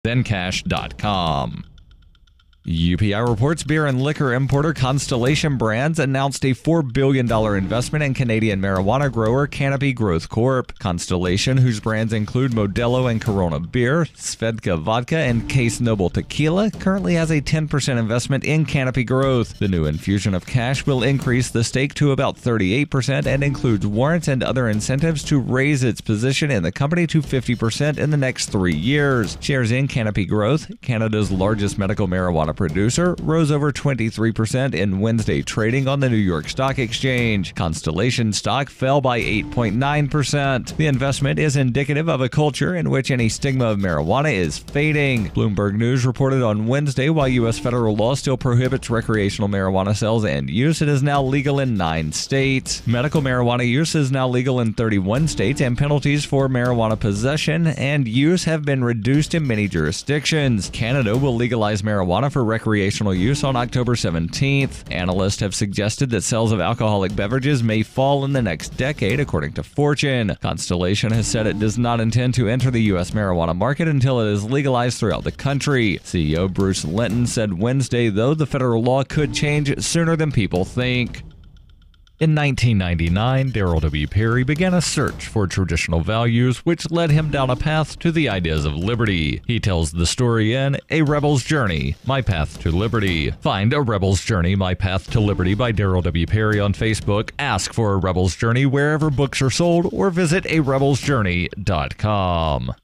Zencash.com. UPI reports beer and liquor importer Constellation Brands announced a $4 billion investment in Canadian marijuana grower Canopy Growth Corp. Constellation, whose brands include Modelo and Corona Beer, Svedka Vodka, and Case Noble Tequila, currently has a 10% investment in Canopy Growth. The new infusion of cash will increase the stake to about 38% and includes warrants and other incentives to raise its position in the company to 50% in the next 3 years. Shares in Canopy Growth, Canada's largest medical marijuana producer, rose over 23% in Wednesday trading on the New York Stock Exchange. Constellation stock fell by 8.9%. The investment is indicative of a culture in which any stigma of marijuana is fading. Bloomberg News reported on Wednesday while U.S. federal law still prohibits recreational marijuana sales and use, it is now legal in 9 states. Medical marijuana use is now legal in 31 states, and penalties for marijuana possession and use have been reduced in many jurisdictions. Canada will legalize marijuana for recreational use on October 17th. Analysts have suggested that sales of alcoholic beverages may fall in the next decade, according to Fortune. Constellation has said it does not intend to enter the U.S. marijuana market until it is legalized throughout the country. CEO Bruce Linton said Wednesday, though, the federal law could change sooner than people think. In 1999, Darryl W. Perry began a search for traditional values, which led him down a path to the ideas of liberty. He tells the story in A Rebel's Journey, My Path to Liberty. Find A Rebel's Journey, My Path to Liberty by Darryl W. Perry on Facebook. Ask for A Rebel's Journey wherever books are sold, or visit arebelsjourney.com.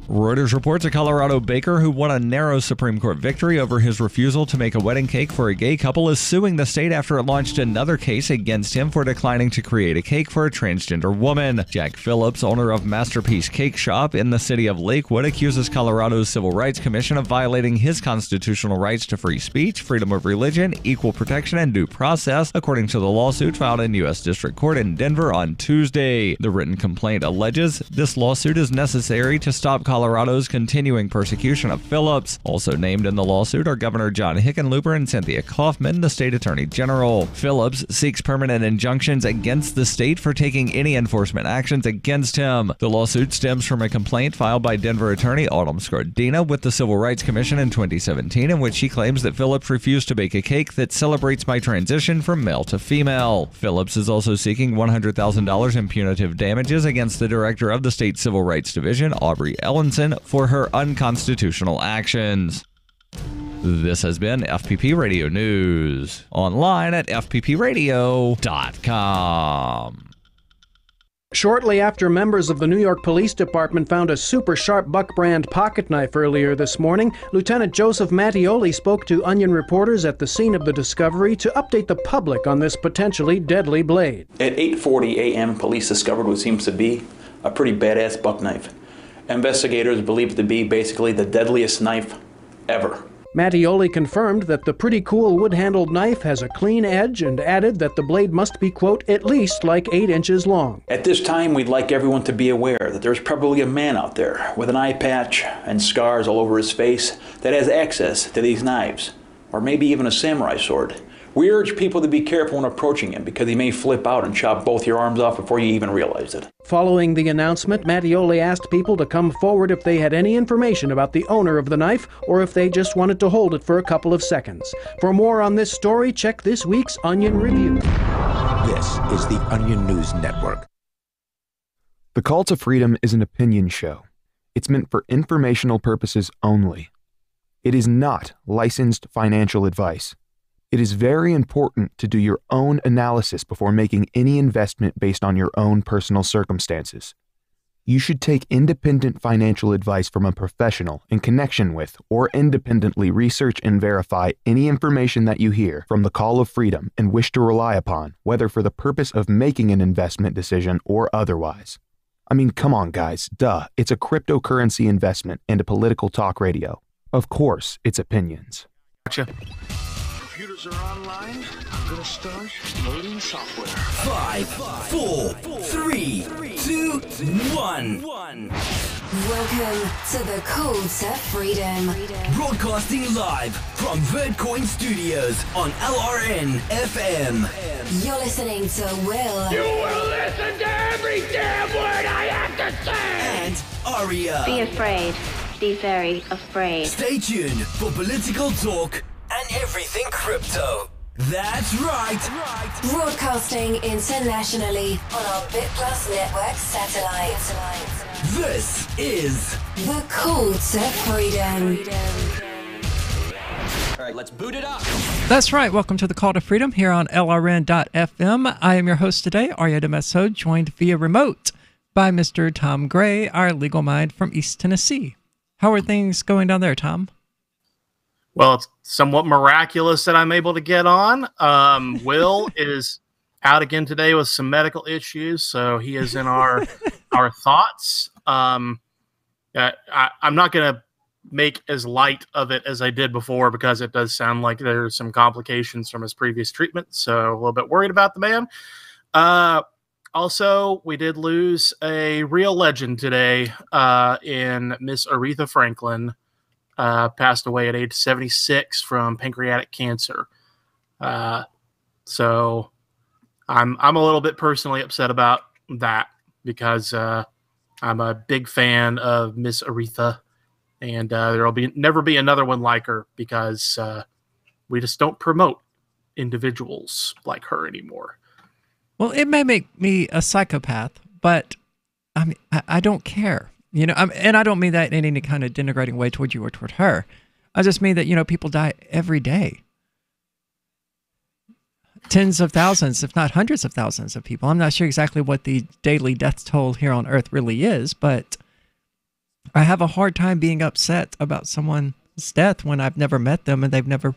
Reuters reports a Colorado baker who won a narrow Supreme Court victory over his refusal to make a wedding cake for a gay couple is suing the state after it launched another case against him for declining to create a cake for a transgender woman. Jack Phillips, owner of Masterpiece Cake Shop in the city of Lakewood, accuses Colorado's Civil Rights Commission of violating his constitutional rights to free speech, freedom of religion, equal protection, and due process, according to the lawsuit filed in U.S. District Court in Denver on Tuesday. The written complaint alleges this lawsuit is necessary to stop Colorado's continuing persecution of Phillips. Also named in the lawsuit are Governor John Hickenlooper and Cynthia Kaufman, the state attorney general. Phillips seeks permanent injunctions against the state for taking any enforcement actions against him. The lawsuit stems from a complaint filed by Denver attorney Autumn Scardina with the Civil Rights Commission in 2017, in which she claims that Phillips refused to bake a cake that celebrates my transition from male to female. Phillips is also seeking $100,000 in punitive damages against the director of the state Civil Rights Division, Aubrey Ellenson, for her unconstitutional actions. This has been FPP Radio News, online at fppradio.com. Shortly after members of the New York Police Department found a super sharp Buck brand pocket knife earlier this morning, Lieutenant Joseph Mattioli spoke to Onion reporters at the scene of the discovery to update the public on this potentially deadly blade. At 8:40 a.m., police discovered what seems to be a pretty badass buck knife. Investigators believe it to be basically the deadliest knife ever. Mattioli confirmed that the pretty cool wood-handled knife has a clean edge and added that the blade must be, quote, at least like 8 inches long. At this time, we'd like everyone to be aware that there's probably a man out there with an eye patch and scars all over his face that has access to these knives, or maybe even a samurai sword. We urge people to be careful when approaching him because he may flip out and chop both your arms off before you even realize it. Following the announcement, Mattioli asked people to come forward if they had any information about the owner of the knife or if they just wanted to hold it for a couple of seconds. For more on this story, check this week's Onion Review. This is the Onion News Network. The Call to Freedom is an opinion show. It's meant for informational purposes only. It is not licensed financial advice. It is very important to do your own analysis before making any investment based on your own personal circumstances. You should take independent financial advice from a professional in connection with or independently research and verify any information that you hear from the Call of Freedom and wish to rely upon, whether for the purpose of making an investment decision or otherwise. I mean, come on, guys. Duh. It's a cryptocurrency investment and a political talk radio. Of course, it's opinions. Gotcha. Computers are online. I'm gonna start loading software. 5, 4, 3, 2, 1. Welcome to the Call to Freedom. Broadcasting live from Birdcoin Studios on LRN FM. You're listening to Will. You will listen to every damn word I have to say. And Aria. Be afraid. be very afraid. Stay tuned for political talk and everything crypto. That's right. Broadcasting internationally on our BitPlus network satellite. This is The Call to Freedom. All right, let's boot it up. That's right. Welcome to the Call to Freedom here on LRN.FM. I am your host today, Arya DeMesso, joined via remote by Mr. Tom Gray, our legal mind from East Tennessee. How are things going down there, Tom? Well, it's somewhat miraculous that I'm able to get on. Will is out again today with some medical issues, so he is in our thoughts. I'm not going to make as light of it as I did before because it does sound like there's some complications from his previous treatment, so a little bit worried about the man. Also, we did lose a real legend today in Miss Aretha Franklin. Passed away at age 76 from pancreatic cancer. So I'm a little bit personally upset about that because I'm a big fan of Miss Aretha, and there'll never be another one like her because we just don't promote individuals like her anymore. Well, it may make me a psychopath, but I mean, I don't care. You know, and I don't mean that in any kind of denigrating way toward you or toward her. I just mean that, you know, people die every day. Tens of thousands, if not hundreds of thousands of people. I'm not sure exactly what the daily death toll here on Earth really is, but I have a hard time being upset about someone's death when I've never met them and they've never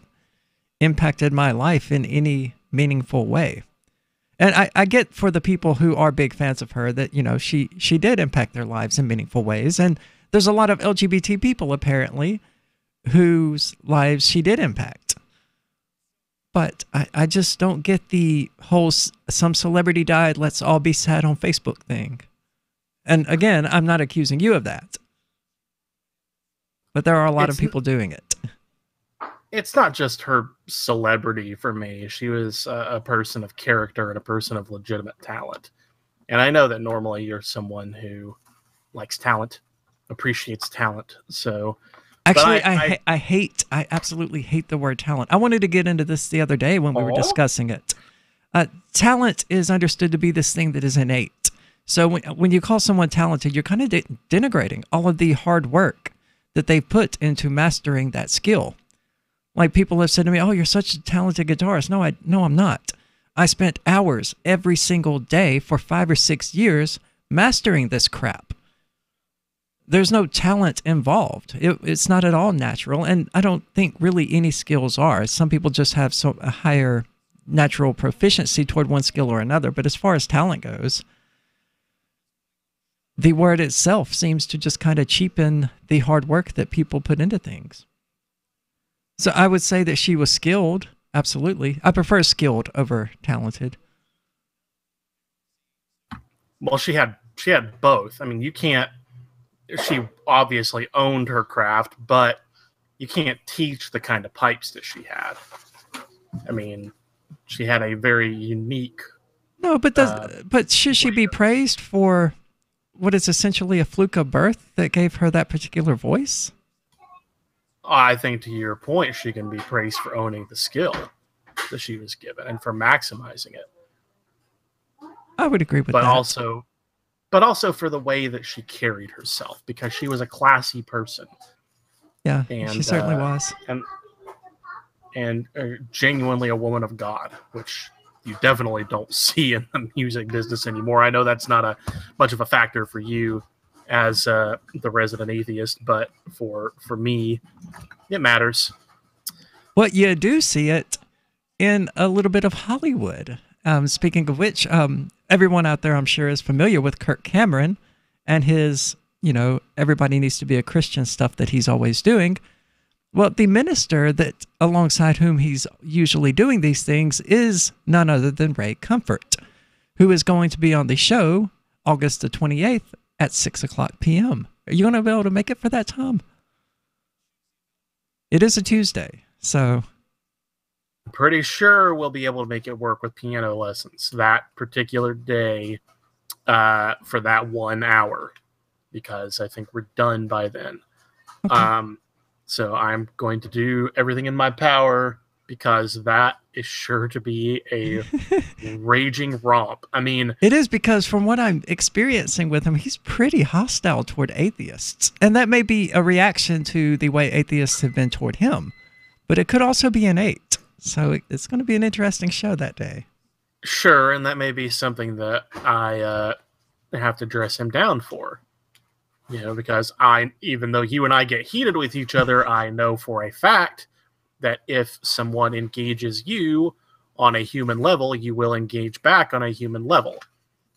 impacted my life in any meaningful way. And I get for the people who are big fans of her that, you know, she did impact their lives in meaningful ways. And there's a lot of LGBT people, apparently, whose lives she did impact. But I just don't get the whole some celebrity died, let's all be sad on Facebook thing. And again, I'm not accusing you of that. But there are a lot of people doing it. It's not just her celebrity for me. She was a person of character and a person of legitimate talent. And I know that normally you're someone who likes talent, appreciates talent. So actually, I absolutely hate the word talent. I wanted to get into this the other day when we were discussing it. Talent is understood to be this thing that is innate. So when you call someone talented, you're kind of denigrating all of the hard work that they put into mastering that skill. Like people have said to me, "Oh, you're such a talented guitarist." No, I'm not. I spent hours every single day for 5 or 6 years mastering this crap. There's no talent involved. It's not at all natural, and I don't think really any skills are. Some people just have a higher natural proficiency toward one skill or another, but as far as talent goes, the word itself seems to just kind of cheapen the hard work that people put into things. So I would say that she was skilled, absolutely. I prefer skilled over talented. Well, she had both. I mean, she obviously owned her craft, but you can't teach the kind of pipes that she had. I mean, she had a very unique... No, but should she be praised for what is essentially a fluke of birth that gave her that particular voice? I think to your point, she can be praised for owning the skill that she was given and for maximizing it. I would agree with that. But also for the way that she carried herself, because she was a classy person. Yeah, she certainly was. And genuinely a woman of God, which you definitely don't see in the music business anymore. I know that's not much of a factor for you as the resident atheist, but for me, it matters. Well, you do see it in a little bit of Hollywood. Speaking of which, everyone out there, I'm sure, is familiar with Kirk Cameron and his, everybody needs to be a Christian stuff that he's always doing. Well, the minister that alongside whom he's usually doing these things is none other than Ray Comfort, who is going to be on the show August the 28th at 6:00 p.m. Are you going to be able to make it for that, Tom? It is a Tuesday, so... I'm pretty sure we'll be able to make it work with piano lessons that particular day for that 1 hour, because I think we're done by then. Okay. So I'm going to do everything in my power, because that is sure to be a raging romp. I mean, it is, because from what I'm experiencing with him, he's pretty hostile toward atheists. And that may be a reaction to the way atheists have been toward him. But it could also be innate. So it's going to be an interesting show that day. Sure, and that may be something that I have to dress him down for. You know, because even though you and I get heated with each other, I know for a fact that if someone engages you on a human level, you will engage back on a human level.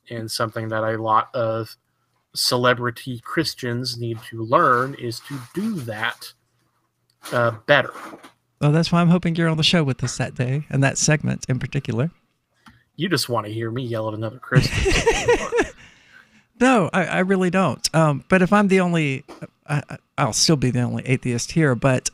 And something that a lot of celebrity Christians need to learn is to do that better. Well, that's why I'm hoping you're on the show with us that day, and that segment in particular. You just want to hear me yell at another Christian. No, I really don't. But if I'm the only, I'll still be the only atheist here. But,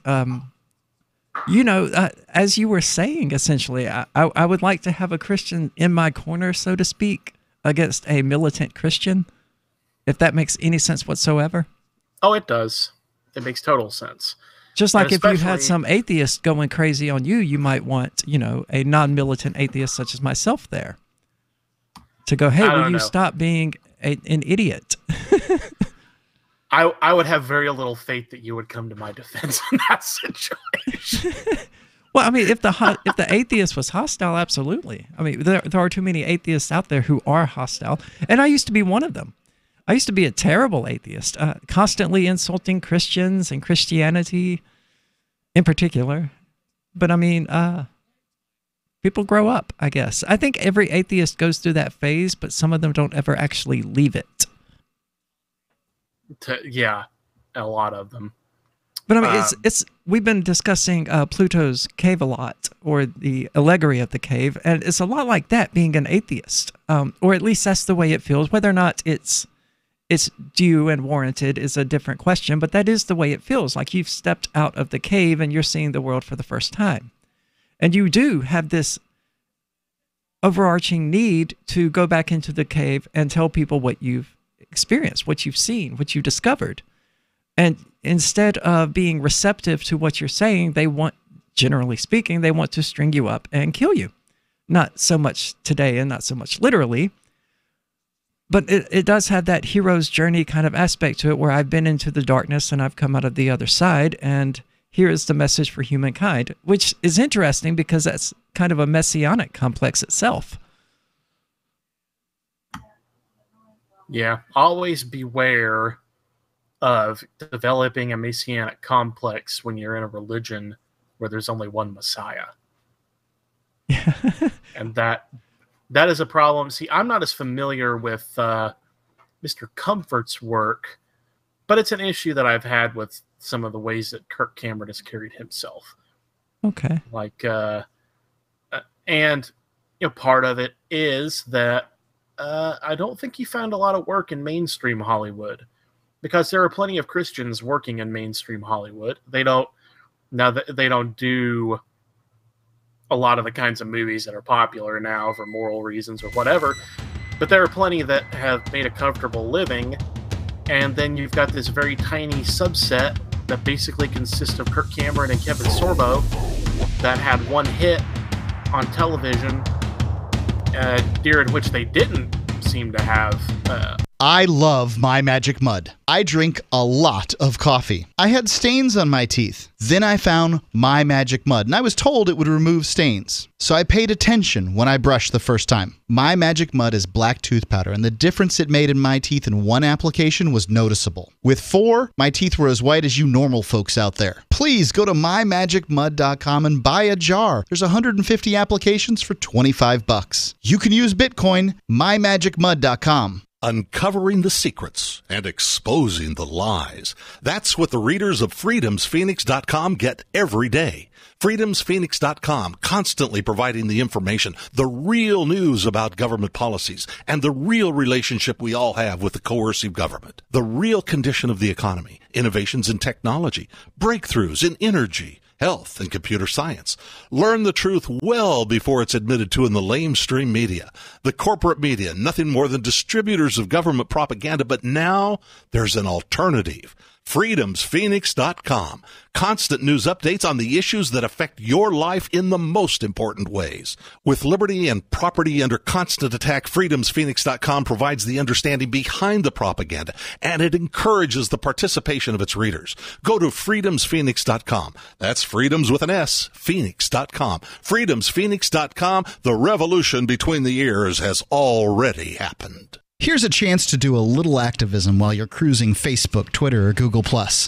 you know, as you were saying, essentially, I would like to have a Christian in my corner, so to speak, against a militant Christian, if that makes any sense whatsoever. Oh, it does. It makes total sense. Just like if you had some atheist going crazy on you, you might want, you know, a non-militant atheist such as myself there to go, hey, will you stop being an idiot? I would have very little faith that you would come to my defense in that situation. Well, I mean, if the atheist was hostile, absolutely. I mean, there are too many atheists out there who are hostile, and I used to be one of them. I used to be a terrible atheist, constantly insulting Christians and Christianity in particular. But I mean, people grow up, I guess. I think every atheist goes through that phase, but some of them don't ever actually leave it. Yeah, a lot of them. But I mean, we've been discussing Pluto's cave a lot, or the allegory of the cave, and it's a lot like that, being an atheist, or at least that's the way it feels. Whether or not it's due and warranted is a different question, but that is the way it feels. Like you've stepped out of the cave and you're seeing the world for the first time. And you do have this overarching need to go back into the cave and tell people what you've experienced, what you've seen, what you discovered. And instead of being receptive to what you're saying, they want, generally speaking, they want to string you up and kill you. Not so much today and not so much literally, but it does have that hero's journey kind of aspect to it, where I've been into the darkness and I've come out of the other side, and here is the message for humankind, which is interesting because that's kind of a messianic complex itself. Yeah, always beware of developing a messianic complex when you're in a religion where there's only one Messiah. Yeah. And that is a problem. See, I'm not as familiar with Mr. Comfort's work, but it's an issue that I've had with some of the ways that Kirk Cameron has carried himself. Okay. Like, and you know, part of it is that I don't think he found a lot of work in mainstream Hollywood, because there are plenty of Christians working in mainstream Hollywood. They don't do a lot of the kinds of movies that are popular now for moral reasons or whatever, but there are plenty that have made a comfortable living, and then you've got this very tiny subset that basically consists of Kirk Cameron and Kevin Sorbo that had one hit on television, during which they didn't seem to have I love My Magic Mud. I drink a lot of coffee. I had stains on my teeth. Then I found My Magic Mud, and I was told it would remove stains. So I paid attention when I brushed the first time. My Magic Mud is black tooth powder, and the difference it made in my teeth in one application was noticeable. With 4, my teeth were as white as you normal folks out there. Please go to mymagicmud.com and buy a jar. There's 150 applications for $25. You can use Bitcoin, mymagicmud.com. Uncovering the secrets and exposing the lies. That's what the readers of freedomsphoenix.com get every day. freedomsphoenix.com, constantly providing the information, the real news about government policies, and the real relationship we all have with the coercive government, the real condition of the economy, innovations in technology, breakthroughs in energy, health, and computer science. Learn the truth well before it's admitted to in the lamestream media. The corporate media, nothing more than distributors of government propaganda, but now there's an alternative. freedomsphoenix.com. Constant news updates on the issues that affect your life in the most important ways. With liberty and property under constant attack, freedomsphoenix.com provides the understanding behind the propaganda, and it encourages the participation of its readers. Go to freedomsphoenix.com. That's freedoms with an S, phoenix.com. freedomsphoenix.com. The revolution between the ears has already happened. Here's a chance to do a little activism while you're cruising Facebook, Twitter, or Google+.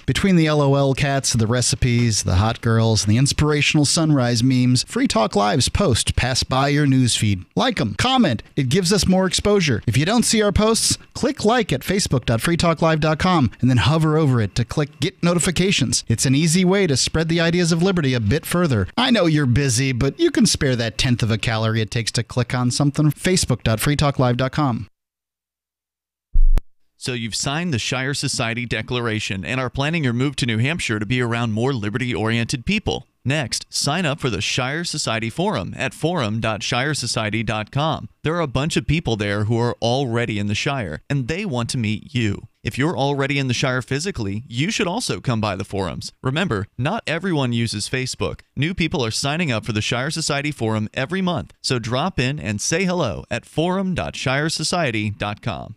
Between the LOL cats, the recipes, the hot girls, and the inspirational sunrise memes, Free Talk Live's posts pass by your newsfeed. Like them, comment. It gives us more exposure. If you don't see our posts, click like at facebook.freetalklive.com and then hover over it to click Get Notifications. It's an easy way to spread the ideas of liberty a bit further. I know you're busy, but you can spare that 1/10 of a calorie it takes to click on something. facebook.freetalklive.com. So you've signed the Shire Society Declaration and are planning your move to New Hampshire to be around more liberty-oriented people. Next, sign up for the Shire Society Forum at forum.shiresociety.com. There are a bunch of people there who are already in the Shire, and they want to meet you. If you're already in the Shire physically, you should also come by the forums. Remember, not everyone uses Facebook. New people are signing up for the Shire Society Forum every month, so drop in and say hello at forum.shiresociety.com.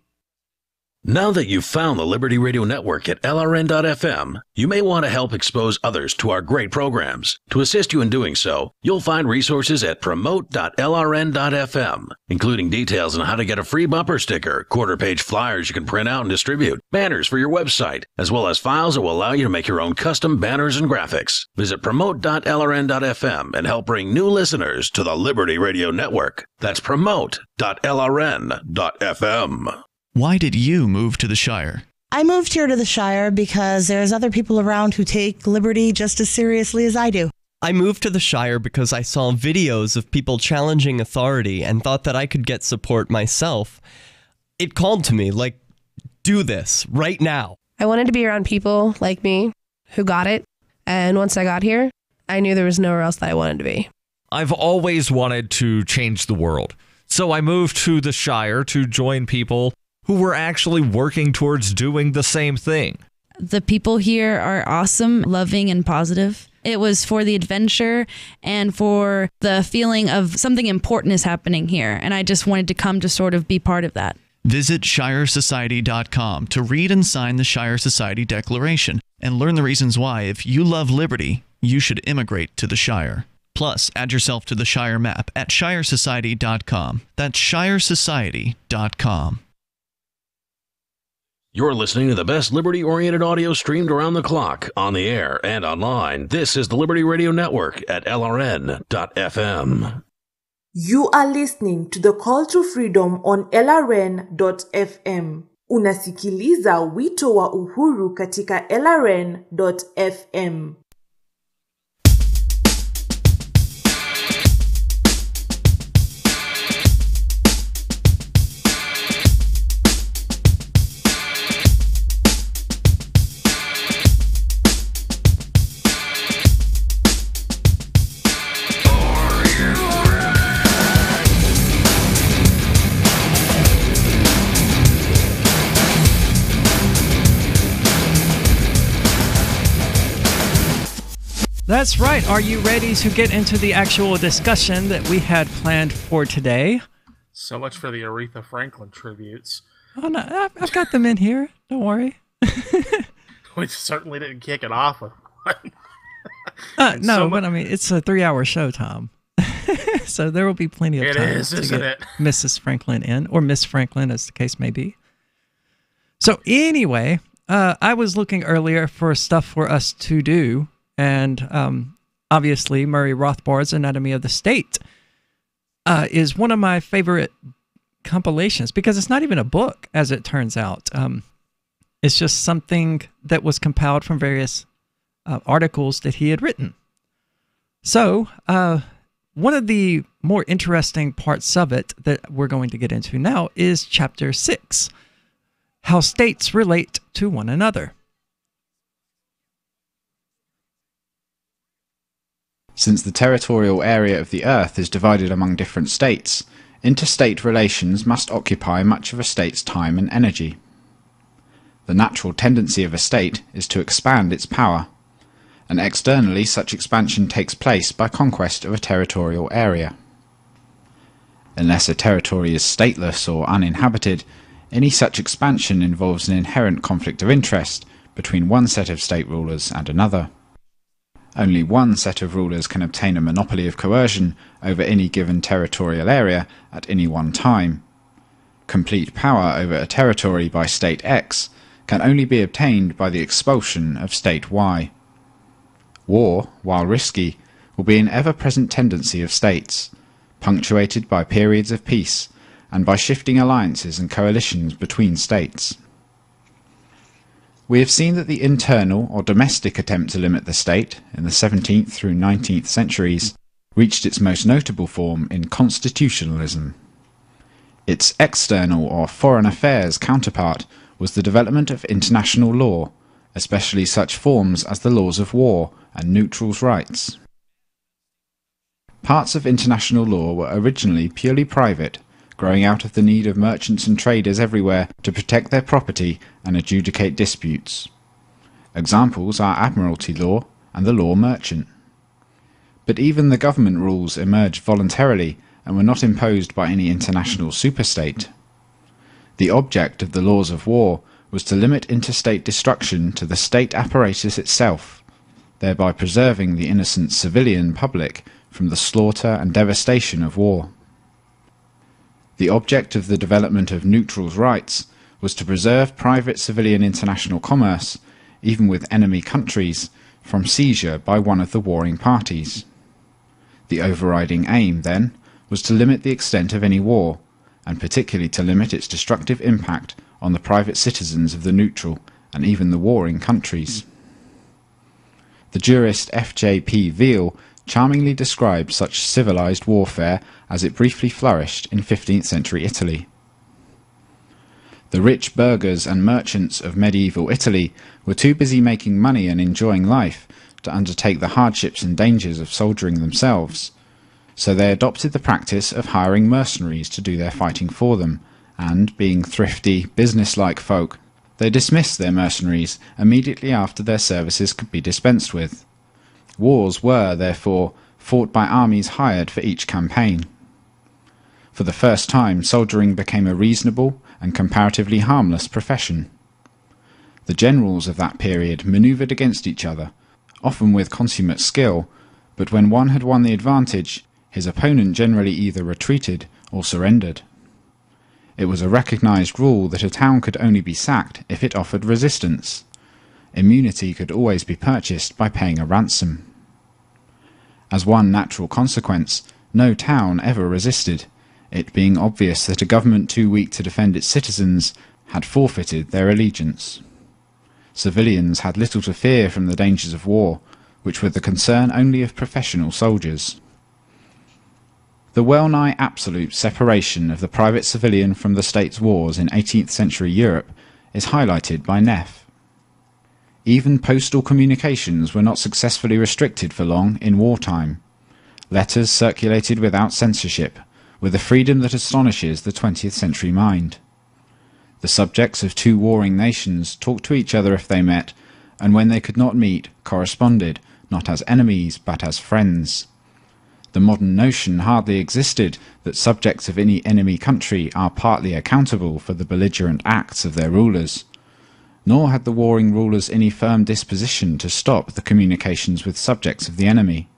Now that you've found the Liberty Radio Network at LRN.FM, you may want to help expose others to our great programs. To assist you in doing so, you'll find resources at promote.lrn.fm, including details on how to get a free bumper sticker, quarter-page flyers you can print out and distribute, banners for your website, as well as files that will allow you to make your own custom banners and graphics. Visit promote.lrn.fm and help bring new listeners to the Liberty Radio Network. That's promote.lrn.fm. Why did you move to the Shire? I moved here to the Shire because there's other people around who take liberty just as seriously as I do. I moved to the Shire because I saw videos of people challenging authority and thought that I could get support myself. It called to me, like, do this right now. I wanted to be around people like me who got it. And once I got here, I knew there was nowhere else that I wanted to be. I've always wanted to change the world. So I moved to the Shire to join people who were actually working towards doing the same thing. The people here are awesome, loving, and positive. It was for the adventure and for the feeling of something important is happening here. And I just wanted to come to sort of be part of that. Visit shiresociety.com to read and sign the Shire Society Declaration and learn the reasons why, if you love liberty, you should immigrate to the Shire. Plus, add yourself to the Shire map at shiresociety.com. That's shiresociety.com. You're listening to the best liberty-oriented audio streamed around the clock, on the air and online. This is the Liberty Radio Network at LRN.FM. You are listening to the Call to Freedom on LRN.FM. Unasikiliza wito wa uhuru katika LRN.FM. That's right. Are you ready to get into the actual discussion that we had planned for today? So much for the Aretha Franklin tributes. Oh, no, I've got them in here. Don't worry. We certainly didn't kick it off with one. No, but I mean, it's a 3-hour show, Tom. So there will be plenty of time to get Mrs. Franklin in, or Miss Franklin, as the case may be. So anyway, I was looking earlier for stuff for us to do. And obviously, Murray Rothbard's Anatomy of the State is one of my favorite compilations because it's not even a book, as it turns out. It's just something that was compiled from various articles that he had written. So one of the more interesting parts of it that we're going to get into now is Chapter 6, How States Relate to One Another. Since the territorial area of the Earth is divided among different states, interstate relations must occupy much of a state's time and energy. The natural tendency of a state is to expand its power, and externally such expansion takes place by conquest of a territorial area. Unless a territory is stateless or uninhabited, any such expansion involves an inherent conflict of interest between one set of state rulers and another. Only one set of rulers can obtain a monopoly of coercion over any given territorial area at any one time. Complete power over a territory by State X can only be obtained by the expulsion of State Y. War, while risky, will be an ever-present tendency of states, punctuated by periods of peace and by shifting alliances and coalitions between states. We have seen that the internal or domestic attempt to limit the state in the 17th through 19th centuries reached its most notable form in constitutionalism. Its external or foreign affairs counterpart was the development of international law, especially such forms as the laws of war and neutrals' rights. Parts of international law were originally purely private, growing out of the need of merchants and traders everywhere to protect their property and adjudicate disputes. Examples are admiralty law and the law merchant. But even the government rules emerged voluntarily and were not imposed by any international superstate. The object of the laws of war was to limit interstate destruction to the state apparatus itself, thereby preserving the innocent civilian public from the slaughter and devastation of war. The object of the development of neutrals' rights was to preserve private civilian international commerce, even with enemy countries, from seizure by one of the warring parties. The overriding aim, then, was to limit the extent of any war, and particularly to limit its destructive impact on the private citizens of the neutral and even the warring countries. The jurist F.J.P. Veal charmingly describes such civilized warfare as it briefly flourished in 15th century Italy. The rich burghers and merchants of medieval Italy were too busy making money and enjoying life to undertake the hardships and dangers of soldiering themselves, so they adopted the practice of hiring mercenaries to do their fighting for them, and, being thrifty, business-like folk, they dismissed their mercenaries immediately after their services could be dispensed with. Wars were, therefore, fought by armies hired for each campaign. For the first time, soldiering became a reasonable and comparatively harmless profession. The generals of that period manoeuvred against each other, often with consummate skill, but when one had won the advantage, his opponent generally either retreated or surrendered. It was a recognized rule that a town could only be sacked if it offered resistance. Immunity could always be purchased by paying a ransom. As one natural consequence, no town ever resisted, it being obvious that a government too weak to defend its citizens had forfeited their allegiance. Civilians had little to fear from the dangers of war, which were the concern only of professional soldiers. The well-nigh absolute separation of the private civilian from the state's wars in 18th century Europe is highlighted by Neff. Even postal communications were not successfully restricted for long in wartime. Letters circulated without censorship, with a freedom that astonishes the 20th century mind. The subjects of two warring nations talked to each other if they met, and when they could not meet, corresponded, not as enemies, but as friends. The modern notion hardly existed that subjects of any enemy country are partly accountable for the belligerent acts of their rulers. Nor had the warring rulers any firm disposition to stop the communications with subjects of the enemy.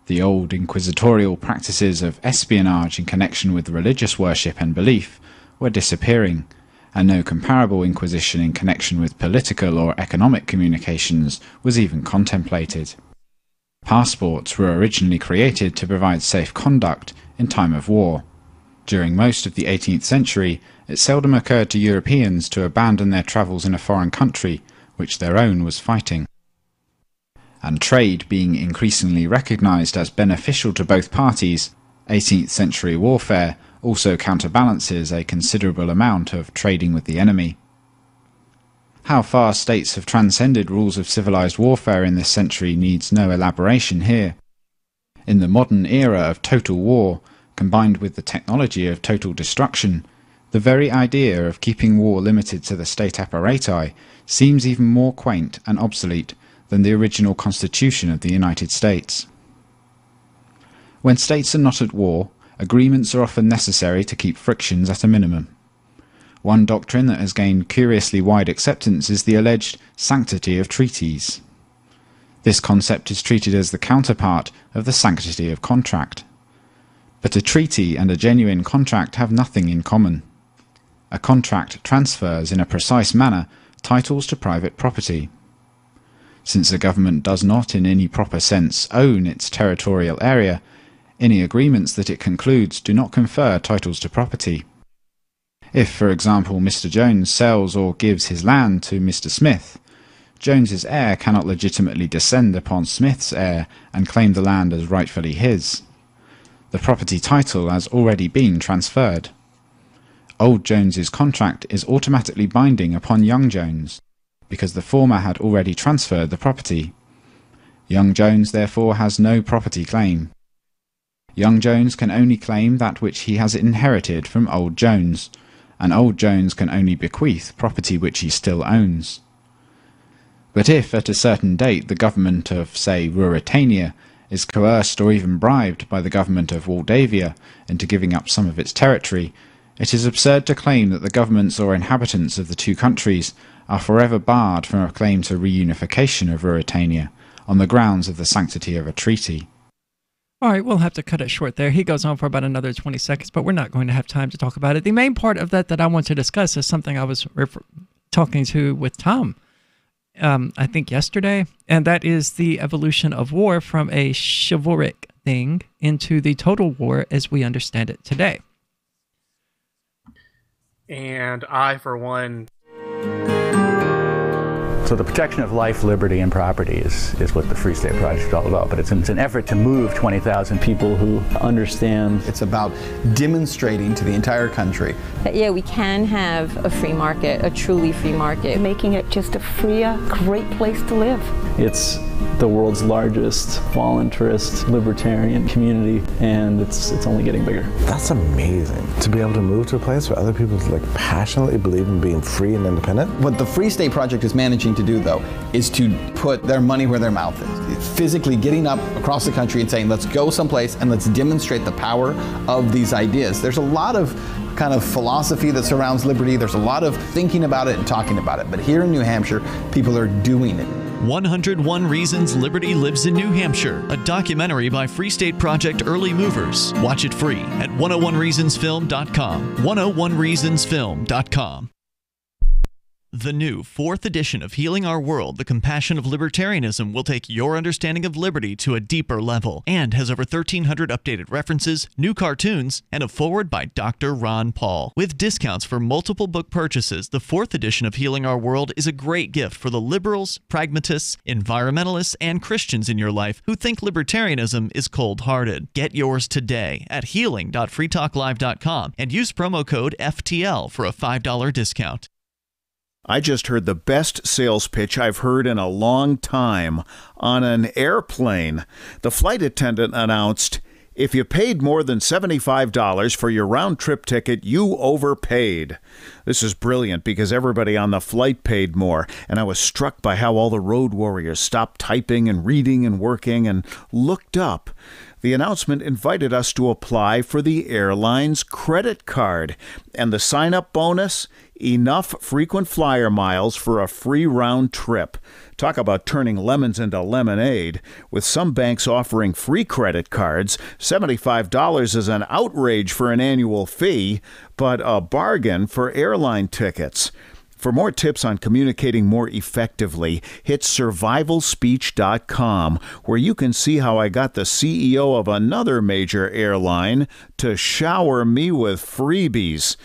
The old inquisitorial practices of espionage in connection with religious worship and belief were disappearing, and no comparable inquisition in connection with political or economic communications was even contemplated. Passports were originally created to provide safe conduct in time of war. During most of the 18th century, it seldom occurred to Europeans to abandon their travels in a foreign country which their own was fighting. And trade being increasingly recognized as beneficial to both parties, 18th century warfare also counterbalances a considerable amount of trading with the enemy. How far states have transcended rules of civilized warfare in this century needs no elaboration here. In the modern era of total war, combined with the technology of total destruction, The very idea of keeping war limited to the state apparatus seems even more quaint and obsolete than the original Constitution of the United States. When states are not at war, agreements are often necessary to keep frictions at a minimum. One doctrine that has gained curiously wide acceptance is the alleged sanctity of treaties. This concept is treated as the counterpart of the sanctity of contract. But a treaty and a genuine contract have nothing in common. A contract transfers in a precise manner titles to private property. Since a government does not in any proper sense own its territorial area, any agreements that it concludes do not confer titles to property. If, for example, Mr. Jones sells or gives his land to Mr. Smith, Jones's heir cannot legitimately descend upon Smith's heir and claim the land as rightfully his. The property title has already been transferred. Old Jones's contract is automatically binding upon young Jones, because the former had already transferred the property. Young Jones therefore has no property claim. Young Jones can only claim that which he has inherited from Old Jones, and Old Jones can only bequeath property which he still owns. But if at a certain date the government of, say, Ruritania is coerced or even bribed by the government of Waldavia into giving up some of its territory, it is absurd to claim that the governments or inhabitants of the two countries are forever barred from a claim to reunification of Ruritania on the grounds of the sanctity of a treaty. All right, we'll have to cut it short there. He goes on for about another 20 seconds, but we're not going to have time to talk about it. The main part of that I want to discuss is something I was talking to with Tom, I think yesterday, and that is the evolution of war from a chivalric thing into the total war as we understand it today. And I, for one... So the protection of life, liberty, and property is what the Free State Project is all about. But it's an effort to move 20,000 people who understand. It's about demonstrating to the entire country that, yeah, we can have a free market, a truly free market. Making it just a freer, great place to live. It's the world's largest voluntarist libertarian community, and it's only getting bigger. That's amazing, to be able to move to a place where other people passionately believe in being free and independent. What the Free State Project is managing to do, though, is to put their money where their mouth is. It's physically getting up across the country and saying, let's go someplace and let's demonstrate the power of these ideas. There's a lot of kind of philosophy that surrounds liberty. There's a lot of thinking about it and talking about it. But here in New Hampshire, people are doing it. 101 Reasons Liberty Lives in New Hampshire, a documentary by Free State Project Early Movers. Watch it free at 101reasonsfilm.com. 101reasonsfilm.com. The new 4th edition of Healing Our World, The Compassion of Libertarianism, will take your understanding of liberty to a deeper level and has over 1,300 updated references, new cartoons, and a foreword by Dr. Ron Paul. With discounts for multiple book purchases, the 4th edition of Healing Our World is a great gift for the liberals, pragmatists, environmentalists, and Christians in your life who think libertarianism is cold-hearted. Get yours today at healing.freetalklive.com and use promo code FTL for a $5 discount. I just heard the best sales pitch I've heard in a long time on an airplane. The flight attendant announced, "If you paid more than $75 for your round-trip ticket, you overpaid." This is brilliant because everybody on the flight paid more, and I was struck by how all the road warriors stopped typing and reading and working and looked up. The announcement invited us to apply for the airline's credit card, and the sign-up bonus, enough frequent flyer miles for a free round trip. Talk about turning lemons into lemonade. With some banks offering free credit cards, $75 is an outrage for an annual fee, but a bargain for airline tickets. For more tips on communicating more effectively, hit survivalspeech.com, where you can see how I got the CEO of another major airline to shower me with freebies.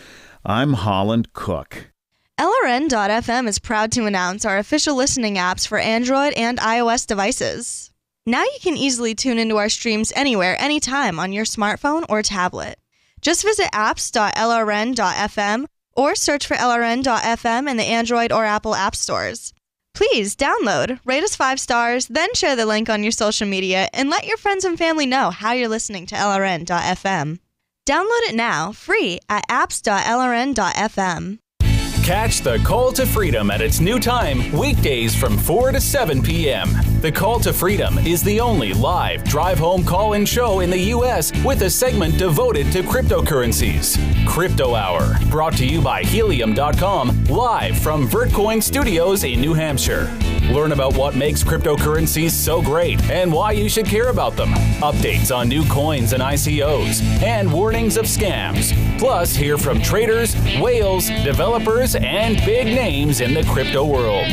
I'm Holland Cook. LRN.FM is proud to announce our official listening apps for Android and iOS devices. Now you can easily tune into our streams anywhere, anytime on your smartphone or tablet. Just visit apps.lrn.fm or search for LRN.FM in the Android or Apple app stores. Please download, rate us 5 stars, then share the link on your social media and let your friends and family know how you're listening to LRN.FM. Download it now, free at apps.lrn.fm. Catch the Call to Freedom at its new time, weekdays from 4 to 7 p.m. The Call to Freedom is the only live drive-home call-in show in the U.S. with a segment devoted to cryptocurrencies. Crypto Hour, brought to you by Helium.com, live from Vertcoin Studios in New Hampshire. Learn about what makes cryptocurrencies so great and why you should care about them. Updates on new coins and ICOs, and warnings of scams. Plus, hear from traders, whales, developers, and big names in the crypto world.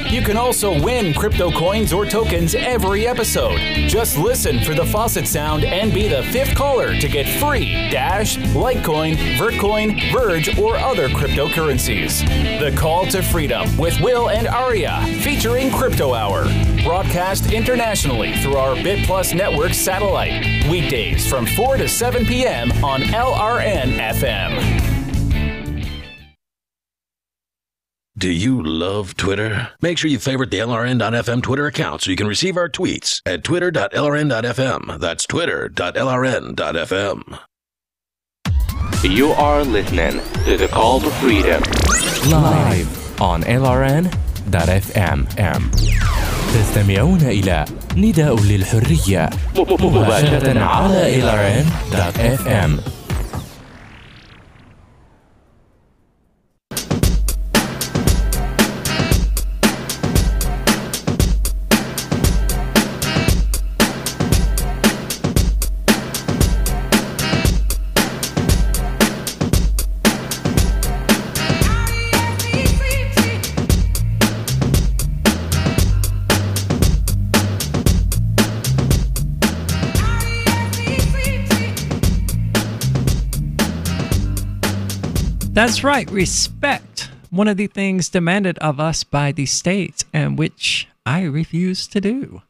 You can also win crypto coins or tokens every episode. Just listen for the faucet sound and be the 5th caller to get free Dash, Litecoin, Vertcoin, Verge, or other cryptocurrencies. The Call to Freedom with Will and Aria, featuring Crypto Hour. Broadcast internationally through our BitPlus network satellite. Weekdays from 4 to 7 p.m. on LRN FM. Do you love Twitter? Make sure you favorite the LRN.FM Twitter account so you can receive our tweets at twitter.lrn.fm. That's twitter.lrn.fm. You are listening to The Call to Freedom, live on LRN.fm. تستمعون إلى نداء للحرية مباشرة على LRN.fm. That's right, respect. One of the things demanded of us by the state, and which I refuse to do.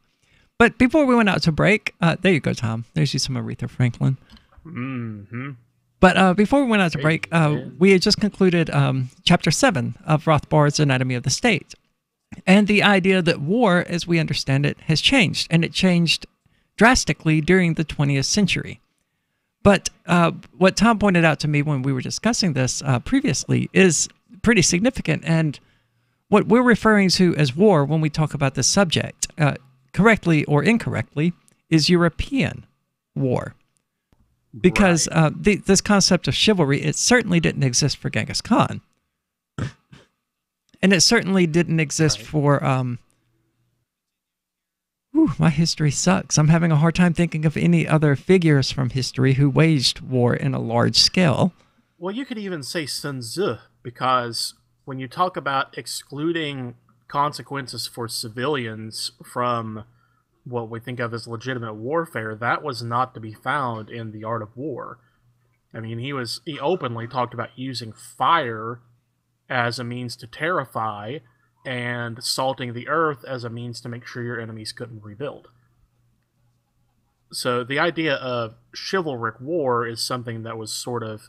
But before we went out to break, there you go, Tom. There's you some Aretha Franklin. Mm-hmm. But before we went out to break, we had just concluded Chapter 7 of Rothbard's Anatomy of the State. And the idea that war, as we understand it, has changed. And it changed drastically during the 20th century. But what Tom pointed out to me when we were discussing this previously is pretty significant. And what we're referring to as war when we talk about this subject, correctly or incorrectly, is European war. Because this concept of chivalry, it certainly didn't exist for Genghis Khan. And it certainly didn't exist for... my history sucks. I'm having a hard time thinking of any other figures from history who waged war in a large scale. Well, you could even say Sun Tzu, because when you talk about excluding consequences for civilians from what we think of as legitimate warfare, that was not to be found in The Art of War. I mean, he openly talked about using fire as a means to terrify, and salting the earth as a means to make sure your enemies couldn't rebuild. So the idea of chivalric war is something that was sort of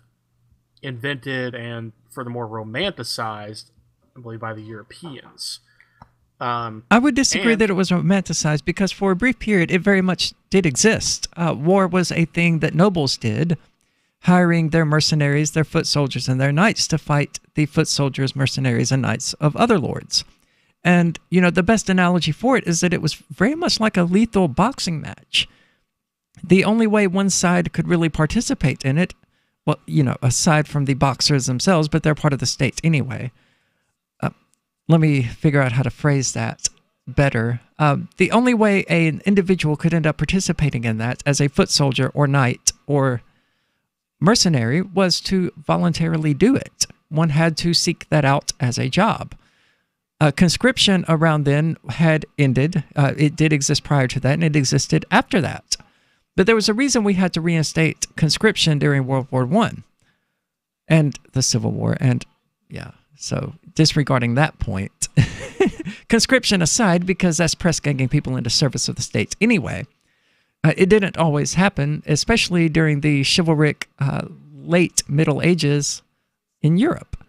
invented and furthermore romanticized, I believe, by the Europeans. I would disagree that it was romanticized, because for a brief period it very much did exist. War was a thing that nobles did, hiring their mercenaries, their foot soldiers, and their knights to fight the foot soldiers, mercenaries, and knights of other lords. And, you know, the best analogy for it is that it was very much like a lethal boxing match. The only way one side could really participate in it, well, you know, aside from the boxers themselves, but they're part of the state anyway. Let me figure out how to phrase that better. The only way an individual could end up participating in that as a foot soldier or knight or mercenary was to voluntarily do it. One had to seek that out as a job. Conscription around then had ended. It did exist prior to that, and it existed after that. But there was a reason we had to reinstate conscription during World War I and the Civil War. And yeah, so disregarding that point, conscription aside, because that's press ganging people into service of the states anyway. It didn't always happen, especially during the chivalric late Middle Ages in Europe,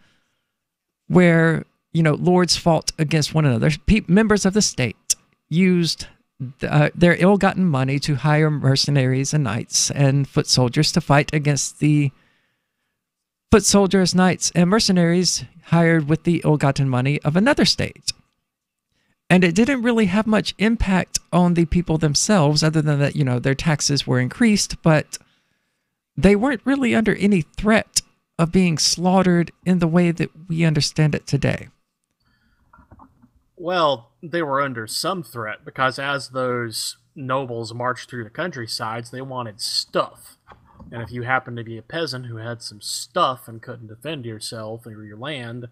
where, you know, lords fought against one another. Members of the state used their ill-gotten money to hire mercenaries and knights and foot soldiers to fight against the foot soldiers, knights, and mercenaries hired with the ill-gotten money of another state. And it didn't really have much impact on the people themselves, other than that, their taxes were increased, but they weren't really under any threat of being slaughtered in the way that we understand it today. Well, they were under some threat because as those nobles marched through the countrysides, they wanted stuff. And if you happened to be a peasant who had some stuff and couldn't defend yourself or your land,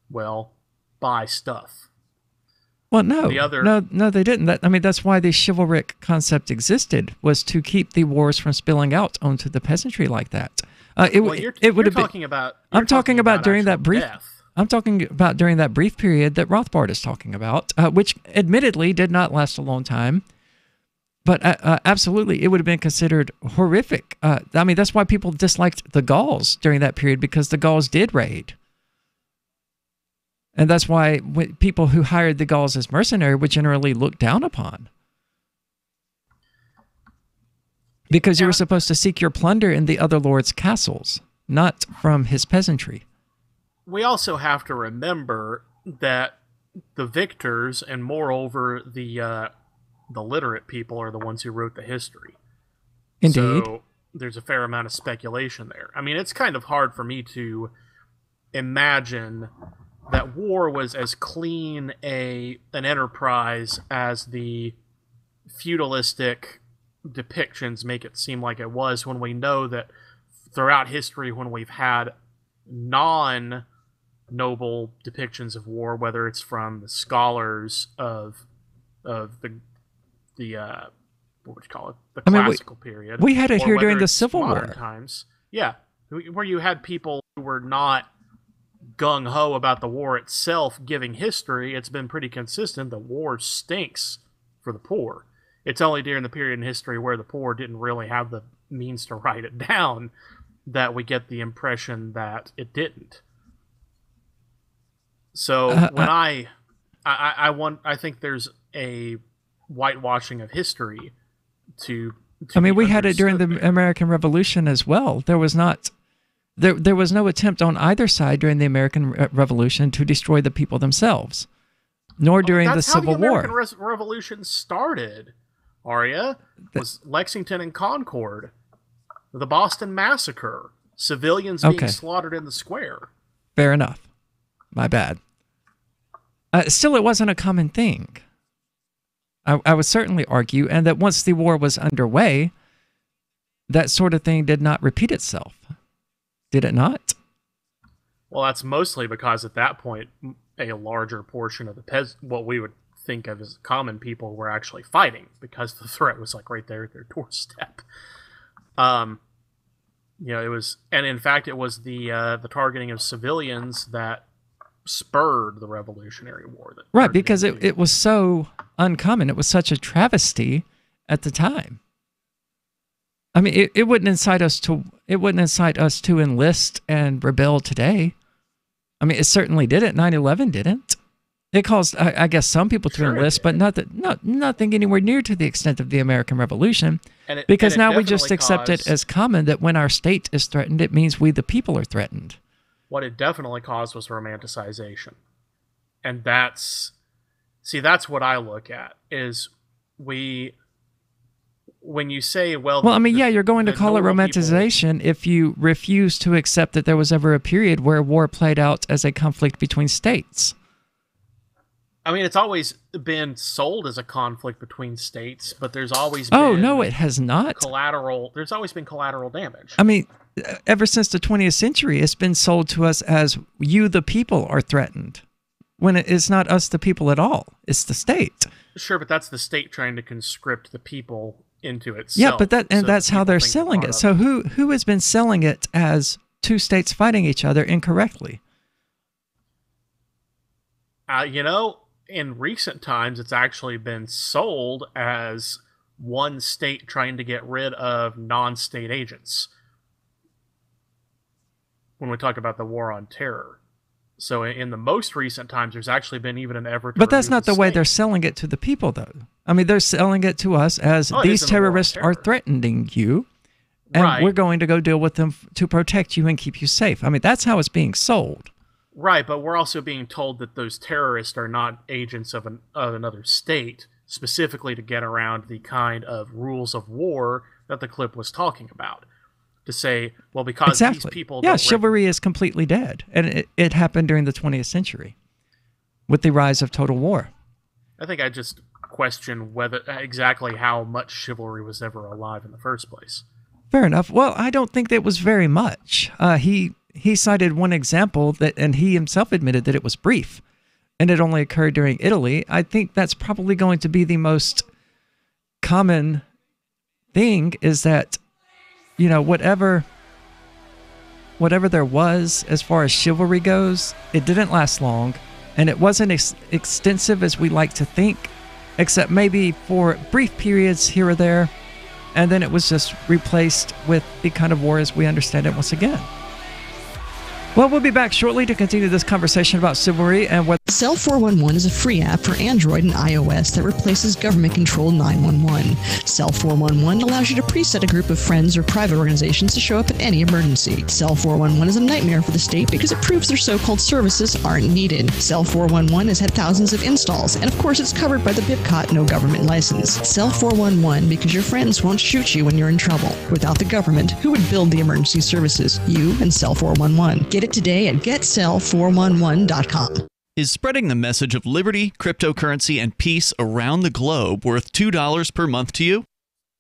well, buy stuff. Well, no, they didn't. That's why the chivalric concept existed, was to keep the wars from spilling out onto the peasantry like that. It would have been. I'm talking about during that brief. I'm talking about during that brief period that Rothbard is talking about, which admittedly did not last a long time. But absolutely, it would have been considered horrific. That's why people disliked the Gauls during that period, because the Gauls did raid. And that's why people who hired the Gauls as mercenary were generally looked down upon. Because you were supposed to seek your plunder in the other lord's castles, not from his peasantry. We also have to remember that the victors, and moreover the literate people, are the ones who wrote the history. Indeed. So there's a fair amount of speculation there. It's kind of hard for me to imagine that war was as clean an enterprise as the feudalistic depictions make it seem like it was, when we know that throughout history, when we've had non-noble depictions of war, whether it's from the scholars of the what would you call it, the classical period, we had it here during the it's Civil modern War times, where you had people who were not gung-ho about the war itself giving history. It's been pretty consistent that war stinks for the poor. It's only during the period in history where the poor didn't really have the means to write it down that we get the impression that it didn't. So when I think there's a whitewashing of history to we had it during the American Revolution as well. There was not there was no attempt on either side during the American Revolution to destroy the people themselves, nor during the Civil War. That's how the American Revolution started, Arya. Was Lexington and Concord, the Boston Massacre, civilians being slaughtered in the square. Fair enough. My bad. Still, it wasn't a common thing. I would certainly argue, and that once the war was underway, that sort of thing did not repeat itself. Did it not? Well, that's mostly because at that point, a larger portion of the what we would think of as common people, were actually fighting, because the threat was like right there at their doorstep. It was, and in fact, it was the targeting of civilians that spurred the Revolutionary War. Right, because it was so uncommon. It was such a travesty at the time. It wouldn't incite us to enlist and rebel today. It certainly didn't. 9/11 didn't. It caused, I guess, some people to enlist, but nothing anywhere near to the extent of the American Revolution. Because now we just accept it as common that when our state is threatened, it means we the people are threatened. What it definitely caused was romanticization. And that's what I look at, is when you say, you're going to call it romanticization if you refuse to accept that there was ever a period where war played out as a conflict between states. It's always been sold as a conflict between states, but there's always been... Oh, no, it has not. There's always been collateral damage. Ever since the 20th century, it's been sold to us as you, the people, are threatened, when it's not us, the people, at all. It's the state. Sure, but that's the state trying to conscript the people into itself. Yeah, but that's how they're selling it. So who has been selling it as two states fighting each other incorrectly? In recent times, it's actually been sold as one state trying to get rid of non-state agents. When we talk about the war on terror, So in the most recent times, there's actually been even an effort to But that's remove not the way they're selling it to the people, though. I mean, they're selling it to us as these terrorists are threatening you, and we're going to go deal with them to protect you and keep you safe. I mean, that's how it's being sold. Right, but we're also being told that those terrorists are not agents of another state, specifically to get around the kind of rules of war that the clip was talking about. To say, well, because these people... Yeah, chivalry is completely dead. And it happened during the 20th century with the rise of total war. I think I just question exactly how much chivalry was ever alive in the first place. Fair enough. Well, I don't think that was very much. He cited one example, and he himself admitted that it was brief, and it only occurred during Italy. I think that's probably going to be the most common thing, is that, you know, whatever there was as far as chivalry goes, it didn't last long, and it wasn't as extensive as we like to think, except maybe for brief periods here or there, and then it was just replaced with the kind of war as we understand it once again. Well, we'll be back shortly to continue this conversation about chivalry and what... Cell 411 is a free app for Android and iOS that replaces government-controlled 911. Cell 411 allows you to preset a group of friends or private organizations to show up at any emergency. Cell 411 is a nightmare for the state because it proves their so-called services aren't needed. Cell 411 has had thousands of installs, and of course it's covered by the BIPCOT no government license. Cell 411 because your friends won't shoot you when you're in trouble. Without the government, who would build the emergency services? You and Cell 411. Get it today at getcell411.com. Is spreading the message of liberty, cryptocurrency, and peace around the globe worth $2 per month to you?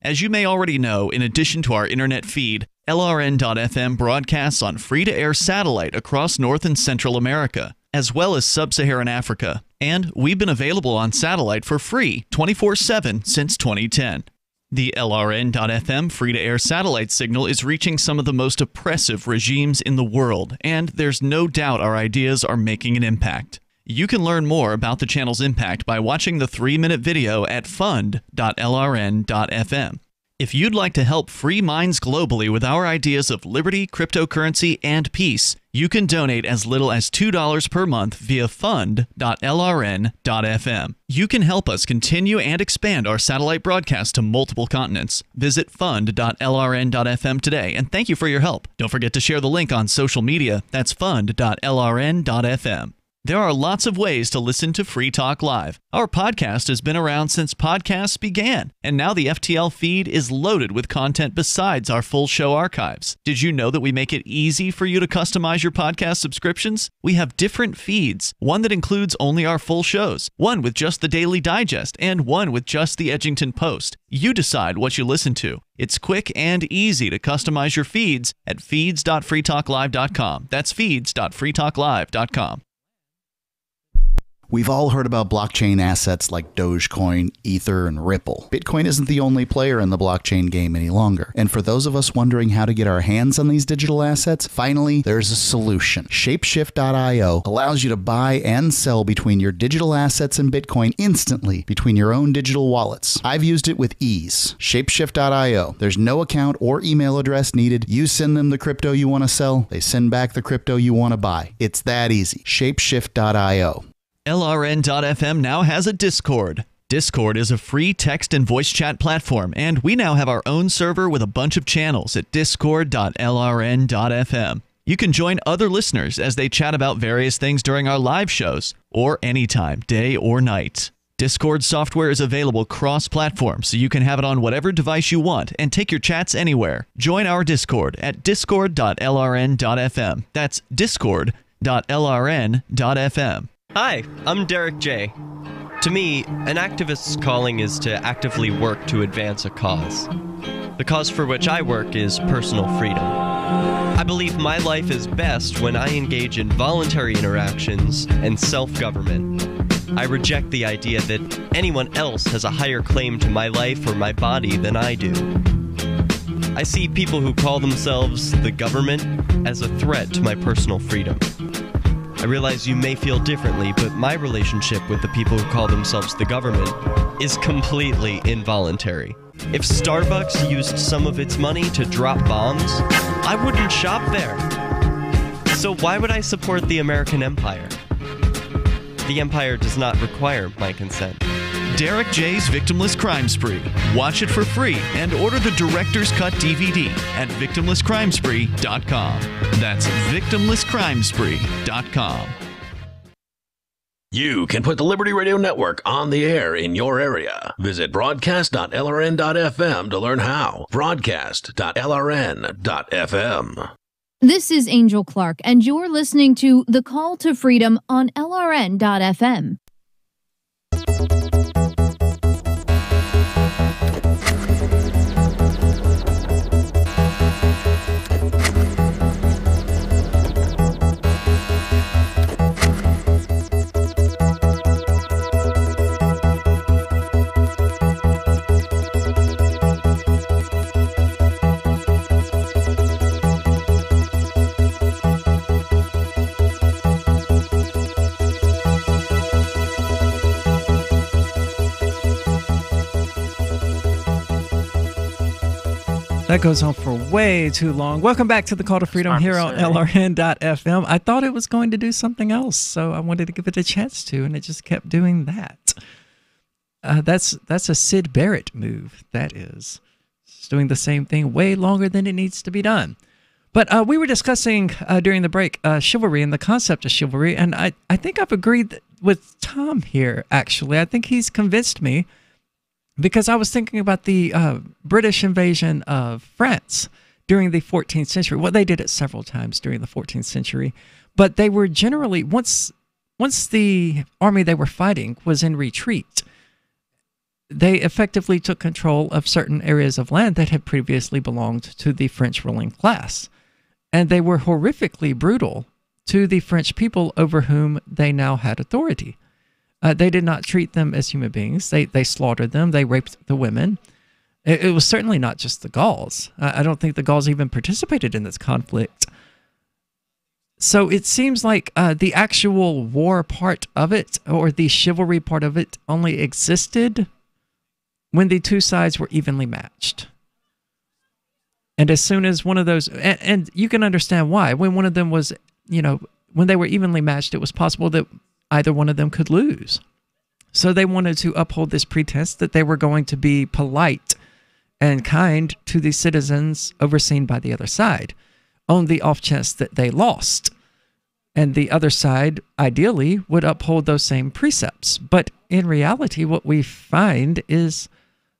As you may already know, in addition to our internet feed, LRN.FM broadcasts on free-to-air satellite across North and Central America, as well as Sub-Saharan Africa. And we've been available on satellite for free 24/7 since 2010. The LRN.FM free-to-air satellite signal is reaching some of the most oppressive regimes in the world, and there's no doubt our ideas are making an impact. You can learn more about the channel's impact by watching the 3-minute video at fund.lrn.fm. If you'd like to help free minds globally with our ideas of liberty, cryptocurrency, and peace, you can donate as little as $2 per month via fund.lrn.fm. You can help us continue and expand our satellite broadcast to multiple continents. Visit fund.lrn.fm today, and thank you for your help. Don't forget to share the link on social media. That's fund.lrn.fm. There are lots of ways to listen to Free Talk Live. Our podcast has been around since podcasts began, and now the FTL feed is loaded with content besides our full show archives. Did you know that we make it easy for you to customize your podcast subscriptions? We have different feeds, one that includes only our full shows, one with just the Daily Digest, and one with just the Edgington Post. You decide what you listen to. It's quick and easy to customize your feeds at feeds.freetalklive.com. That's feeds.freetalklive.com. We've all heard about blockchain assets like Dogecoin, Ether, and Ripple. Bitcoin isn't the only player in the blockchain game any longer. And for those of us wondering how to get our hands on these digital assets, finally, there's a solution. Shapeshift.io allows you to buy and sell between your digital assets and Bitcoin instantly between your own digital wallets. I've used it with ease. Shapeshift.io. There's no account or email address needed. You send them the crypto you want to sell. They send back the crypto you want to buy. It's that easy. Shapeshift.io. LRN.FM now has a Discord. Discord is a free text and voice chat platform, and we now have our own server with a bunch of channels at discord.lrn.fm. You can join other listeners as they chat about various things during our live shows, or anytime, day or night. Discord software is available cross-platform, so you can have it on whatever device you want and take your chats anywhere. Join our Discord at discord.lrn.fm. That's discord.lrn.fm. Hi, I'm Derek J. To me, an activist's calling is to actively work to advance a cause. The cause for which I work is personal freedom. I believe my life is best when I engage in voluntary interactions and self-government. I reject the idea that anyone else has a higher claim to my life or my body than I do. I see people who call themselves the government as a threat to my personal freedom. I realize you may feel differently, but my relationship with the people who call themselves the government is completely involuntary. If Starbucks used some of its money to drop bombs, I wouldn't shop there. So why would I support the American empire? The empire does not require my consent. Derek J's Victimless Crime Spree. Watch it for free and order the Director's Cut DVD at victimlesscrimespree.com. That's victimlesscrimespree.com. You can put the Liberty Radio Network on the air in your area. Visit broadcast.lrn.fm to learn how. Broadcast.lrn.fm. This is Angel Clark, and you're listening to The Call to Freedom on LRN.FM. That goes on for way too long. Welcome back to the Call to Freedom here on LRN.FM. I thought it was going to do something else, so I wanted to give it a chance to, and it just kept doing that. That's a Sid Barrett move, that is. It's doing the same thing way longer than it needs to be done. But we were discussing during the break chivalry and the concept of chivalry, and I think I've agreed with Tom here, actually. I think he's convinced me, because I was thinking about the British invasion of France during the 14th century. Well, they did it several times during the 14th century, but they were generally, once the army they were fighting was in retreat, they effectively took control of certain areas of land that had previously belonged to the French ruling class. And they were horrifically brutal to the French people over whom they now had authority. They did not treat them as human beings. They slaughtered them. They raped the women. It was certainly not just the Gauls. I don't think the Gauls even participated in this conflict. So it seems like the actual war part of it, or the chivalry part of it, only existed when the two sides were evenly matched. And as soon as one of those, and you can understand why, when one of them was, when they were evenly matched, it was possible that either one of them could lose. So they wanted to uphold this pretense that they were going to be polite and kind to the citizens overseen by the other side, on the off chance that they lost. And the other side, ideally, would uphold those same precepts. But in reality, what we find is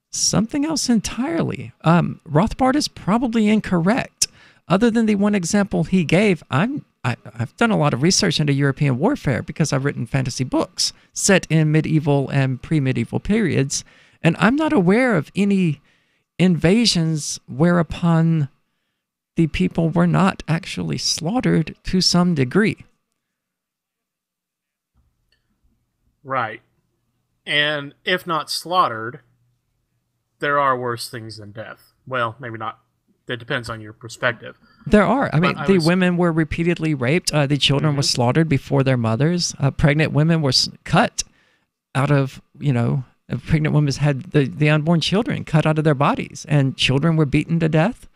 something else entirely. Rothbard is probably incorrect. Other than the one example he gave, I've done a lot of research into European warfare because I've written fantasy books set in medieval and pre-medieval periods, and I'm not aware of any invasions whereupon the people were not actually slaughtered to some degree. Right. And if not slaughtered, there are worse things than death. Well, maybe not. That depends on your perspective. There are. I mean, the women were repeatedly raped. The children were slaughtered before their mothers. Pregnant women were cut out of, pregnant women had the unborn children cut out of their bodies, and children were beaten to death.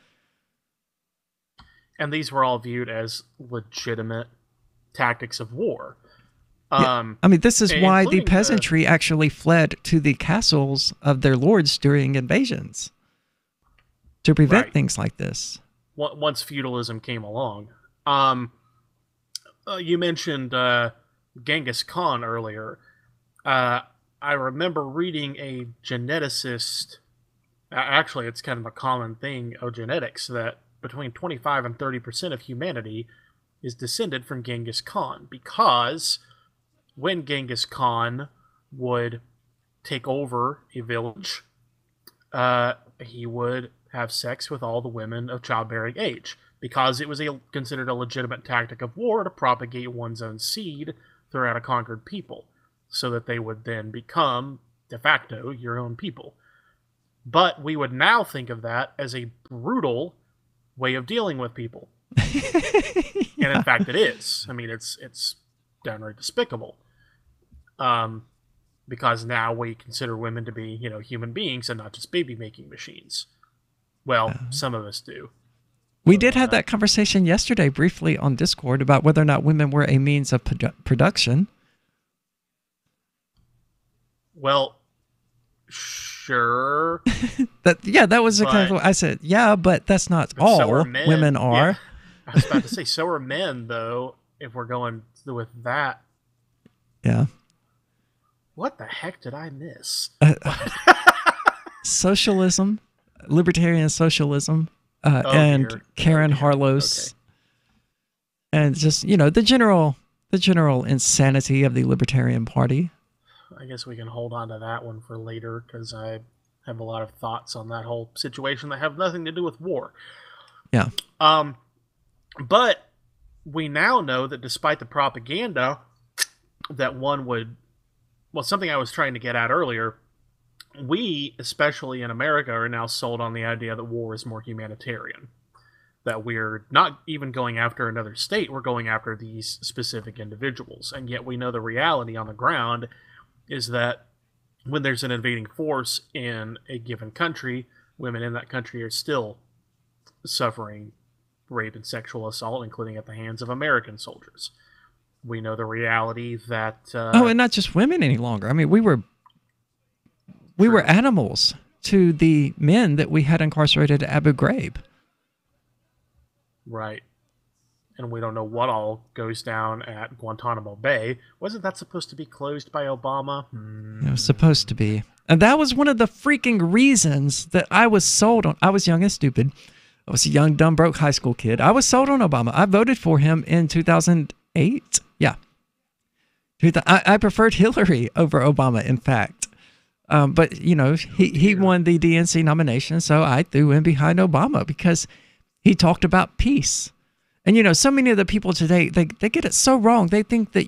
And these were all viewed as legitimate tactics of war. Yeah. I mean, this is why the peasantry actually fled to the castles of their lords during invasions, to prevent things like this. Once feudalism came along. You mentioned Genghis Khan earlier. I remember reading a geneticist, actually it's kind of a common thing of genetics, that between 25 and 30% of humanity is descended from Genghis Khan, because when Genghis Khan would take over a village, he would have sex with all the women of childbearing age, because it was considered a legitimate tactic of war to propagate one's own seed throughout a conquered people, so that they would then become, de facto, your own people. But we would now think of that as a brutal way of dealing with people. And in fact it is. I mean, it's downright despicable. Because now we consider women to be, human beings and not just baby-making machines. Well, some of us do. We did have that conversation yesterday briefly on Discord about whether or not women were a means of production. Well, sure. That was exactly what I said. Yeah, but that's not all so are men. Women are. Yeah. I was about to say, so are men, though, if we're going with that. Yeah. What the heck did I miss? Socialism, libertarian socialism, and dear. Karen Harlos, and just the general insanity of the Libertarian Party. I guess we can hold on to that one for later because I have a lot of thoughts on that whole situation that have nothing to do with war. Yeah. But we now know that despite the propaganda that one would, well, something I was trying to get at earlier, we, especially in America, are now sold on the idea that war is more humanitarian. That we're not even going after another state, we're going after these specific individuals. And yet we know the reality on the ground is that when there's an invading force in a given country, women in that country are still suffering rape and sexual assault, including at the hands of American soldiers. We know the reality that... and not just women any longer. I mean, we were animals to the men that we had incarcerated at Abu Ghraib. Right. And we don't know what all goes down at Guantanamo Bay. Wasn't that supposed to be closed by Obama? It was supposed to be. And that was one of the freaking reasons that I was sold on. I was young and stupid. I was a young, dumb, broke high school kid. I was sold on Obama. I voted for him in 2008. Yeah. I preferred Hillary over Obama, in fact. But, he won the DNC nomination, so I threw in behind Obama because he talked about peace. And, so many of the people today, they get it so wrong. They think that,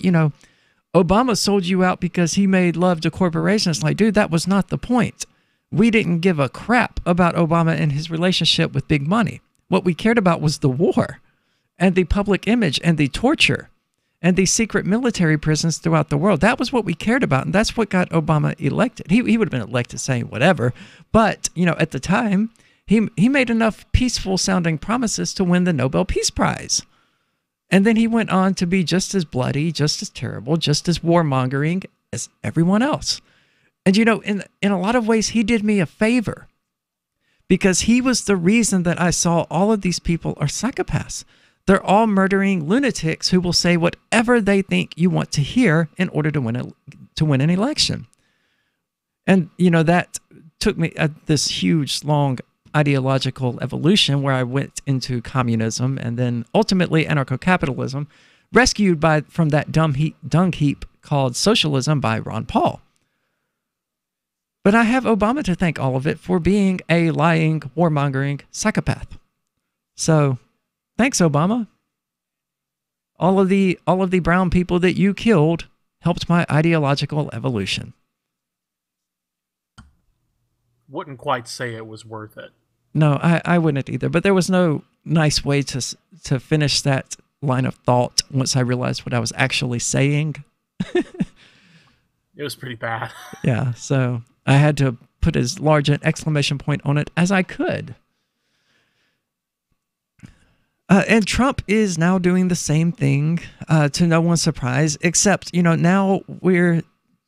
Obama sold you out because he made love to corporations. Like, dude, that was not the point. We didn't give a crap about Obama and his relationship with big money. What we cared about was the war and the public image and the torture and the secret military prisons throughout the world. That was what we cared about, and that's what got Obama elected. He would have been elected saying whatever, but, at the time, he made enough peaceful-sounding promises to win the Nobel Peace Prize. And then he went on to be just as bloody, just as terrible, just as warmongering as everyone else. And, in a lot of ways, he did me a favor because he was the reason that I saw all of these people are psychopaths. They're all murdering lunatics who will say whatever they think you want to hear in order to win an election. And, that took me this huge, long ideological evolution where I went into communism and then ultimately anarcho-capitalism, rescued from that dung heap called socialism by Ron Paul. But I have Obama to thank all of it for being a lying, warmongering psychopath. So, thanks, Obama. All of the brown people that you killed helped my ideological evolution. Wouldn't quite say it was worth it. No, I wouldn't either. But there was no nice way to finish that line of thought once I realized what I was actually saying. It was pretty bad. Yeah, so I had to put as large an exclamation point on it as I could. And Trump is now doing the same thing, to no one's surprise, except, now we're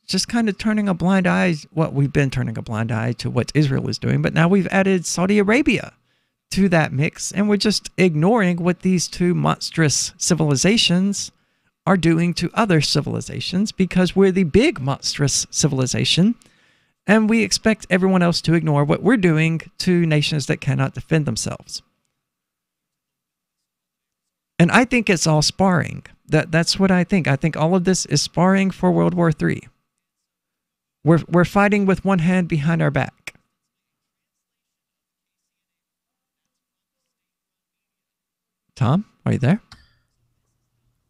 just kind of turning a blind eye. Well, we've been turning a blind eye to what Israel is doing, but now we've added Saudi Arabia to that mix, and we're just ignoring what these two monstrous civilizations are doing to other civilizations because we're the big monstrous civilization, and we expect everyone else to ignore what we're doing to nations that cannot defend themselves. And I think it's all sparring. That's what I think. I think all of this is sparring for World War III. We're fighting with one hand behind our back. Tom, are you there?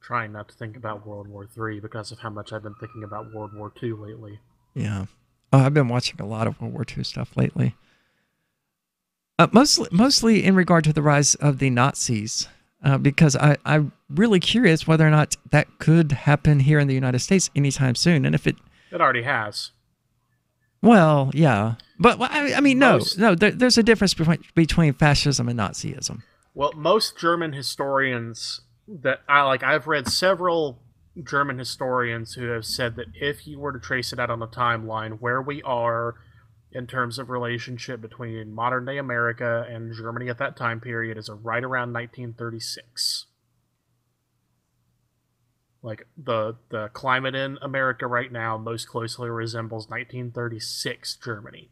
Trying not to think about World War III because of how much I've been thinking about World War II lately. Yeah. Oh, I've been watching a lot of World War II stuff lately. Mostly in regard to the rise of the Nazis. Because I'm really curious whether or not that could happen here in the United States anytime soon. And if it already has. Well, yeah. But, I mean, no. There's a difference between fascism and Nazism. Well, most German historians that I've read several German historians who have said that if you were to trace it out on a timeline, where we are in terms of relationship between modern day America and Germany at that time period is right around 1936. Like the climate in America right now most closely resembles 1936 Germany.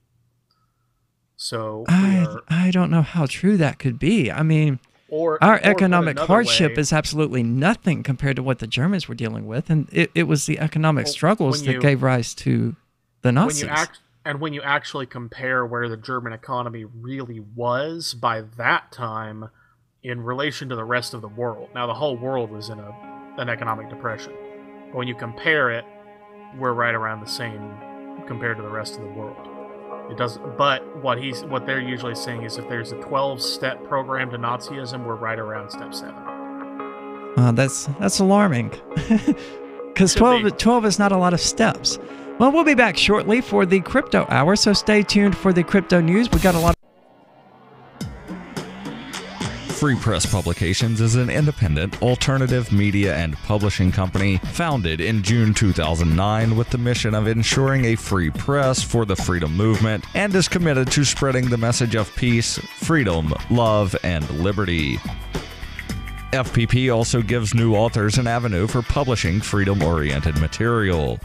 So I don't know how true that could be. I mean, our economic hardship is absolutely nothing compared to what the Germans were dealing with, and it was the economic struggles that gave rise to the Nazis. When you actually compare where the German economy really was by that time in relation to the rest of the world. Now, the whole world was in an economic depression. But when you compare it, we're right around the same compared to the rest of the world. It doesn't. But what they're usually saying is if there's a 12-step program to Nazism, we're right around step 7. That's alarming, because 12 is not a lot of steps. Well, we'll be back shortly for the Crypto Hour, so stay tuned for the crypto news. We got a lot. Free Press Publications is an independent, alternative media and publishing company founded in June 2009 with the mission of ensuring a free press for the freedom movement and is committed to spreading the message of peace, freedom, love, and liberty. FPP also gives new authors an avenue for publishing freedom-oriented material.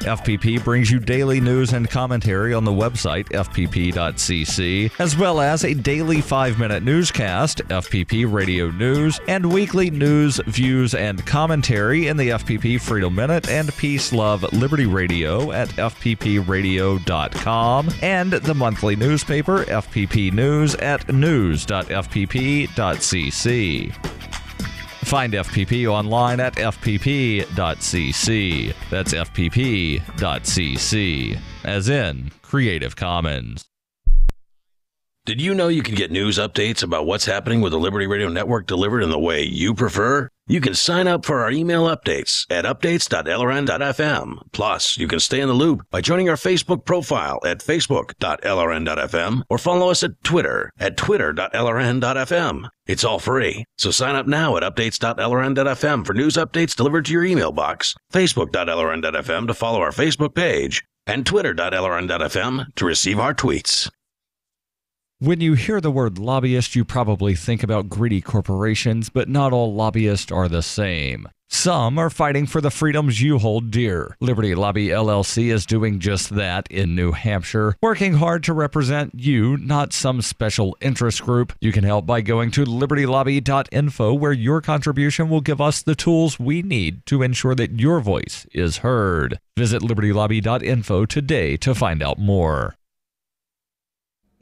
FPP brings you daily news and commentary on the website fpp.cc, as well as a daily 5-minute newscast, FPP Radio News, and weekly news, views, and commentary in the FPP Freedom Minute and Peace, Love, Liberty Radio at fppradio.com, and the monthly newspaper FPP News at news.fpp.cc. Find FPP online at fpp.cc. That's fpp.cc, as in Creative Commons. Did you know you can get news updates about what's happening with the Liberty Radio Network delivered in the way you prefer? You can sign up for our email updates at updates.lrn.fm. Plus, you can stay in the loop by joining our Facebook profile at facebook.lrn.fm or follow us at Twitter at twitter.lrn.fm. It's all free, so sign up now at updates.lrn.fm for news updates delivered to your email box, facebook.lrn.fm to follow our Facebook page, and twitter.lrn.fm to receive our tweets. When you hear the word lobbyist, you probably think about greedy corporations, but not all lobbyists are the same. Some are fighting for the freedoms you hold dear. Liberty Lobby LLC is doing just that in New Hampshire, working hard to represent you, not some special interest group. You can help by going to libertylobby.info, where your contribution will give us the tools we need to ensure that your voice is heard. Visit libertylobby.info today to find out more.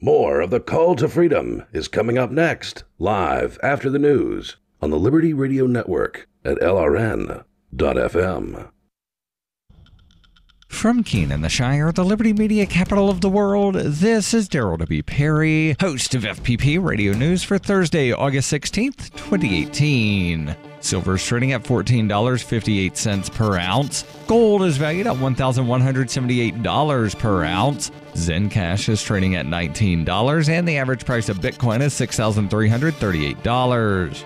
More of the Call to Freedom is coming up next, live after the news on the Liberty Radio Network at LRN.FM. From Keene in the Shire, the Liberty Media capital of the world, this is Daryl W. Perry, host of FPP Radio News for Thursday, August 16th, 2018. Silver is trading at $14.58 per ounce. Gold is valued at $1,178 per ounce. Zencash is trading at $19, and the average price of Bitcoin is $6,338.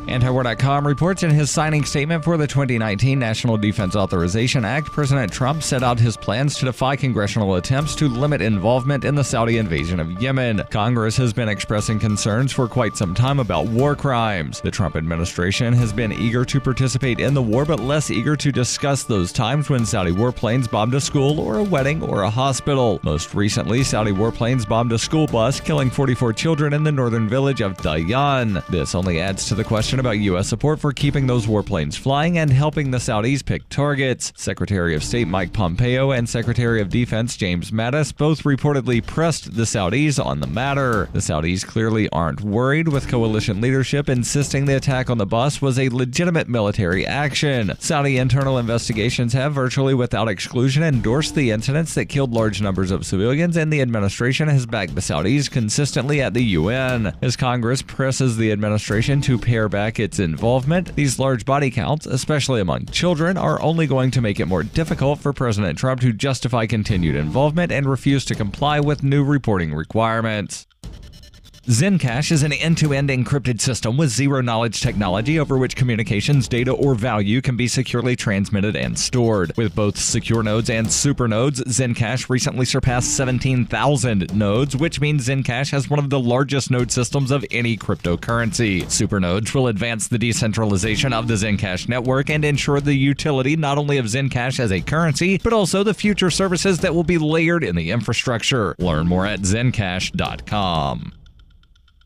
Antiwar.com reports in his signing statement for the 2019 National Defense Authorization Act, President Trump set out his plans to defy congressional attempts to limit involvement in the Saudi invasion of Yemen. Congress has been expressing concerns for quite some time about war crimes. The Trump administration has been eager to participate in the war, but less eager to discuss those times when Saudi warplanes bombed a school or a wedding or a hospital. Most recently, Saudi warplanes bombed a school bus, killing 44 children in the northern village of Dayan. This only adds to the question about U.S. support for keeping those warplanes flying and helping the Saudis pick targets. Secretary of State Mike Pompeo and Secretary of Defense James Mattis both reportedly pressed the Saudis on the matter. The Saudis clearly aren't worried, with coalition leadership insisting the attack on the bus was a legitimate military action. Saudi internal investigations have, virtually without exclusion, endorsed the incidents that killed large numbers of civilians, and the administration has backed the Saudis consistently at the UN. As Congress presses the administration to pare back its involvement, these large body counts, especially among children, are only going to make it more difficult for President Trump to justify continued involvement and refuse to comply with new reporting requirements. Zencash is an end-to-end encrypted system with zero-knowledge technology over which communications, data, or value can be securely transmitted and stored. With both secure nodes and supernodes, Zencash recently surpassed 17,000 nodes, which means Zencash has one of the largest node systems of any cryptocurrency. Supernodes will advance the decentralization of the Zencash network and ensure the utility not only of Zencash as a currency, but also the future services that will be layered in the infrastructure. Learn more at zencash.com.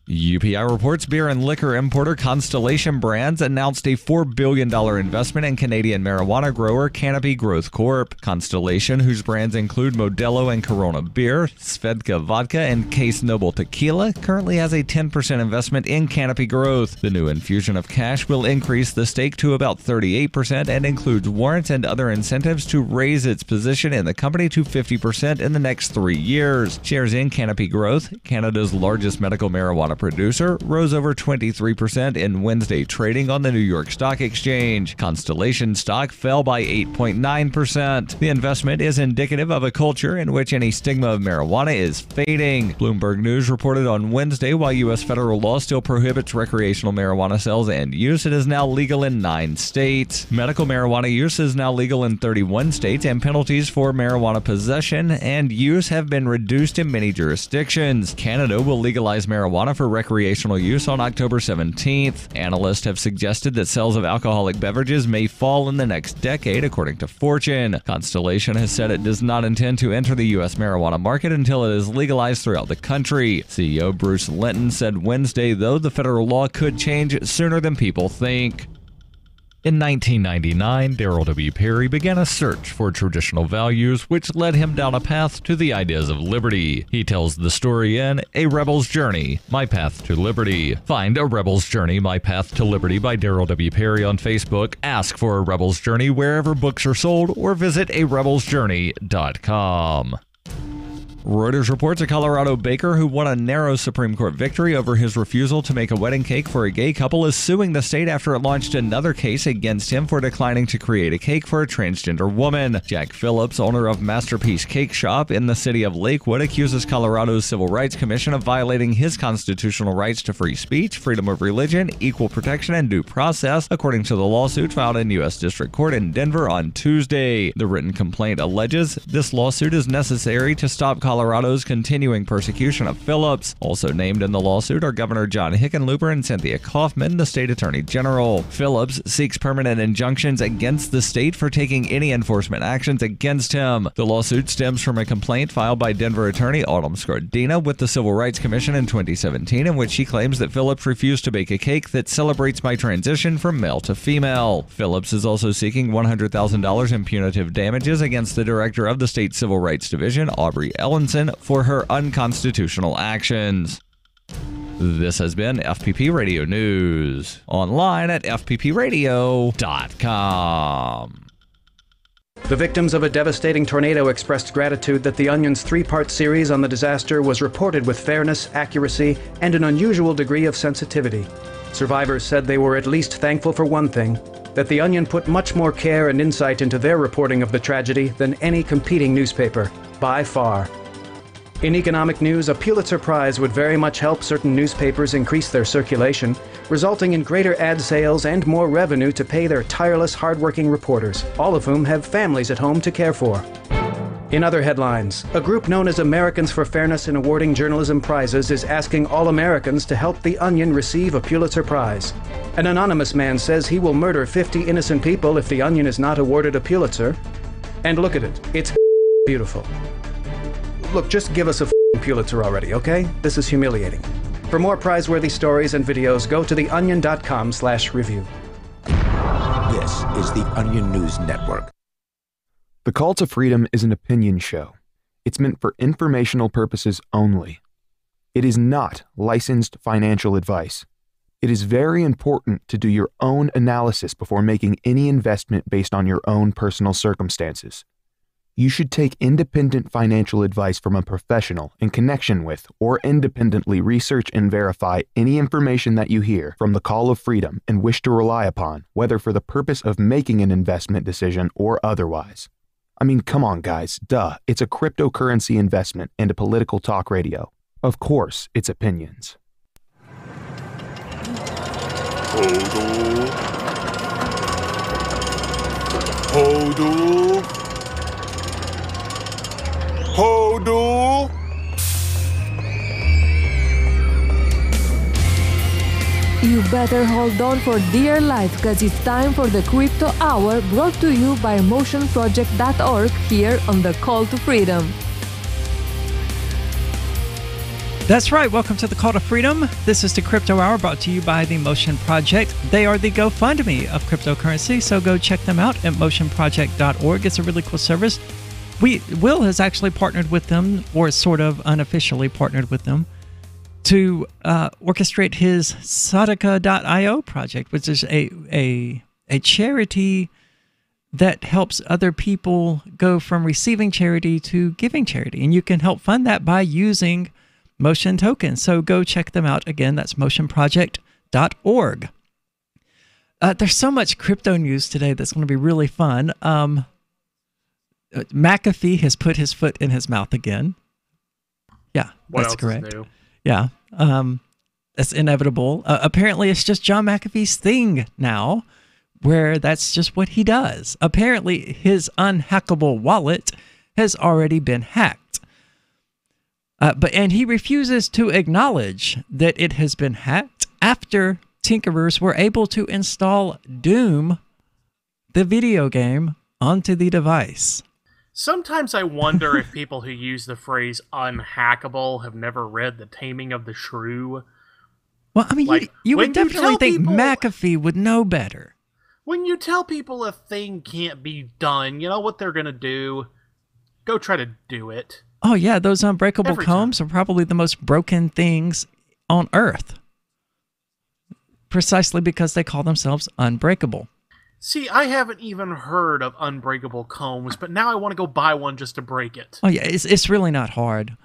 UPI reports beer and liquor importer Constellation Brands announced a $4 billion investment in Canadian marijuana grower Canopy Growth Corp. Constellation, whose brands include Modelo and Corona Beer, Svedka Vodka, and Case Noble Tequila, currently has a 10% investment in Canopy Growth. The new infusion of cash will increase the stake to about 38% and includes warrants and other incentives to raise its position in the company to 50% in the next 3 years. Shares in Canopy Growth, Canada's largest medical marijuana producer, rose over 23% in Wednesday trading on the New York Stock Exchange. Constellation stock fell by 8.9%. The investment is indicative of a culture in which any stigma of marijuana is fading. Bloomberg News reported on Wednesday while U.S. federal law still prohibits recreational marijuana sales and use, it is now legal in 9 states. Medical marijuana use is now legal in 31 states, and penalties for marijuana possession and use have been reduced in many jurisdictions. Canada will legalize marijuana for recreational use on October 17th. Analysts have suggested that sales of alcoholic beverages may fall in the next decade, according to Fortune. Constellation has said it does not intend to enter the U.S. marijuana market until it is legalized throughout the country. CEO Bruce Linton said Wednesday, though, the federal law could change sooner than people think. In 1999, Darryl W. Perry began a search for traditional values, which led him down a path to the ideas of liberty. He tells the story in A Rebel's Journey, My Path to Liberty. Find A Rebel's Journey, My Path to Liberty by Darryl W. Perry on Facebook, ask for A Rebel's Journey wherever books are sold, or visit arebelsjourney.com. Reuters reports a Colorado baker who won a narrow Supreme Court victory over his refusal to make a wedding cake for a gay couple is suing the state after it launched another case against him for declining to create a cake for a transgender woman. Jack Phillips, owner of Masterpiece Cake Shop in the city of Lakewood, accuses Colorado's Civil Rights Commission of violating his constitutional rights to free speech, freedom of religion, equal protection, and due process, according to the lawsuit filed in U.S. District Court in Denver on Tuesday. The written complaint alleges this lawsuit is necessary to stop Colorado's continuing persecution of Phillips. Also named in the lawsuit are Governor John Hickenlooper and Cynthia Kaufman, the state attorney general. Phillips seeks permanent injunctions against the state for taking any enforcement actions against him. The lawsuit stems from a complaint filed by Denver attorney Autumn Scordina with the Civil Rights Commission in 2017, in which she claims that Phillips refused to bake a cake that celebrates my transition from male to female. Phillips is also seeking $100,000 in punitive damages against the director of the state Civil Rights Division, Aubrey Ellenson, for her unconstitutional actions. This has been FPP Radio News, online at fppradio.com. The victims of a devastating tornado expressed gratitude that The Onion's 3-part series on the disaster was reported with fairness, accuracy, and an unusual degree of sensitivity. Survivors said they were at least thankful for one thing, that The Onion put much more care and insight into their reporting of the tragedy than any competing newspaper, by far. In economic news, a Pulitzer Prize would very much help certain newspapers increase their circulation, resulting in greater ad sales and more revenue to pay their tireless, hardworking reporters, all of whom have families at home to care for. In other headlines, a group known as Americans for Fairness in Awarding Journalism Prizes is asking all Americans to help The Onion receive a Pulitzer Prize. An anonymous man says he will murder 50 innocent people if The Onion is not awarded a Pulitzer. And look at it, it's beautiful. Look, just give us a Pulitzer already, okay? This is humiliating. For more prize-worthy stories and videos, go to theonion.com/review. This is the Onion News Network. The Call to Freedom is an opinion show. It's meant for informational purposes only. It is not licensed financial advice. It is very important to do your own analysis before making any investment based on your own personal circumstances. You should take independent financial advice from a professional in connection with or independently research and verify any information that you hear from the Call of Freedom and wish to rely upon, whether for the purpose of making an investment decision or otherwise. I mean, come on, guys. Duh. It's a cryptocurrency investment and a political talk radio. Of course, it's opinions. Hodl. Hodl. You better hold on for dear life, because it's time for the Crypto Hour, brought to you by motionproject.org here on the Call to Freedom. That's right. Welcome to the Call to Freedom. This is the Crypto Hour, brought to you by the Motion Project. They are the GoFundMe of cryptocurrency, so go check them out at motionproject.org. It's a really cool service. Will has actually partnered with them, or sort of unofficially partnered with them, to orchestrate his Sadaka.io project, which is a charity that helps other people go from receiving charity to giving charity. And you can help fund that by using Motion tokens. So go check them out. Again, that's motionproject.org. There's so much crypto news today that's going to be really fun. McAfee has put his foot in his mouth again. Yeah, that's correct. Yeah, that's inevitable. Apparently, it's just John McAfee's thing now, where that's just what he does. Apparently, his unhackable wallet has already been hacked. And he refuses to acknowledge that it has been hacked after tinkerers were able to install Doom, the video game, onto the device. Sometimes I wonder if people who use the phrase unhackable have never read The Taming of the Shrew. Well, I mean, like, you would definitely think McAfee would know better. When you tell people a thing can't be done, you know what they're going to do? Go try to do it. Oh, yeah, those unbreakable combs are probably the most broken things on Earth. Precisely because they call themselves unbreakable. See, I haven't even heard of unbreakable combs, but now I want to go buy one just to break it. Oh, yeah, it's really not hard.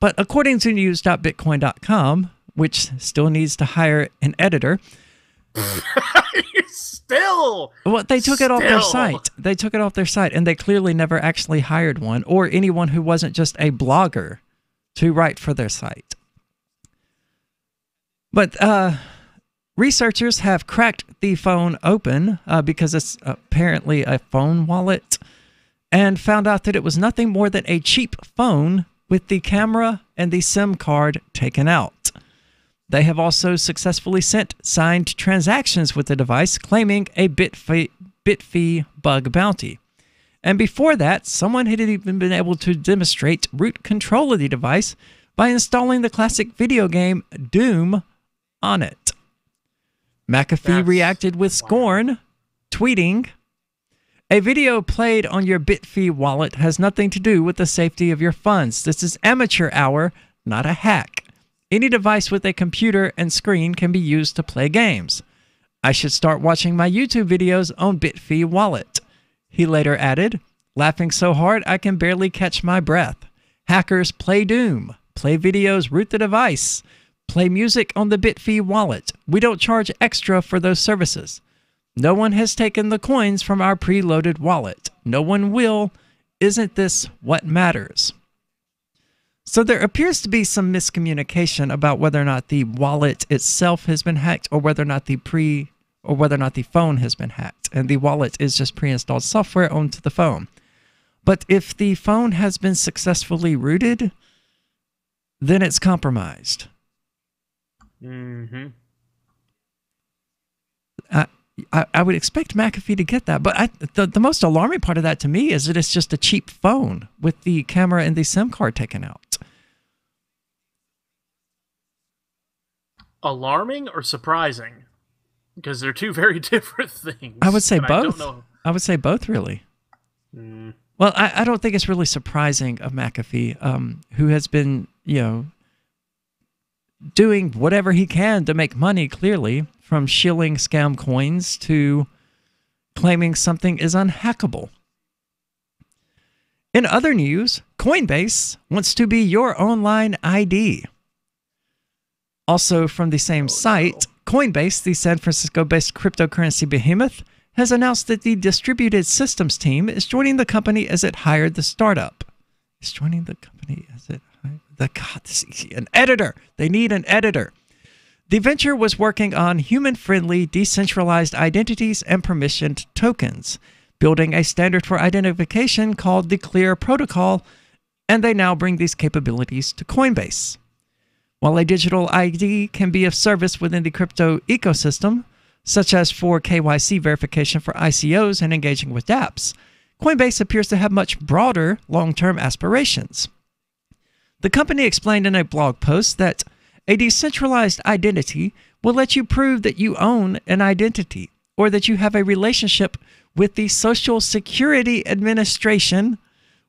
But according to news.bitcoin.com, which still needs to hire an editor... Still! Well, they took it off their site. They took it off their site, and they clearly never actually hired one, or anyone who wasn't just a blogger to write for their site. But researchers have cracked the phone open because it's apparently a phone wallet, and found out that it was nothing more than a cheap phone with the camera and the SIM card taken out. They have also successfully sent signed transactions with the device, claiming a bit fee bug bounty. And before that, someone had even been able to demonstrate root control of the device by installing the classic video game Doom on it. McAfee reacted with scorn, tweeting, "A video played on your Bitfee wallet has nothing to do with the safety of your funds. This is amateur hour, not a hack. Any device with a computer and screen can be used to play games. I should start watching my YouTube videos on Bitfee wallet." He later added, "Laughing so hard I can barely catch my breath. Hackers play Doom, play videos, root the device, play music on the Bitfee wallet. We don't charge extra for those services. No one has taken the coins from our preloaded wallet. No one will. Isn't this what matters?" So there appears to be some miscommunication about whether or not the wallet itself has been hacked, or whether or not the phone has been hacked, and the wallet is just pre-installed software onto the phone. But if the phone has been successfully rooted, then it's compromised. Mm-hmm. I would expect McAfee to get that, but the most alarming part of that to me is that it's just a cheap phone with the camera and the SIM card taken out. Alarming or surprising? Because they're two very different things. I would say and both. I don't know. I would say both, really. Well, I don't think it's really surprising of McAfee, who has been, doing whatever he can to make money, clearly, from shilling scam coins to claiming something is unhackable. In other news, Coinbase wants to be your online ID. Also from the same site, Coinbase, the San Francisco-based cryptocurrency behemoth, has announced that the distributed systems team is joining the company as it hired the startup. Is joining the company as it hired an editor. They need an editor. The venture was working on human-friendly, decentralized identities and permissioned tokens, building a standard for identification called the Clear Protocol, and they now bring these capabilities to Coinbase. While a digital ID can be of service within the crypto ecosystem, such as for KYC verification for ICOs and engaging with dApps, Coinbase appears to have much broader long-term aspirations. The company explained in a blog post that a decentralized identity will let you prove that you own an identity or that you have a relationship with the Social Security Administration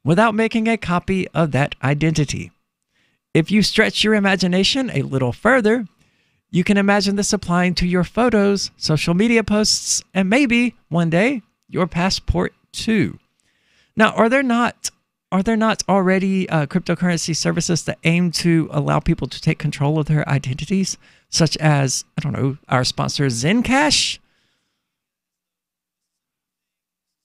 without making a copy of that identity. If you stretch your imagination a little further, you can imagine this applying to your photos, social media posts, and maybe one day your passport too. Now, are there not already cryptocurrency services that aim to allow people to take control of their identities, such as, I don't know, our sponsor Zencash?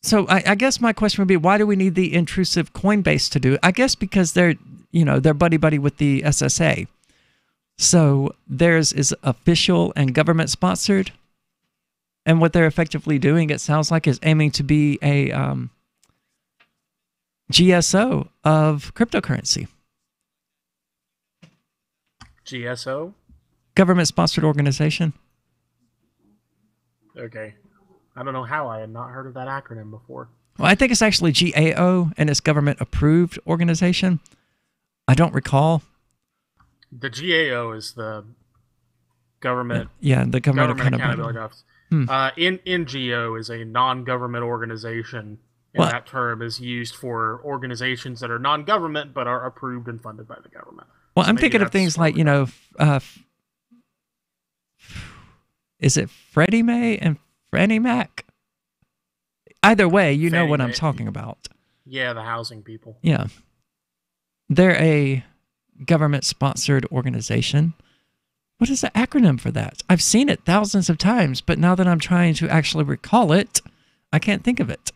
So I guess my question would be, why do we need the intrusive Coinbase to do it? I guess because they're buddy-buddy with the SSA. So theirs is official and government-sponsored. And what they're effectively doing, it sounds like, is aiming to be a GSO of cryptocurrency. GSO? Government-sponsored organization. Okay. I don't know how I had not heard of that acronym before. Well, I think it's actually GAO, and it's government-approved organization. I don't recall. The GAO is the government. Yeah, the government accountability office. NGO is a non-government organization, and that term is used for organizations that are non-government but are approved and funded by the government. Well, I'm thinking of things like, is it Freddie Mae and Fannie Mac? Either way, you know what I'm talking about. Yeah, the housing people. Yeah. They're a government-sponsored organization. What is the acronym for that? I've seen it thousands of times, but now that I'm trying to actually recall it, I can't think of it.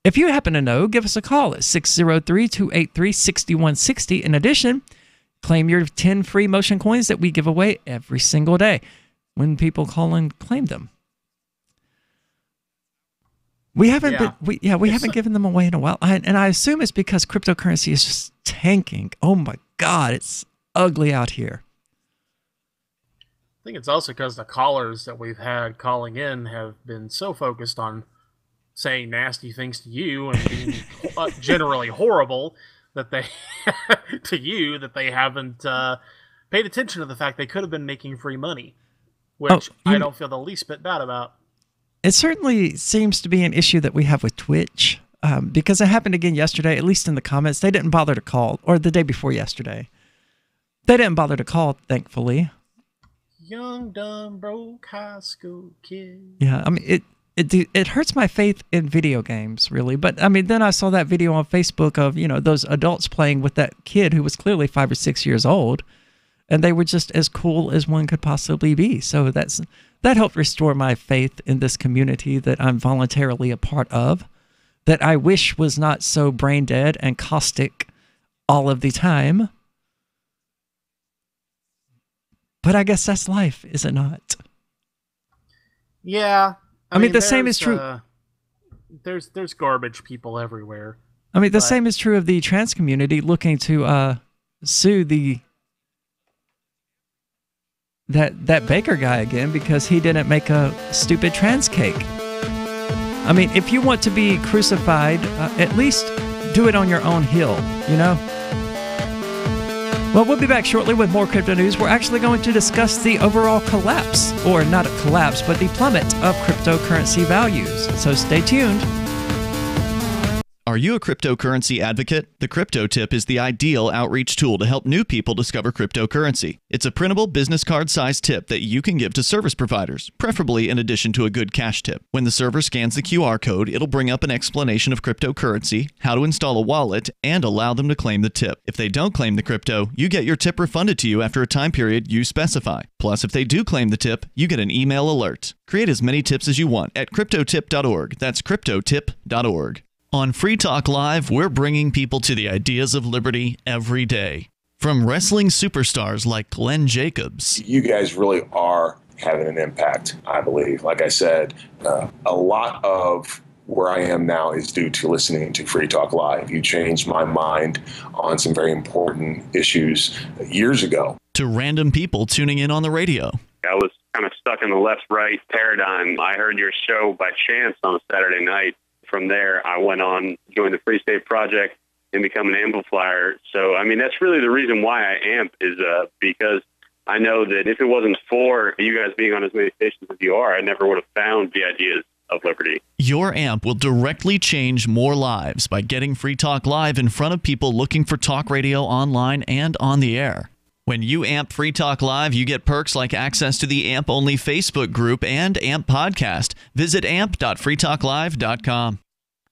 If you happen to know, give us a call at 603-283-6160. In addition, claim your 10 free Motion coins that we give away every single day when people call and claim them. We haven't haven't given them away in a while, and I assume it's because cryptocurrency is just tanking. Oh my God, it's ugly out here. I think it's also because the callers that we've had calling in have been so focused on saying nasty things to you and being generally horrible that they to you that they haven't paid attention to the fact they could have been making free money, which I don't feel the least bit bad about. It certainly seems to be an issue that we have with Twitch, because it happened again yesterday, at least in the comments. They didn't bother to call, or the day before yesterday. They didn't bother to call, thankfully. Young, dumb, broke high school kid. Yeah, I mean, it hurts my faith in video games, really. But, I mean, then I saw that video on Facebook of, those adults playing with that kid who was clearly 5 or 6 years old, and they were just as cool as one could possibly be. So that helped restore my faith in this community that I'm voluntarily a part of, that I wish was not so brain dead and caustic all of the time. But I guess that's life, is it not? Yeah. I mean the same is true. There's garbage people everywhere. I mean, the same is true of the trans community looking to sue that baker guy again because he didn't make a stupid trans cake. I mean, if you want to be crucified, at least do it on your own hill, Well, we'll be back shortly with more crypto news. We're actually going to discuss the overall collapse, or not a collapse, but the plummet of cryptocurrency values. So stay tuned. Are you a cryptocurrency advocate? The Crypto Tip is the ideal outreach tool to help new people discover cryptocurrency. It's a printable business card-sized tip that you can give to service providers, preferably in addition to a good cash tip. When the server scans the QR code, it'll bring up an explanation of cryptocurrency, how to install a wallet, and allow them to claim the tip. If they don't claim the crypto, you get your tip refunded to you after a time period you specify. Plus, if they do claim the tip, you get an email alert. Create as many tips as you want at cryptotip.org. That's cryptotip.org. On Free Talk Live, we're bringing people to the ideas of liberty every day. From wrestling superstars like Glenn Jacobs. You guys really are having an impact, I believe. Like I said, a lot of where I am now is due to listening to Free Talk Live. You changed my mind on some very important issues years ago. To random people tuning in on the radio. I was kind of stuck in the left-right paradigm. I heard your show by chance on a Saturday night. From there, I went on, joined the Free State Project, and become an amplifier. So, I mean, that's really the reason why I amp is because I know that if it wasn't for you guys being on as many stations as you are, I never would have found the ideas of liberty. Your amp will directly change more lives by getting Free Talk Live in front of people looking for talk radio online and on the air. When you amp Free Talk Live, you get perks like access to the AMP-only Facebook group and AMP podcast. Visit amp.freetalklive.com.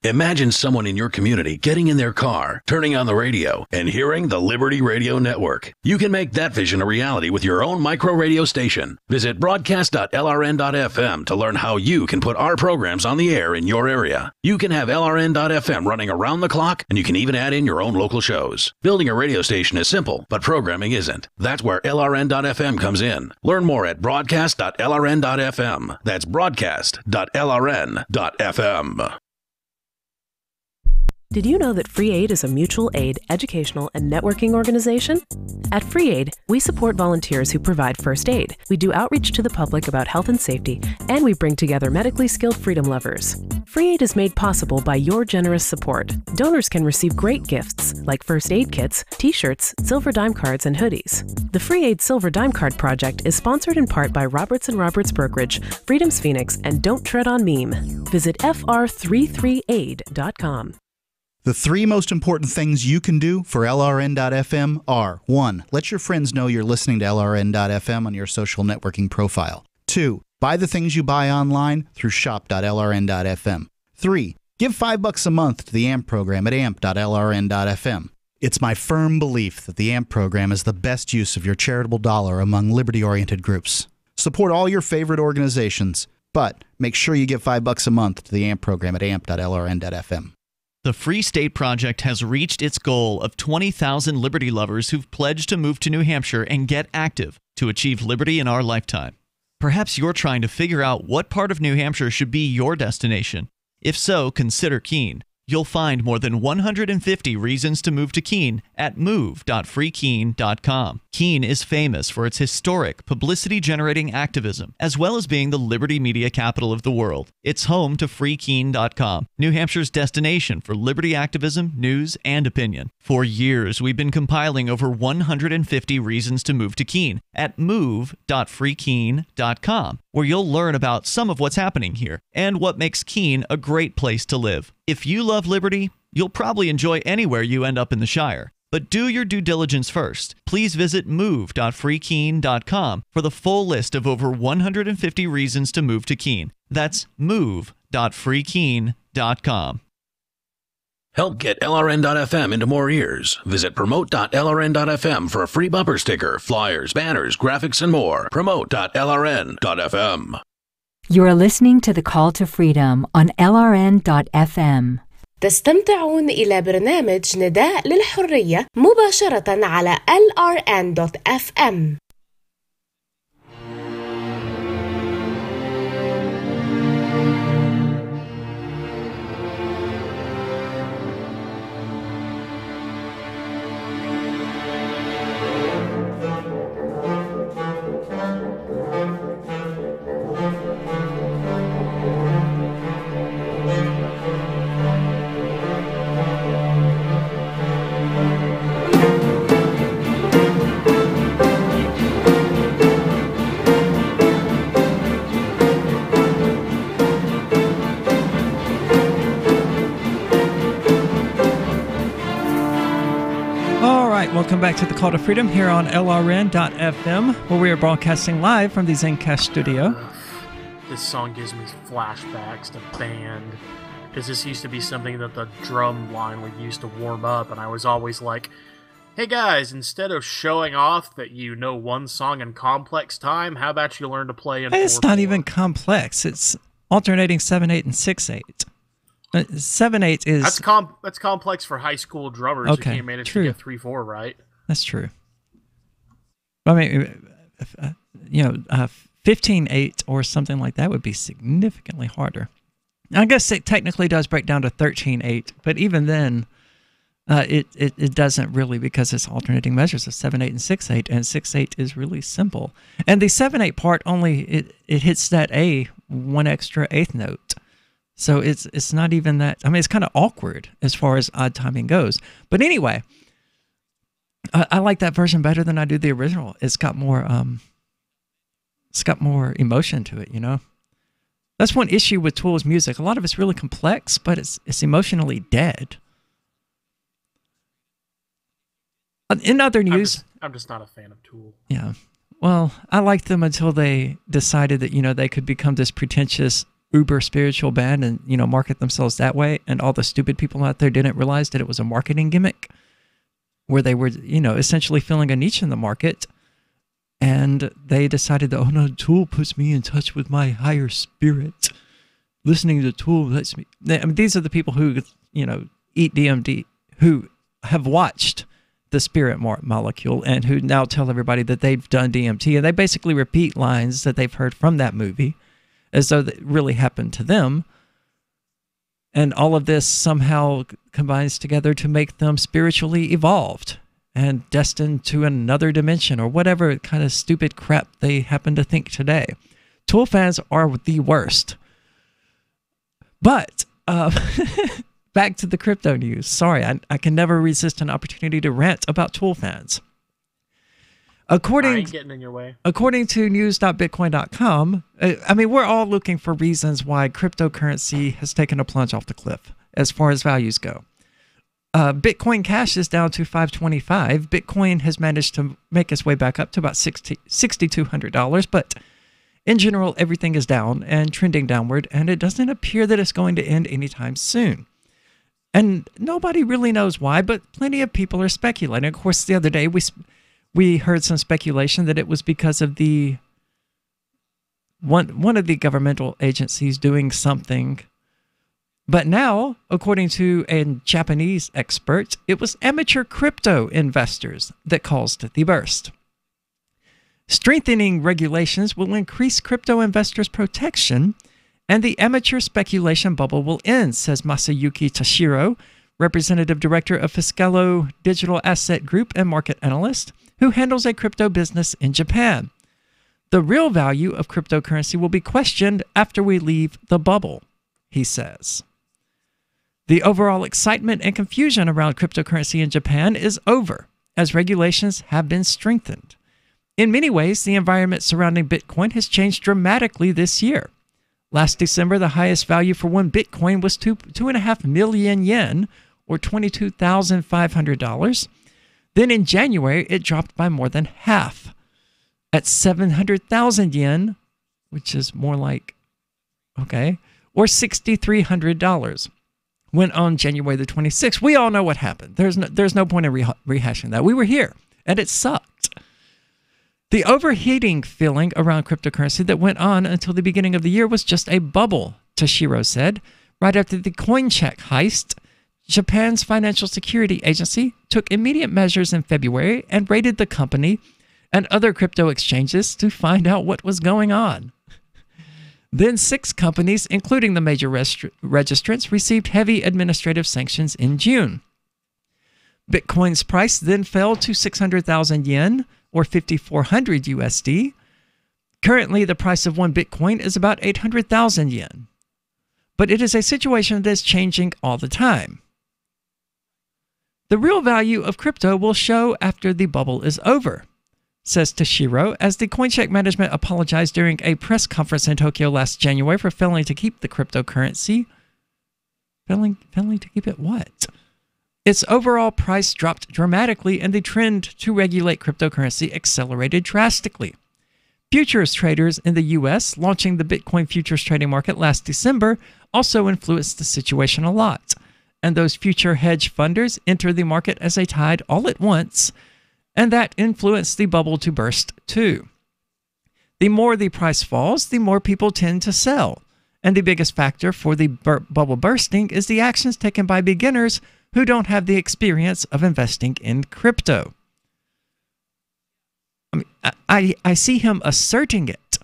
Imagine someone in your community getting in their car, turning on the radio, and hearing the Liberty Radio Network. You can make that vision a reality with your own micro radio station. Visit broadcast.lrn.fm to learn how you can put our programs on the air in your area. You can have LRN.FM running around the clock, and you can even add in your own local shows. Building a radio station is simple, but programming isn't. That's where LRN.FM comes in. Learn more at broadcast.lrn.fm. That's broadcast.lrn.fm. Did you know that Free Aid is a mutual aid, educational, and networking organization? At Free Aid, we support volunteers who provide first aid. We do outreach to the public about health and safety, and we bring together medically skilled freedom lovers. Free Aid is made possible by your generous support. Donors can receive great gifts like first aid kits, t-shirts, silver dime cards, and hoodies. The Free Aid Silver Dime Card Project is sponsored in part by Roberts & Roberts Brokerage, Freedom's Phoenix, and Don't Tread on Meme. Visit fr33aid.com. The three most important things you can do for LRN.FM are: 1. Let your friends know you're listening to LRN.FM on your social networking profile. 2. Buy the things you buy online through shop.lrn.fm. 3. Give $5 a month to the AMP program at amp.lrn.fm. It's my firm belief that the AMP program is the best use of your charitable dollar among liberty-oriented groups. Support all your favorite organizations, but make sure you give $5 a month to the AMP program at amp.lrn.fm. The Free State Project has reached its goal of 20,000 liberty lovers who've pledged to move to New Hampshire and get active to achieve liberty in our lifetime. Perhaps you're trying to figure out what part of New Hampshire should be your destination. If so, consider Keene. You'll find more than 150 reasons to move to Keene at move.freekeene.com. Keene is famous for its historic, publicity-generating activism, as well as being the liberty media capital of the world. It's home to freekeene.com, New Hampshire's destination for liberty activism, news, and opinion. For years, we've been compiling over 150 reasons to move to Keene at move.freekeene.com, where you'll learn about some of what's happening here and what makes Keene a great place to live. If you love liberty, you'll probably enjoy anywhere you end up in the Shire. But do your due diligence first. Please visit move.freekeene.com for the full list of over 150 reasons to move to Keene. That's move.freekeene.com. Help get LRN.FM into more ears. Visit promote.lrn.fm for a free bumper sticker, flyers, banners, graphics, and more. Promote.lrn.fm. You're listening to The Call to Freedom on LRN.FM. تستمتعون إلى برنامج نداء للحرية مباشرة على LRN.FM. Welcome back to the Call to Freedom here on LRN.FM, where we are broadcasting live from the Zencast studio. This song gives me flashbacks to band, because this used to be something that the drum line would use to warm up, and I was always like, hey guys, instead of showing off that you know one song in complex time, how about you learn to play in 4/4? It's not even complex. It's alternating 7/8 and 6/8. 7/8 is... That's complex for high school drummers who can't manage to get 3/4 right. That's true. I mean, 15.8 or something like that would be significantly harder. I guess it technically does break down to 13.8, but even then, it doesn't really, because it's alternating measures of 7/8 and 6/8, and 6/8 is really simple. And the 7/8 part only it hits that A one extra eighth note, so it's not even that. I mean, it's kind of awkward as far as odd timing goes. But anyway, I like that version better than I do the original. It's got more emotion to it, you know. That's one issue with Tool's music. A lot of it's really complex, but it's emotionally dead. In other news, I'm just not a fan of Tool. Yeah. Well, I liked them until they decided that, you know, they could become this pretentious uber spiritual band and, you know, market themselves that way. And all the stupid people out there didn't realize that it was a marketing gimmick where they were, you know, essentially filling a niche in the market. And they decided that, oh no, Tool puts me in touch with my higher spirit. Listening to Tool lets me. I mean, these are the people who, you know, eat DMT, who have watched The Spirit Molecule, and who now tell everybody that they've done DMT. And they basically repeat lines that they've heard from that movie as though that really happened to them. And all of this somehow combines together to make them spiritually evolved and destined to another dimension, or whatever kind of stupid crap they happen to think today. Tool fans are the worst. But back to the crypto news. Sorry, I can never resist an opportunity to rant about Tool fans. According to news.bitcoin.com, I mean, we're all looking for reasons why cryptocurrency has taken a plunge off the cliff as far as values go. Bitcoin Cash is down to $525. Bitcoin has managed to make its way back up to about $6,200, but in general, everything is down and trending downward, and it doesn't appear that it's going to end anytime soon. And nobody really knows why, but plenty of people are speculating. Of course, the other day we heard some speculation that it was because of the one of the governmental agencies doing something. But now, according to a Japanese expert, it was amateur crypto investors that caused the burst. Strengthening regulations will increase crypto investors' protection, and the amateur speculation bubble will end, says Masayuki Tashiro, representative director of Fiscalo Digital Asset Group and market analyst, who handles a crypto business in Japan. The real value of cryptocurrency will be questioned after we leave the bubble, he says. The overall excitement and confusion around cryptocurrency in Japan is over, as regulations have been strengthened. In many ways, the environment surrounding Bitcoin has changed dramatically this year. Last December, the highest value for one Bitcoin was 2.5 million yen, or $22,500. Then in January, it dropped by more than half, at 700,000 yen, which is more like, okay, or $6,300. When on January the 26th, we all know what happened. There's no point in rehashing that. We were here, and it sucked. The overheating feeling around cryptocurrency that went on until the beginning of the year was just a bubble, Tashiro said. Right after the CoinCheck heist, Japan's financial security agency took immediate measures in February and raided the company and other crypto exchanges to find out what was going on. Then 6 companies, including the major registrants, received heavy administrative sanctions in June. Bitcoin's price then fell to 600,000 yen, or 5,400 USD. Currently, the price of one Bitcoin is about 800,000 yen. But it is a situation that is changing all the time. The real value of crypto will show after the bubble is over, says Tashiro, as the CoinCheck management apologized during a press conference in Tokyo last January for failing to keep the cryptocurrency. Failing to keep it what? Its overall price dropped dramatically, and the trend to regulate cryptocurrency accelerated drastically. Futures traders in the U.S. launching the Bitcoin futures trading market last December also influenced the situation a lot, and those future hedge funders entered the market as a tide all at once, and that influenced the bubble to burst too. The more the price falls, the more people tend to sell, and the biggest factor for the bubble bursting is the actions taken by beginners who don't have the experience of investing in crypto. I see him asserting it,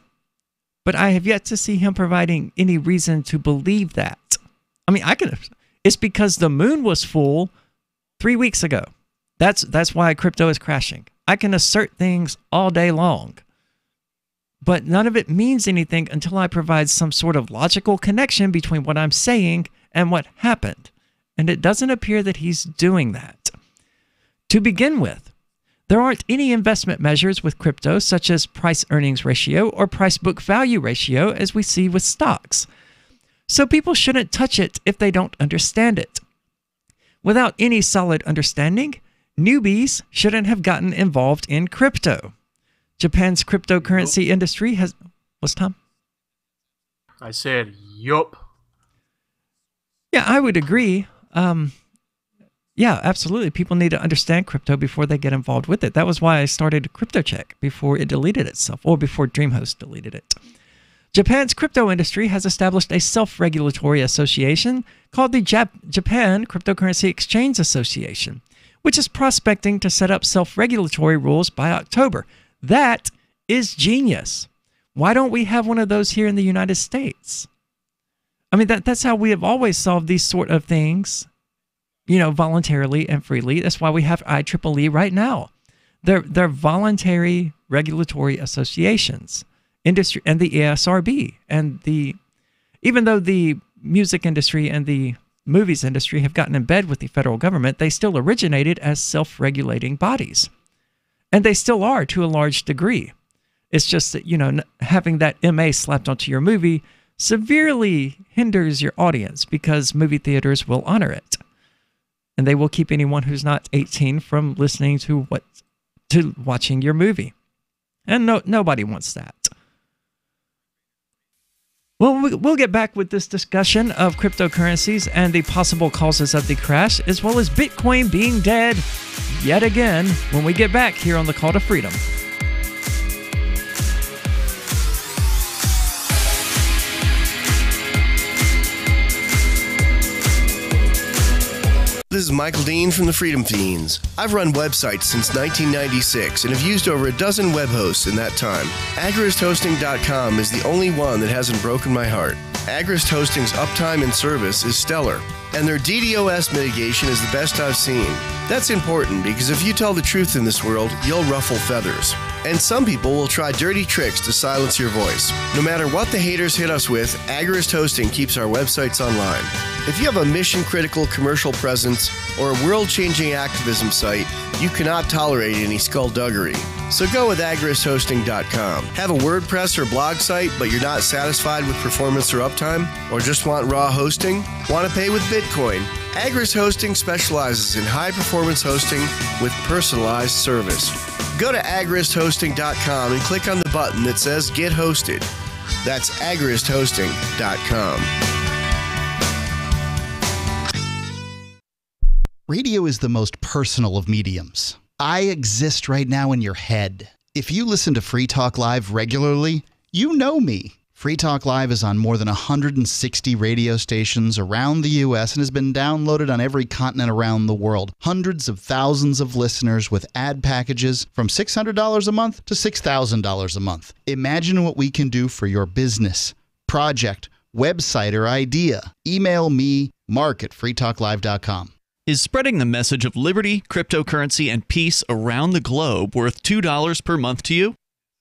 but I have yet to see him providing any reason to believe that. I mean, it's because the moon was full 3 weeks ago. That's why crypto is crashing. I can assert things all day long, but none of it means anything until I provide some sort of logical connection between what I'm saying and what happened. And it doesn't appear that he's doing that. To begin with, there aren't any investment measures with crypto such as price-earnings ratio or price-book value ratio as we see with stocks. So people shouldn't touch it if they don't understand it. Without any solid understanding, newbies shouldn't have gotten involved in crypto. Japan's cryptocurrency industry has... What's Tom? I said, yup. Yeah, I would agree. Yeah, absolutely. People need to understand crypto before they get involved with it. That was why I started CryptoCheck before it deleted itself, or before DreamHost deleted it. Japan's crypto industry has established a self-regulatory association called the Japan Cryptocurrency Exchange Association, which is prospecting to set up self-regulatory rules by October. That is genius. Why don't we have one of those here in the United States? I mean, that's how we have always solved these sort of things, you know, voluntarily and freely. That's why we have IEEE right now. They're voluntary regulatory associations, industry, and the ESRB, and even though the music industry and the movies industry have gotten in bed with the federal government, they still originated as self-regulating bodies, and they still are to a large degree. It's just that, you know, having that MA slapped onto your movie severely hinders your audience because movie theaters will honor it. And they will keep anyone who's not 18 from listening to watching your movie. And nobody wants that. Well, we'll get back with this discussion of cryptocurrencies and the possible causes of the crash, as well as Bitcoin being dead yet again when we get back here on the Call to Freedom. This is Michael Dean from the Freedom Fiends. I've run websites since 1996 and have used over a dozen web hosts in that time. AgristHosting.com is the only one that hasn't broken my heart. Agrist Hosting's uptime and service is stellar, and their DDoS mitigation is the best I've seen. That's important because if you tell the truth in this world, you'll ruffle feathers. And some people will try dirty tricks to silence your voice. No matter what the haters hit us with, Agrist Hosting keeps our websites online. If you have a mission-critical commercial presence or a world-changing activism site, you cannot tolerate any skullduggery. So go with AgristHosting.com. Have a WordPress or blog site, but you're not satisfied with performance or uptime? Or just want raw hosting? Want to pay with Bitcoin? Agrist Hosting specializes in high-performance hosting with personalized service. Go to AgristHosting.com and click on the button that says Get Hosted. That's AgristHosting.com. Radio is the most personal of mediums. I exist right now in your head. If you listen to Free Talk Live regularly, you know me. Free Talk Live is on more than 160 radio stations around the U.S. and has been downloaded on every continent around the world. Hundreds of thousands of listeners with ad packages from $600 a month to $6,000 a month. Imagine what we can do for your business, project, website, or idea. Email me, mark@freetalklive.com. Is spreading the message of liberty, cryptocurrency, and peace around the globe worth $2 per month to you?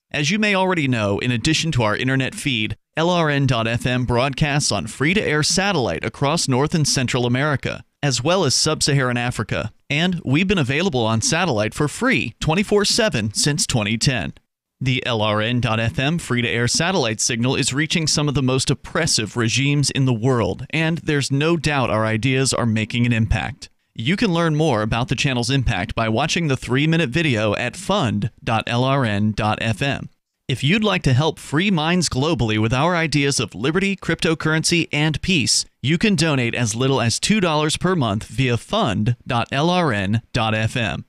As you may already know, in addition to our internet feed, LRN.FM broadcasts on free-to-air satellite across North and Central America, as well as Sub-Saharan Africa. And we've been available on satellite for free 24/7 since 2010. The LRN.FM free-to-air satellite signal is reaching some of the most oppressive regimes in the world, and there's no doubt our ideas are making an impact. You can learn more about the channel's impact by watching the 3-minute video at fund.lrn.fm. If you'd like to help free minds globally with our ideas of liberty, cryptocurrency, and peace, you can donate as little as $2 per month via fund.lrn.fm.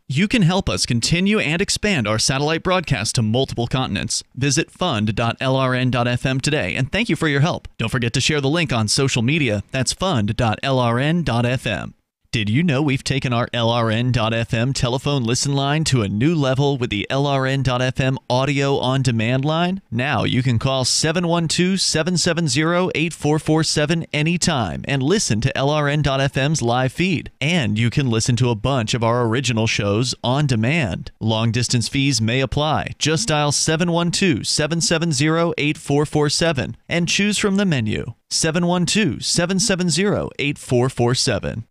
You can help us continue and expand our satellite broadcast to multiple continents. Visit fund.lrn.fm today, and thank you for your help. Don't forget to share the link on social media. That's fund.lrn.fm. Did you know we've taken our LRN.FM telephone listen line to a new level with the LRN.FM audio on demand line? Now you can call 712-770-8447 anytime and listen to LRN.FM's live feed. And you can listen to a bunch of our original shows on demand. Long distance fees may apply. Just dial 712-770-8447 and choose from the menu. 712-770-8447.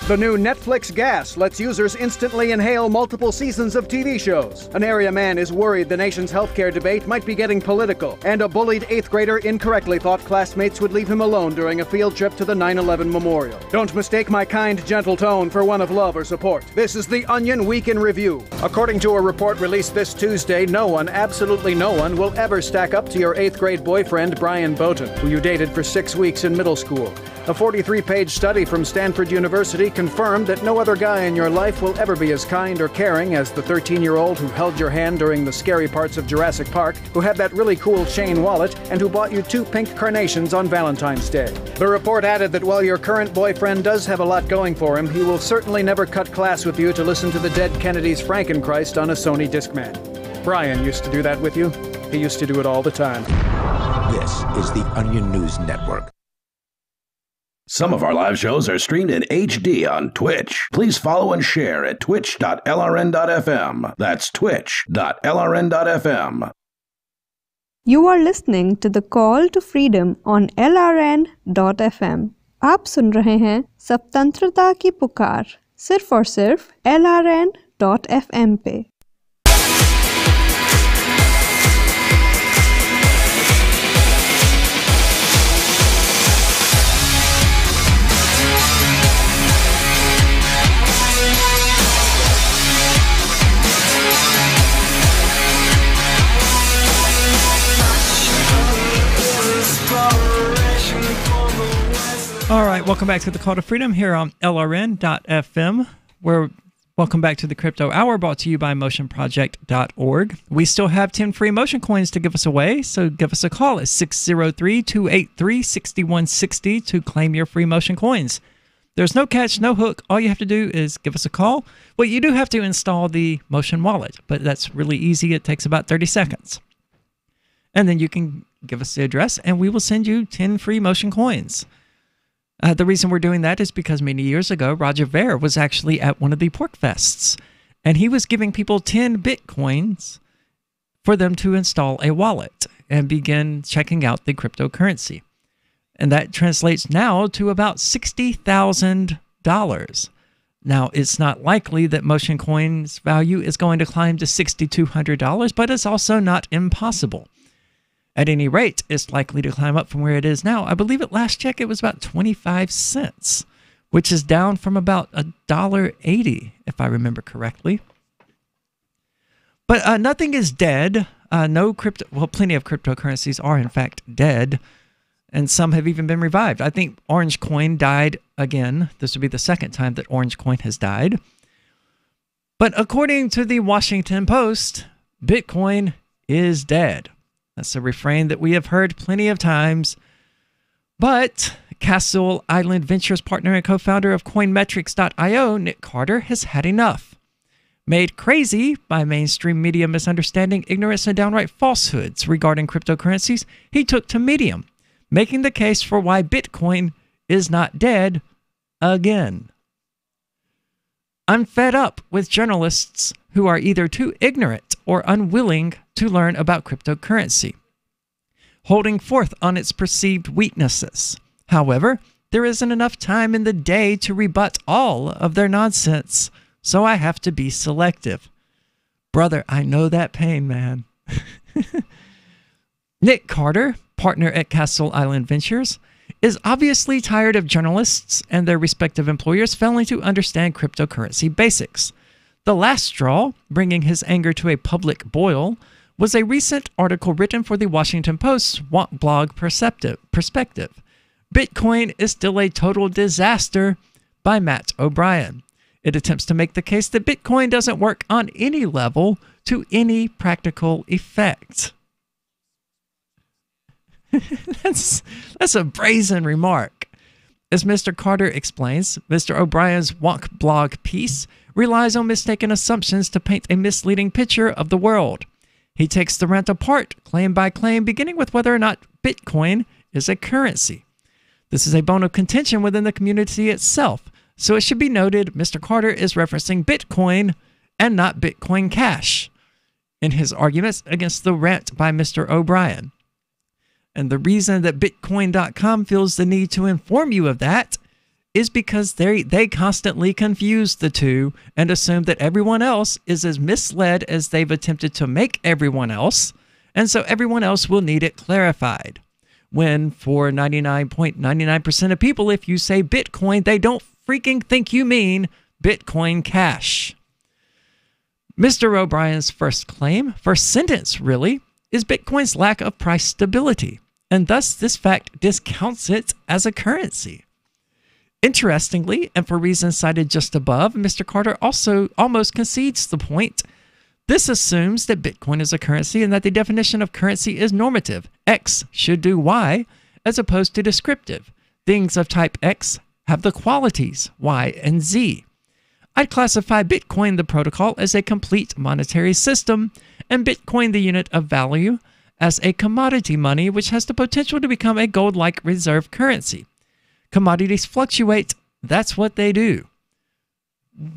The new Netflix Gas lets users instantly inhale multiple seasons of TV shows. An area man is worried the nation's healthcare debate might be getting political, and a bullied 8th grader incorrectly thought classmates would leave him alone during a field trip to the 9/11 memorial. Don't mistake my kind, gentle tone for one of love or support. This is the Onion Week in Review. According to a report released this Tuesday, no one, absolutely no one, will ever stack up to your 8th grade boyfriend, Brian Bowden, who you dated for 6 weeks in middle school. A 43-page study from Stanford University confirmed that no other guy in your life will ever be as kind or caring as the 13-year-old who held your hand during the scary parts of Jurassic Park, who had that really cool chain wallet, and who bought you 2 pink carnations on Valentine's Day. The report added that while your current boyfriend does have a lot going for him, he will certainly never cut class with you to listen to the dead Kennedy's Frankenchrist on a Sony Discman. Brian used to do that with you. He used to do it all the time. This is the Onion News Network. Some of our live shows are streamed in HD on Twitch. Please follow and share at twitch.lrn.fm. That's twitch.lrn.fm. You are listening to the Call to Freedom on LRN.FM. आप सुन रहे हैं स्वतंत्रता की पुकार सिर्फ और सिर्फ LRN.FM पे। All right, welcome back to the Call to Freedom here on LRN.FM. Welcome back to the Crypto Hour, brought to you by motionproject.org. We still have 10 free motion coins to give us away, so give us a call at 603-283-6160 to claim your free motion coins. There's no catch, no hook. All you have to do is give us a call. Well, you do have to install the Motion Wallet, but that's really easy. It takes about 30 seconds. And then you can give us the address, and we will send you 10 free motion coins. The reason we're doing that is because many years ago, Roger Ver was actually at one of the pork fests, and he was giving people 10 Bitcoins for them to install a wallet and begin checking out the cryptocurrency. And that translates now to about $60,000. Now, it's not likely that Motion Coin's value is going to climb to $6,200, but it's also not impossible. At any rate, it's likely to climb up from where it is now. I believe at last check it was about 25 cents, which is down from about $1.80, if I remember correctly. But nothing is dead. Plenty of cryptocurrencies are in fact dead, and some have even been revived. I think Orange Coin died again. This would be the second time that Orange Coin has died. But according to the Washington Post, Bitcoin is dead. That's a refrain that we have heard plenty of times. But Castle Island Ventures partner and co-founder of Coinmetrics.io, Nick Carter, has had enough. Made crazy by mainstream media misunderstanding, ignorance, and downright falsehoods regarding cryptocurrencies, he took to Medium, making the case for why Bitcoin is not dead again. I'm fed up with journalists who are either too ignorant or unwilling to learn about cryptocurrency, holding forth on its perceived weaknesses. However, there isn't enough time in the day to rebut all of their nonsense, so I have to be selective. Brother, I know that pain, man. Nick Carter, partner at Castle Island Ventures, is obviously tired of journalists and their respective employers failing to understand cryptocurrency basics. The last straw, bringing his anger to a public boil, was a recent article written for the Washington Post's blog Perspective. Bitcoin is still a total disaster by Matt O'Brien. It attempts to make the case that Bitcoin doesn't work on any level to any practical effect. That's a brazen remark. As Mr. Carter explains, Mr. O'Brien's Wonk blog piece relies on mistaken assumptions to paint a misleading picture of the world. He takes the rant apart, claim by claim, beginning with whether or not Bitcoin is a currency. This is a bone of contention within the community itself, so it should be noted Mr. Carter is referencing Bitcoin and not Bitcoin Cash in his arguments against the rant by Mr. O'Brien. And the reason that Bitcoin.com feels the need to inform you of that is because they constantly confuse the two and assume that everyone else is as misled as they've attempted to make everyone else, and so everyone else will need it clarified. When for 99.99% of people, if you say Bitcoin, they don't freaking think you mean Bitcoin Cash. Mr. O'Brien's first sentence really, is Bitcoin's lack of price stability, and thus this fact discounts it as a currency. Interestingly, and for reasons cited just above, Mr. Carter also almost concedes the point. This assumes that Bitcoin is a currency and that the definition of currency is normative. X should do Y, as opposed to descriptive. Things of type X have the qualities Y and Z. I'd classify Bitcoin, the protocol, as a complete monetary system, and Bitcoin, the unit of value, as a commodity money which has the potential to become a gold-like reserve currency. Commodities fluctuate. That's what they do.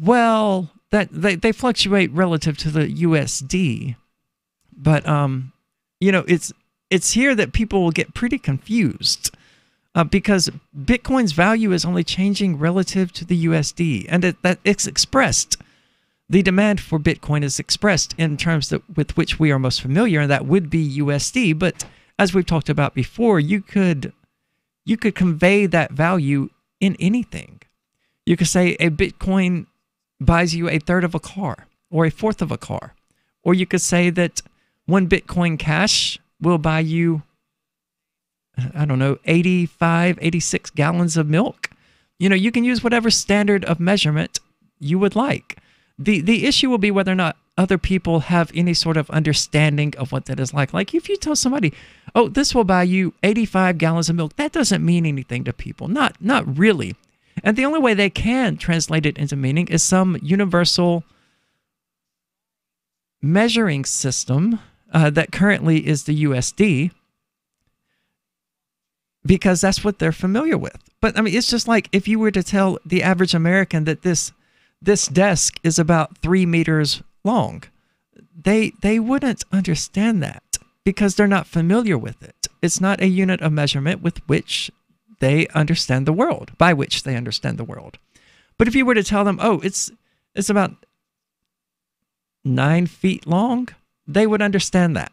Well, they fluctuate relative to the USD, but it's here that people will get pretty confused because Bitcoin's value is only changing relative to the USD, and that it's expressed. The demand for Bitcoin is expressed in terms with which we are most familiar, and that would be USD. But as we've talked about before, you could convey that value in anything. You could say a Bitcoin buys you a third of a car or a fourth of a car. Or you could say that 1 Bitcoin Cash will buy you, 85, 86 gallons of milk. You can use whatever standard of measurement you would like. The issue will be whether or not other people have any sort of understanding of what that is like. Like if you tell somebody, oh, this will buy you 85 gallons of milk, that doesn't mean anything to people. Not really. And the only way they can translate it into meaning is some universal measuring system that currently is the USD, because that's what they're familiar with. But I mean, it's just like if you were to tell the average American that this desk is about 3 meters long, they wouldn't understand that because they're not familiar with it. It's not a unit of measurement with which they understand the world, by which they understand the world. But if you were to tell them, oh, it's about 9 feet long, they would understand that.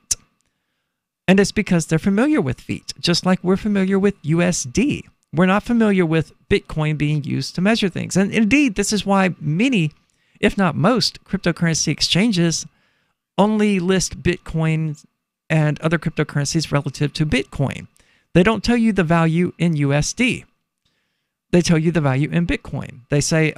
And it's because they're familiar with feet, just like we're familiar with USD. We're not familiar with Bitcoin being used to measure things. And indeed, this is why many, if not most, cryptocurrency exchanges only list Bitcoin and other cryptocurrencies relative to Bitcoin. They don't tell you the value in USD. They tell you the value in Bitcoin. They say,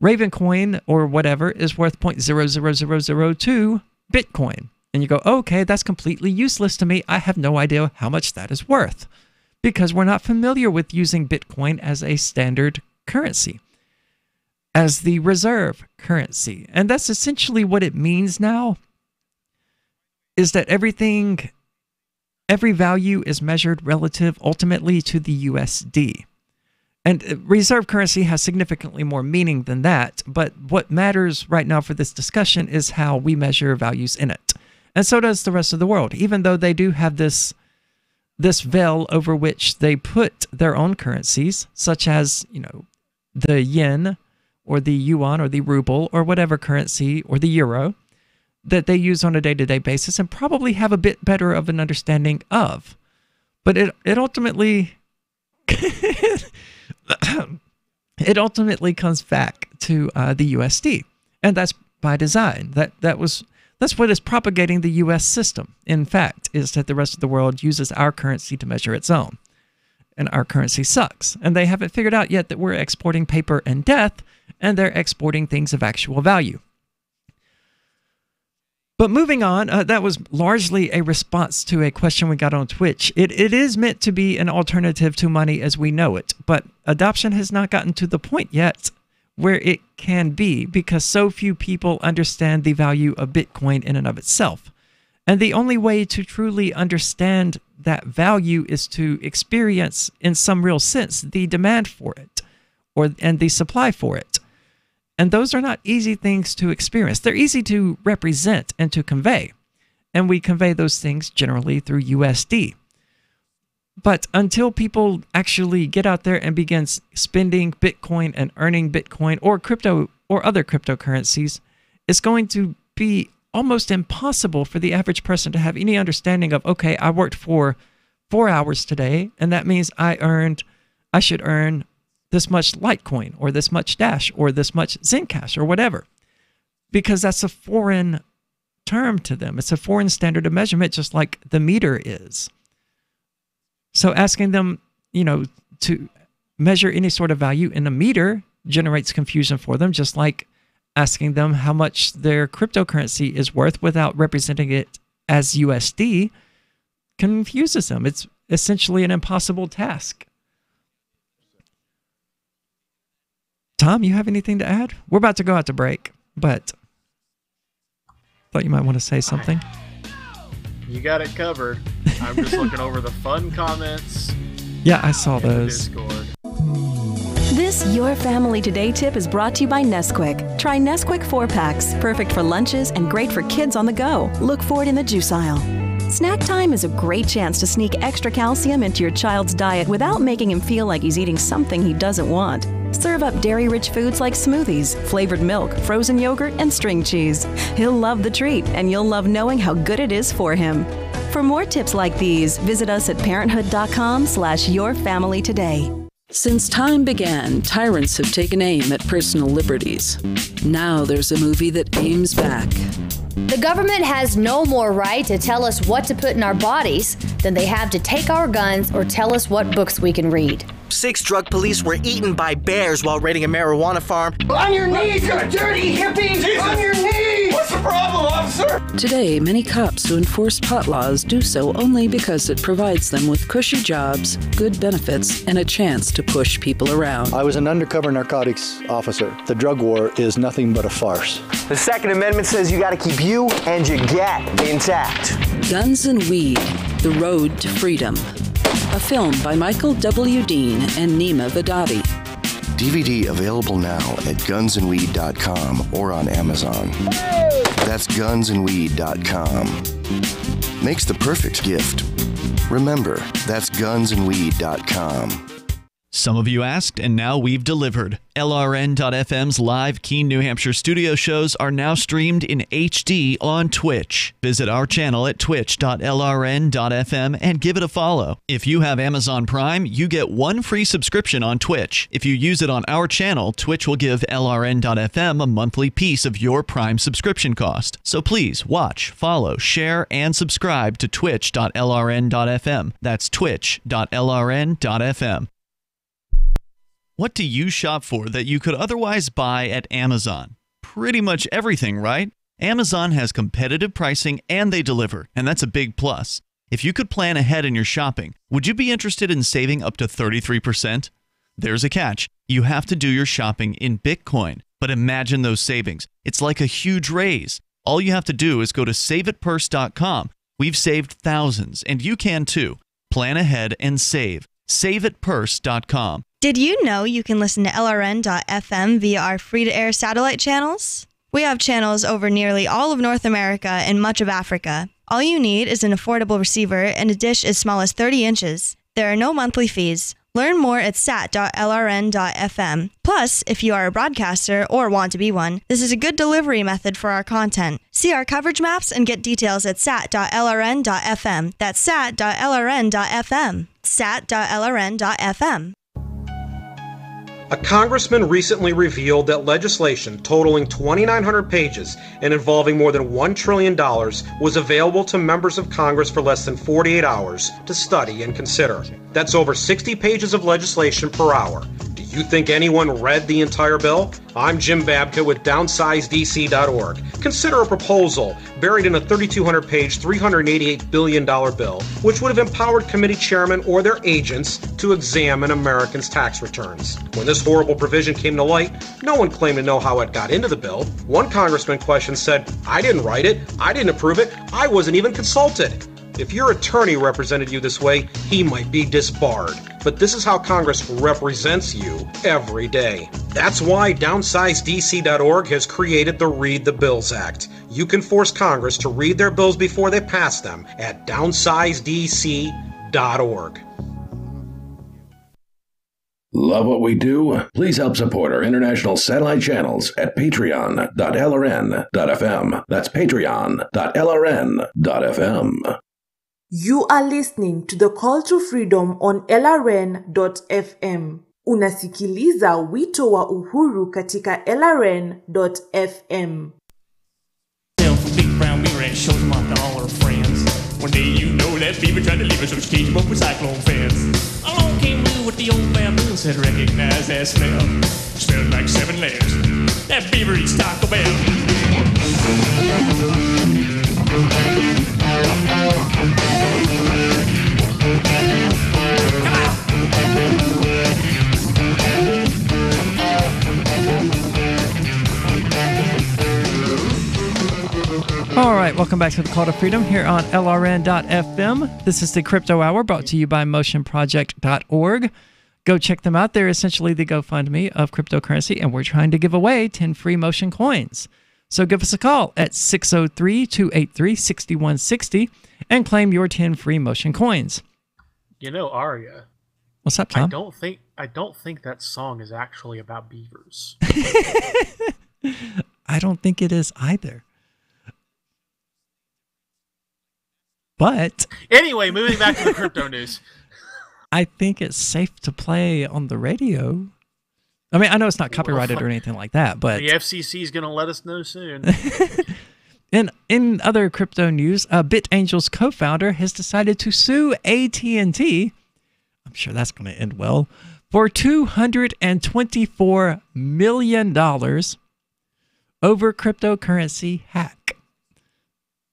Ravencoin or whatever is worth 0.00002 Bitcoin. And you go, okay, that's completely useless to me. I have no idea how much that is worth, because we're not familiar with using Bitcoin as a standard currency, as the reserve currency. And that's essentially what it means now, is that every value is measured relative ultimately to the USD. And reserve currency has significantly more meaning than that, but what matters right now for this discussion is how we measure values in it. And so does the rest of the world, even though they do have this veil over which they put their own currencies, such as, the yen or the yuan or the ruble or whatever currency, or the euro, that they use on a day-to-day basis and probably have a bit better of an understanding of. But it ultimately it ultimately comes back to the USD, and that's by design. That's what is propagating the US system, in fact, is that the rest of the world uses our currency to measure its own. And our currency sucks. And they haven't figured out yet that we're exporting paper and death, and they're exporting things of actual value. But moving on, that was largely a response to a question we got on Twitch. It is meant to be an alternative to money as we know it, but adoption has not gotten to the point yet where it can be because so few people understand the value of Bitcoin in and of itself. And the only way to truly understand that value is to experience, in some real sense, the demand for it and the supply for it. And those are not easy things to experience. They're easy to represent and to convey. And we convey those things generally through USD. But until people actually get out there and begin spending Bitcoin and earning Bitcoin or crypto or other cryptocurrencies, it's going to be almost impossible for the average person to have any understanding of, okay, I worked for 4 hours today, and that means I should earn this much Litecoin or this much Dash or this much Zencash or whatever, because that's a foreign term to them. It's a foreign standard of measurement, just like the meter is. So asking them, to measure any sort of value in a meter generates confusion for them, just like asking them how much their cryptocurrency is worth without representing it as USD confuses them. It's essentially an impossible task. Tom, you have anything to add? We're about to go out to break, but thought you might want to say something. You got it covered. I'm just looking over the fun comments. Yeah, I saw those. Discord. This Your Family Today tip is brought to you by Nesquik. Try Nesquik 4-packs, perfect for lunches and great for kids on the go. Look for it in the juice aisle. Snack time is a great chance to sneak extra calcium into your child's diet without making him feel like he's eating something he doesn't want. Serve up dairy-rich foods like smoothies, flavored milk, frozen yogurt, and string cheese. He'll love the treat, and you'll love knowing how good it is for him. For more tips like these, visit us at parenthood.com/yourfamilytoday. Since time began, tyrants have taken aim at personal liberties. Now there's a movie that aims back. The government has no more right to tell us what to put in our bodies than they have to take our guns or tell us what books we can read. 6 drug police were eaten by bears while raiding a marijuana farm. On your knees, you dirty hippies! Jesus. On your knees! What's the problem, officer? Today, many cops who enforce pot laws do so only because it provides them with cushy jobs, good benefits, and a chance to push people around. I was an undercover narcotics officer. The drug war is nothing but a farce. The Second Amendment says you gotta keep you and your gat intact. Guns and Weed, The Road to Freedom. A film by Michael W. Dean and Nima Vadadi. DVD available now at gunsandweed.com or on Amazon. That's gunsandweed.com. Makes the perfect gift. Remember, that's gunsandweed.com. Some of you asked, and now we've delivered. LRN.FM's live Keene, New Hampshire studio shows are now streamed in HD on Twitch. Visit our channel at twitch.lrn.fm and give it a follow. If you have Amazon Prime, you get 1 free subscription on Twitch. If you use it on our channel, Twitch will give LRN.FM a monthly piece of your Prime subscription cost. So please watch, follow, share, and subscribe to twitch.lrn.fm. That's twitch.lrn.fm. What do you shop for that you could otherwise buy at Amazon? Pretty much everything, right? Amazon has competitive pricing and they deliver, and that's a big plus. If you could plan ahead in your shopping, would you be interested in saving up to 33%? There's a catch. You have to do your shopping in Bitcoin. But imagine those savings. It's like a huge raise. All you have to do is go to saveitpurse.com. We've saved thousands, and you can too. Plan ahead and save. Saveitpurse.com. Did you know you can listen to LRN.FM via our free-to-air satellite channels? We have channels over nearly all of North America and much of Africa. All you need is an affordable receiver and a dish as small as 30 inches. There are no monthly fees. Learn more at sat.lrn.fm. Plus, if you are a broadcaster or want to be one, this is a good delivery method for our content. See our coverage maps and get details at sat.lrn.fm. That's sat.lrn.fm. sat.lrn.fm. A congressman recently revealed that legislation totaling 2,900 pages and involving more than $1 trillion was available to members of Congress for less than 48 hours to study and consider. That's over 60 pages of legislation per hour. Do You think anyone read the entire bill? I'm Jim Babka with DownsizeDC.org. Consider a proposal buried in a 3,200-page, $388 billion bill, which would have empowered committee chairmen or their agents to examine Americans' tax returns. When this horrible provision came to light, no one claimed to know how it got into the bill. One congressman questioned said, "I didn't write it, I didn't approve it, I wasn't even consulted." If your attorney represented you this way, he might be disbarred. But this is how Congress represents you every day. That's why DownsizeDC.org has created the Read the Bills Act. You can force Congress to read their bills before they pass them at DownsizeDC.org. Love what we do? Please help support our international satellite channels at patreon.lrn.fm. That's patreon.lrn.fm. You are listening to the Call to Freedom on LRN.FM. Unasikiliza wito wa uhuru katika LRN.FM. Big brown beaver and shows them off to all our friends. One day you know that beaver tried to leave us on stage above with cyclone fans. Along came Lou with the old bamboo, said recognize that smell. Smelled like 7 layers. That beaver eats Taco Bell. All right, welcome back to the Call to Freedom here on LRN.FM. This is the Crypto Hour brought to you by motionproject.org. Go check them out. They're essentially the GoFundMe of cryptocurrency, and we're trying to give away 10 free Motion coins. So give us a call at 603-283-6160 and claim your 10 free Motion coins. You know, Aria. What's up, Tom? I don't think that song is actually about beavers. I don't think it is either. But anyway, moving back to the crypto news. I think it's safe to play on the radio. I mean, I know it's not copyrighted or anything like that, but the FCC is going to let us know soon. In other crypto news, BitAngel's co-founder has decided to sue AT&T. I'm sure that's going to end well, for $224 million over cryptocurrency hack.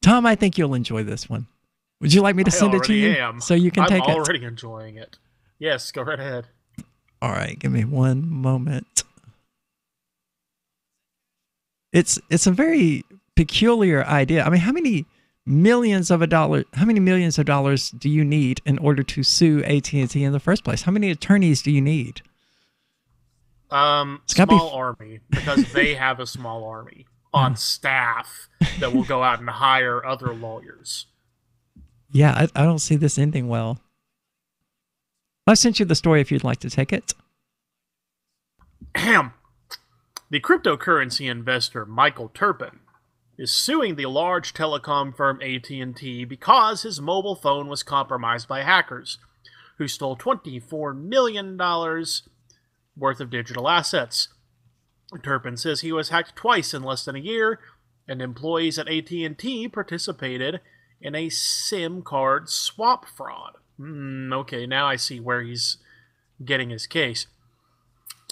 Tom, I think you'll enjoy this one. Would you like me to send it to you so you can take it? I'm already enjoying it. Yes, go right ahead. All right, give me one moment. It's a very peculiar idea. I mean, how many millions of dollars do you need in order to sue AT&T in the first place? How many attorneys do you need? Small army, because they have a small army on staff that will go out and hire other lawyers. Yeah, I don't see this ending well. I've sent you the story if you'd like to take it. The cryptocurrency investor Michael Turpin is suing the large telecom firm AT&T because his mobile phone was compromised by hackers who stole $24 million worth of digital assets. Turpin says he was hacked twice in less than a year, and employees at AT&T participated in a SIM card swap fraud. Okay, now I see where he's getting his case.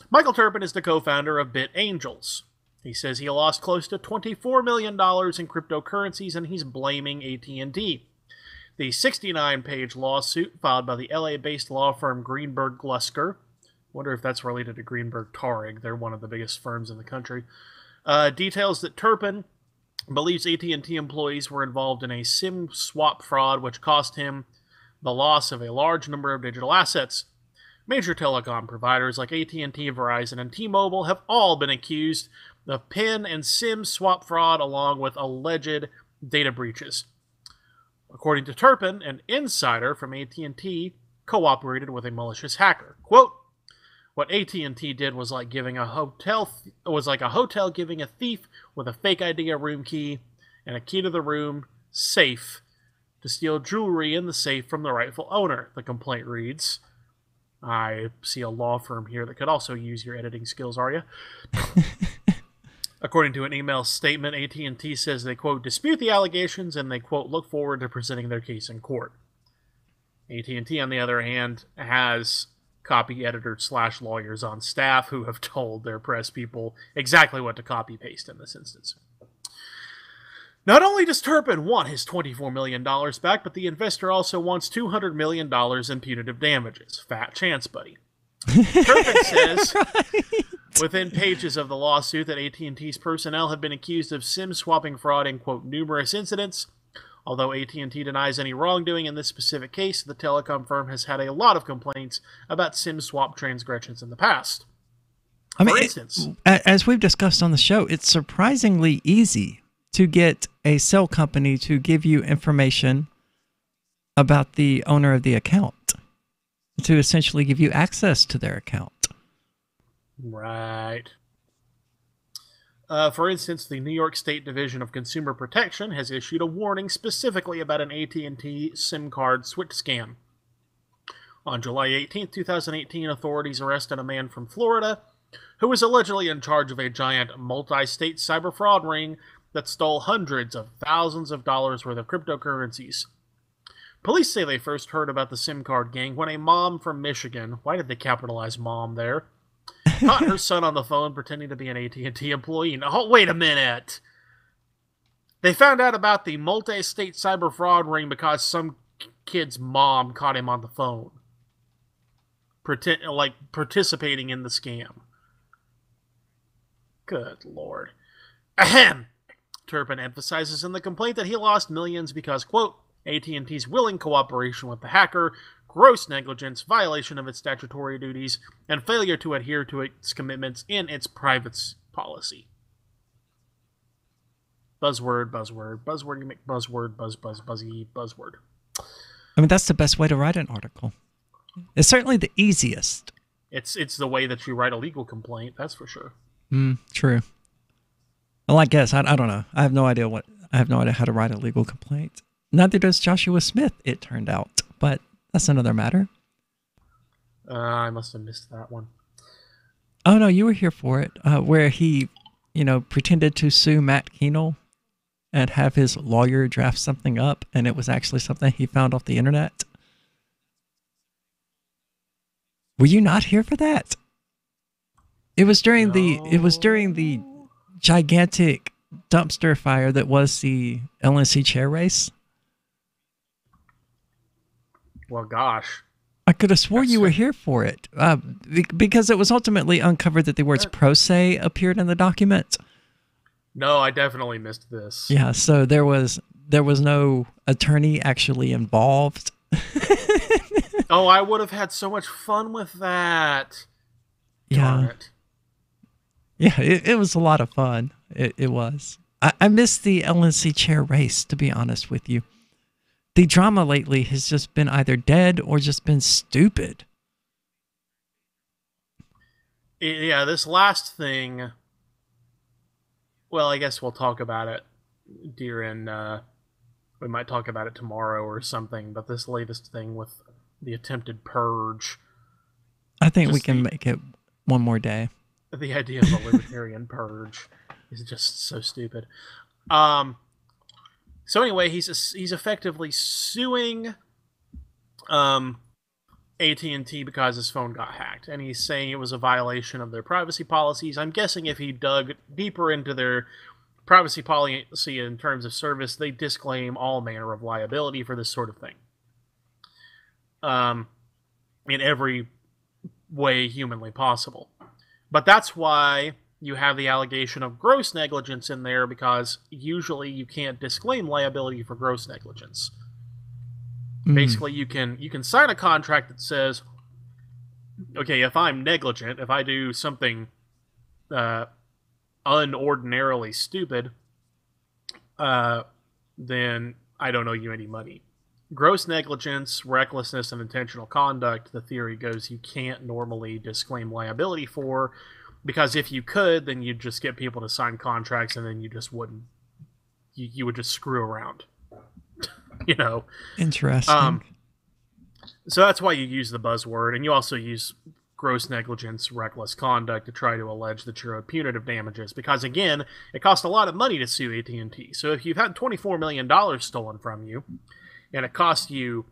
Michael Turpin is the co-founder of BitAngels. He says he lost close to $24 million in cryptocurrencies, and he's blaming AT&T. The 69-page lawsuit filed by the LA-based law firm Greenberg Glusker, wonder if that's related to Greenberg Traurig, they're one of the biggest firms in the country, details that Turpin believes AT&T employees were involved in a SIM swap fraud which cost him the loss of a large number of digital assets. Major telecom providers like AT&T, Verizon, and T-Mobile have all been accused of PIN and SIM swap fraud along with alleged data breaches. According to Turpin, an insider from AT&T cooperated with a malicious hacker. Quote, "What AT&T did was like a hotel giving a thief with a fake ID, a room key, and a key to the room safe to steal jewelry in the safe from the rightful owner," the complaint reads. I see a law firm here that could also use your editing skills, Arya. According to an email statement, AT&T says they, quote, "dispute the allegations," and they, quote, "look forward to presenting their case in court." AT&T, on the other hand, has copy editors / lawyers on staff who have told their press people exactly what to copy paste in this instance. Not only does Turpin want his $24 million back, but the investor also wants $200 million in punitive damages. Fat chance, buddy. Turpin says within pages of the lawsuit that AT&T's personnel have been accused of SIM swapping fraud in, quote, numerous incidents. Although AT&T denies any wrongdoing in this specific case, the telecom firm has had a lot of complaints about SIM swap transgressions in the past. I mean, for instance, as we've discussed on the show, it's surprisingly easy to get a cell company to give you information about the owner of the account, to essentially give you access to their account. Right. For instance, the New York State Division of Consumer Protection has issued a warning specifically about an AT&T SIM card switch scam. On July 18, 2018, authorities arrested a man from Florida who was allegedly in charge of a giant multi-state cyber fraud ring that stole hundreds of thousands of dollars worth of cryptocurrencies. Police say they first heard about the SIM card gang when a mom from Michigan, why did they capitalize mom there, caught her son on the phone pretending to be an AT&T employee. Oh, wait a minute. They found out about the multi-state cyber fraud ring because some kid's mom caught him on the phone, participating in the scam. Good Lord. Ahem. Turpin emphasizes in the complaint that he lost millions because, quote, AT&T's willing cooperation with the hacker, gross negligence, violation of its statutory duties, and failure to adhere to its commitments in its privacy policy. Buzzword, buzzword, buzzword, you make buzzword, buzzy, buzzword. I mean, that's the best way to write an article. It's certainly the easiest. It's the way that you write a legal complaint, that's for sure. True. Well, I guess, I don't know. I have no idea how to write a legal complaint. Neither does Joshua Smith, it turned out. But that's another matter. I must have missed that one. Oh, no, you were here for it. Where he, pretended to sue Matt Keenel and have his lawyer draft something up, and it was actually something he found off the internet. Were you not here for that? It was during the gigantic dumpster fire that was the LNC chair race. Well, gosh. I could have swore you were here for it, because it was ultimately uncovered that the words pro se appeared in the document. No, I definitely missed this. Yeah, so there was no attorney actually involved. Oh, I would have had so much fun with that. Darn it. Yeah, it was a lot of fun. It was. I missed the LNC chair race, to be honest with you. The drama lately has just been either dead or just been stupid. Yeah, this last thing, well, I guess we'll talk about it during, we might talk about it tomorrow or something, but this latest thing with the attempted purge. I think we can make it one more day. The idea of a libertarian purge is just so stupid. So anyway, he's effectively suing AT&T because his phone got hacked, and he's saying it was a violation of their privacy policies. I'm guessing if he dug deeper into their privacy policy in terms of service, they disclaim all manner of liability for this sort of thing. In every way humanly possible. But that's why you have the allegation of gross negligence in there, because usually you can't disclaim liability for gross negligence. Basically, you can sign a contract that says, okay, if I'm negligent, if I do something unordinarily stupid, then I don't owe you any money. Gross negligence, recklessness, and intentional conduct, the theory goes, you can't normally disclaim liability for, because if you could, then you'd just get people to sign contracts, and then you just wouldn't. You would just screw around. Interesting. So that's why you use the buzzword, and you also use gross negligence, reckless conduct to try to allege that you're owed punitive damages, because again, it costs a lot of money to sue AT&T. So if you've had $24 million stolen from you, and it costs you,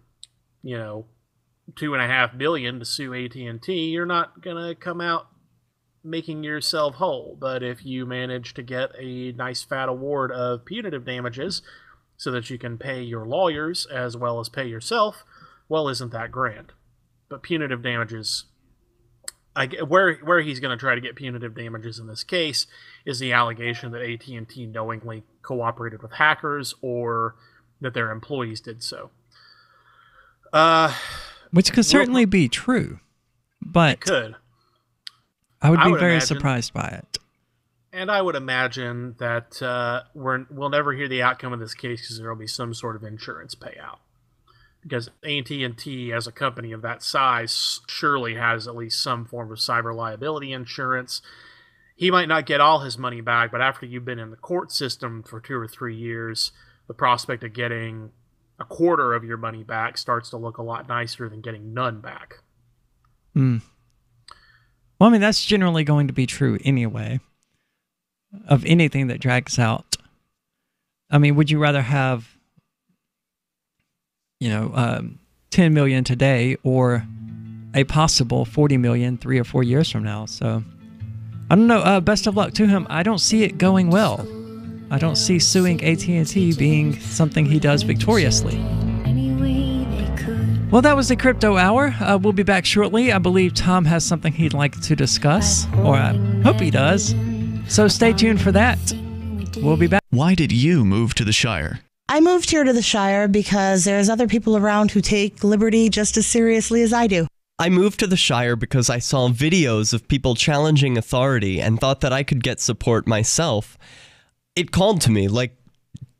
$2.5 billion to sue AT&T, you're not gonna come out making yourself whole. But if you manage to get a nice fat award of punitive damages so that you can pay your lawyers as well as pay yourself, well, isn't that grand? But punitive damages, where he's going to try to get punitive damages in this case is the allegation that AT&T knowingly cooperated with hackers or that their employees did so. Which could certainly be true, but it could. I would be very surprised by it. And I would imagine that we'll never hear the outcome of this case because there will be some sort of insurance payout. Because AT&T, as a company of that size, surely has at least some form of cyber liability insurance. He might not get all his money back, but after you've been in the court system for 2 or 3 years, the prospect of getting a quarter of your money back starts to look a lot nicer than getting none back. Well, I mean, that's generally going to be true anyway, of anything that drags out. I mean, would you rather have 10 million today or a possible 40 million 3 or 4 years from now? So I don't know. Best of luck to him. I don't see it going well. I don't see suing AT&T being something he does victoriously. Well, that was the Crypto Hour. We'll be back shortly. I believe Tom has something he'd like to discuss, or I hope he does. So stay tuned for that. We'll be back. Why did you move to the Shire? I moved here to the Shire because there's other people around who take liberty just as seriously as I do. I moved to the Shire because I saw videos of people challenging authority and thought that I could get support myself. It called to me, like,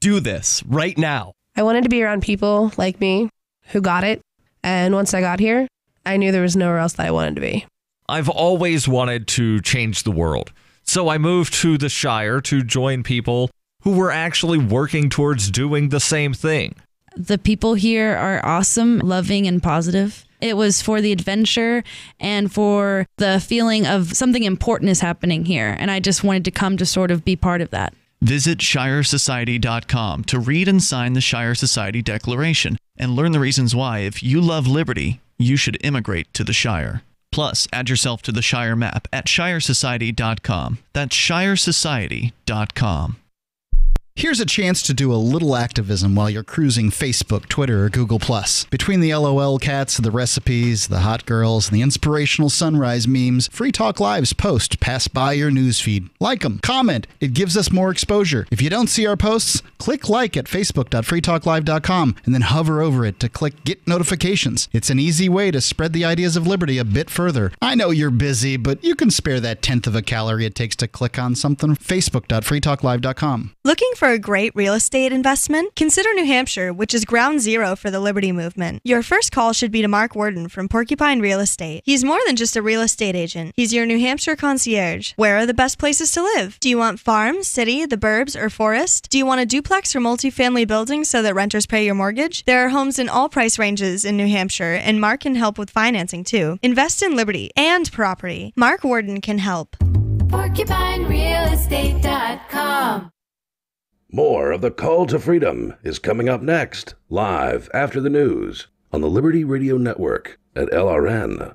do this right now. I wanted to be around people like me who got it. And once I got here, I knew there was nowhere else that I wanted to be. I've always wanted to change the world. So I moved to the Shire to join people who were actually working towards doing the same thing. The people here are awesome, loving, and positive. It was for the adventure and for the feeling of something important is happening here. And I just wanted to come to sort of be part of that. Visit ShireSociety.com to read and sign the Shire Society Declaration and learn the reasons why, if you love liberty, you should immigrate to the Shire. Plus, add yourself to the Shire map at ShireSociety.com. That's ShireSociety.com. Here's a chance to do a little activism while you're cruising Facebook, Twitter, or Google+. Between the LOL cats, the recipes, the hot girls, and the inspirational sunrise memes, Free Talk Live's posts pass by your newsfeed. Like them, comment. It gives us more exposure. If you don't see our posts, click like at facebook.freetalklive.com and then hover over it to click Get Notifications. It's an easy way to spread the ideas of liberty a bit further. I know you're busy, but you can spare that 1/10 of a calorie it takes to click on something. Facebook.freetalklive.com. Looking for a great real estate investment? Consider New Hampshire, which is ground zero for the Liberty Movement. Your first call should be to Mark Worden from Porcupine Real Estate. He's more than just a real estate agent. He's your New Hampshire concierge. Where are the best places to live? Do you want farm, city, the burbs, or forest? Do you want a duplex or multifamily building so that renters pay your mortgage? There are homes in all price ranges in New Hampshire, and Mark can help with financing too. Invest in liberty and property. Mark Worden can help. PorcupineRealEstate.com. More of the Call to Freedom is coming up next, live after the news on the Liberty Radio Network at LRN.FM.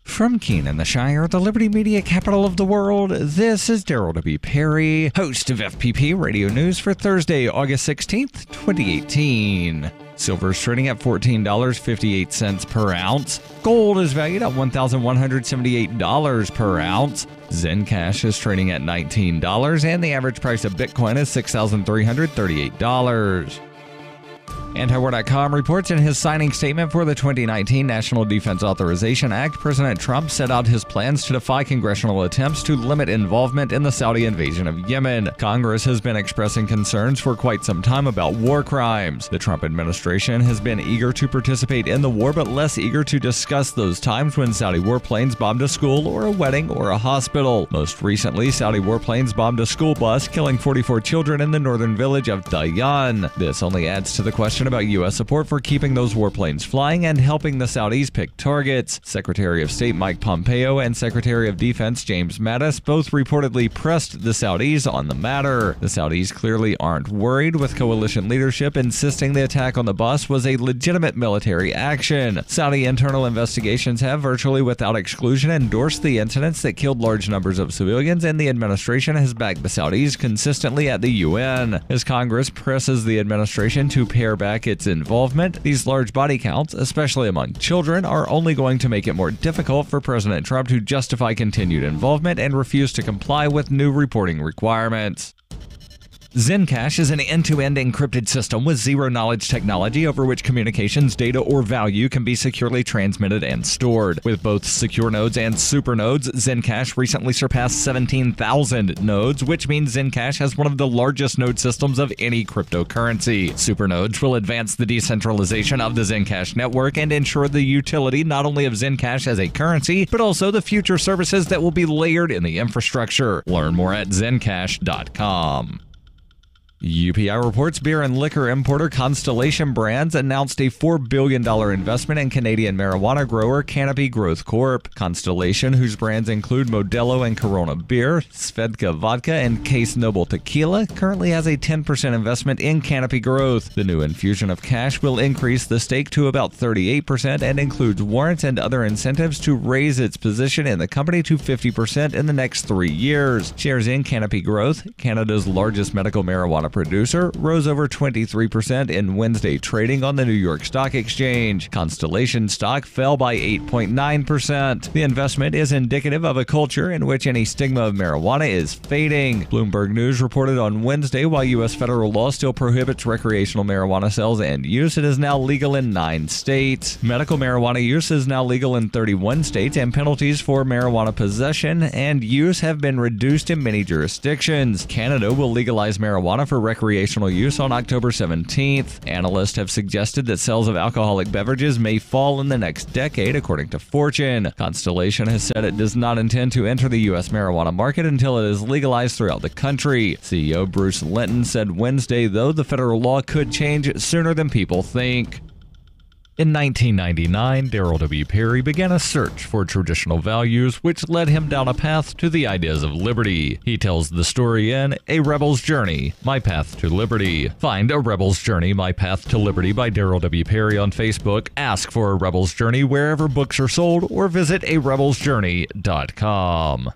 From Keene in the Shire, the Liberty Media capital of the world, this is Daryl W. Perry, host of FPP Radio News for Thursday, August 16th, 2018. Silver is trading at $14.58 per ounce. Gold is valued at $1,178 per ounce. Zencash is trading at $19, and the average price of Bitcoin is $6,338. Antiwar.com reports in his signing statement for the 2019 National Defense Authorization Act, President Trump set out his plans to defy congressional attempts to limit involvement in the Saudi invasion of Yemen. Congress has been expressing concerns for quite some time about war crimes. The Trump administration has been eager to participate in the war, but less eager to discuss those times when Saudi warplanes bombed a school or a wedding or a hospital. Most recently, Saudi warplanes bombed a school bus, killing 44 children in the northern village of Dayan. This only adds to the question information about U.S. support for keeping those warplanes flying and helping the Saudis pick targets. Secretary of State Mike Pompeo and Secretary of Defense James Mattis both reportedly pressed the Saudis on the matter. The Saudis clearly aren't worried, with coalition leadership insisting the attack on the bus was a legitimate military action. Saudi internal investigations have virtually without exclusion endorsed the incidents that killed large numbers of civilians, and the administration has backed the Saudis consistently at the UN. As Congress presses the administration to pare back its involvement, these large body counts, especially among children, are only going to make it more difficult for President Trump to justify continued involvement and refuse to comply with new reporting requirements. Zencash is an end-to-end encrypted system with zero-knowledge technology over which communications, data, or value can be securely transmitted and stored. With both secure nodes and supernodes, Zencash recently surpassed 17,000 nodes, which means Zencash has one of the largest node systems of any cryptocurrency. Supernodes will advance the decentralization of the Zencash network and ensure the utility not only of Zencash as a currency, but also the future services that will be layered in the infrastructure. Learn more at zencash.com. UPI reports beer and liquor importer Constellation Brands announced a $4 billion investment in Canadian marijuana grower Canopy Growth Corp. Constellation, whose brands include Modelo and Corona Beer, Svedka Vodka, and Case Noble Tequila, currently has a 10% investment in Canopy Growth. The new infusion of cash will increase the stake to about 38% and includes warrants and other incentives to raise its position in the company to 50% in the next 3 years. Shares in Canopy Growth, Canada's largest medical marijuana producer, rose over 23% in Wednesday trading on the New York Stock Exchange. Constellation stock fell by 8.9%. The investment is indicative of a culture in which any stigma of marijuana is fading. Bloomberg News reported on Wednesday while U.S. federal law still prohibits recreational marijuana sales and use, it is now legal in 9 states. Medical marijuana use is now legal in 31 states, and penalties for marijuana possession and use have been reduced in many jurisdictions. Canada will legalize marijuana for recreational use on October 17th. Analysts have suggested that sales of alcoholic beverages may fall in the next decade, according to Fortune. Constellation has said it does not intend to enter the U.S. marijuana market until it is legalized throughout the country. CEO Bruce Linton said Wednesday, though, the federal law could change sooner than people think. In 1999, Darryl W. Perry began a search for traditional values, which led him down a path to the ideas of liberty. He tells the story in A Rebel's Journey, My Path to Liberty. Find A Rebel's Journey, My Path to Liberty by Darryl W. Perry on Facebook, ask for A Rebel's Journey wherever books are sold, or visit arebelsjourney.com.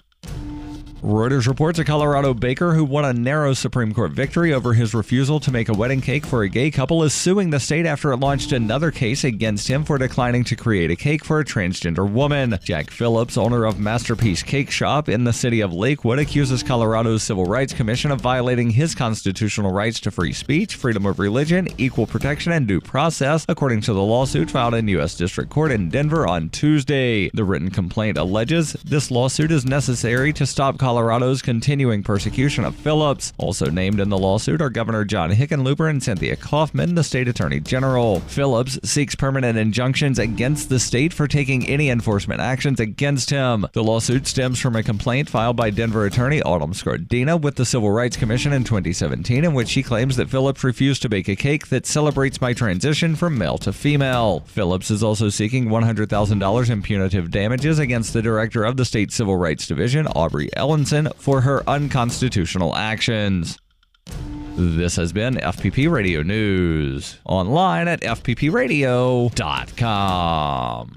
Reuters reports a Colorado baker who won a narrow Supreme Court victory over his refusal to make a wedding cake for a gay couple is suing the state after it launched another case against him for declining to create a cake for a transgender woman. Jack Phillips, owner of Masterpiece Cake Shop in the city of Lakewood, accuses Colorado's Civil Rights Commission of violating his constitutional rights to free speech, freedom of religion, equal protection, and due process, according to the lawsuit filed in U.S. District Court in Denver on Tuesday. The written complaint alleges this lawsuit is necessary to stop Colorado's continuing persecution of Phillips. Also named in the lawsuit are Governor John Hickenlooper and Cynthia Kaufman, the state attorney general. Phillips seeks permanent injunctions against the state for taking any enforcement actions against him. The lawsuit stems from a complaint filed by Denver attorney Autumn Scordina with the Civil Rights Commission in 2017, in which she claims that Phillips refused to bake a cake that celebrates my transition from male to female. Phillips is also seeking $100,000 in punitive damages against the director of the state Civil Rights Division, Aubrey Ellenson, for her unconstitutional actions. This has been FPP Radio News, online at fppradio.com.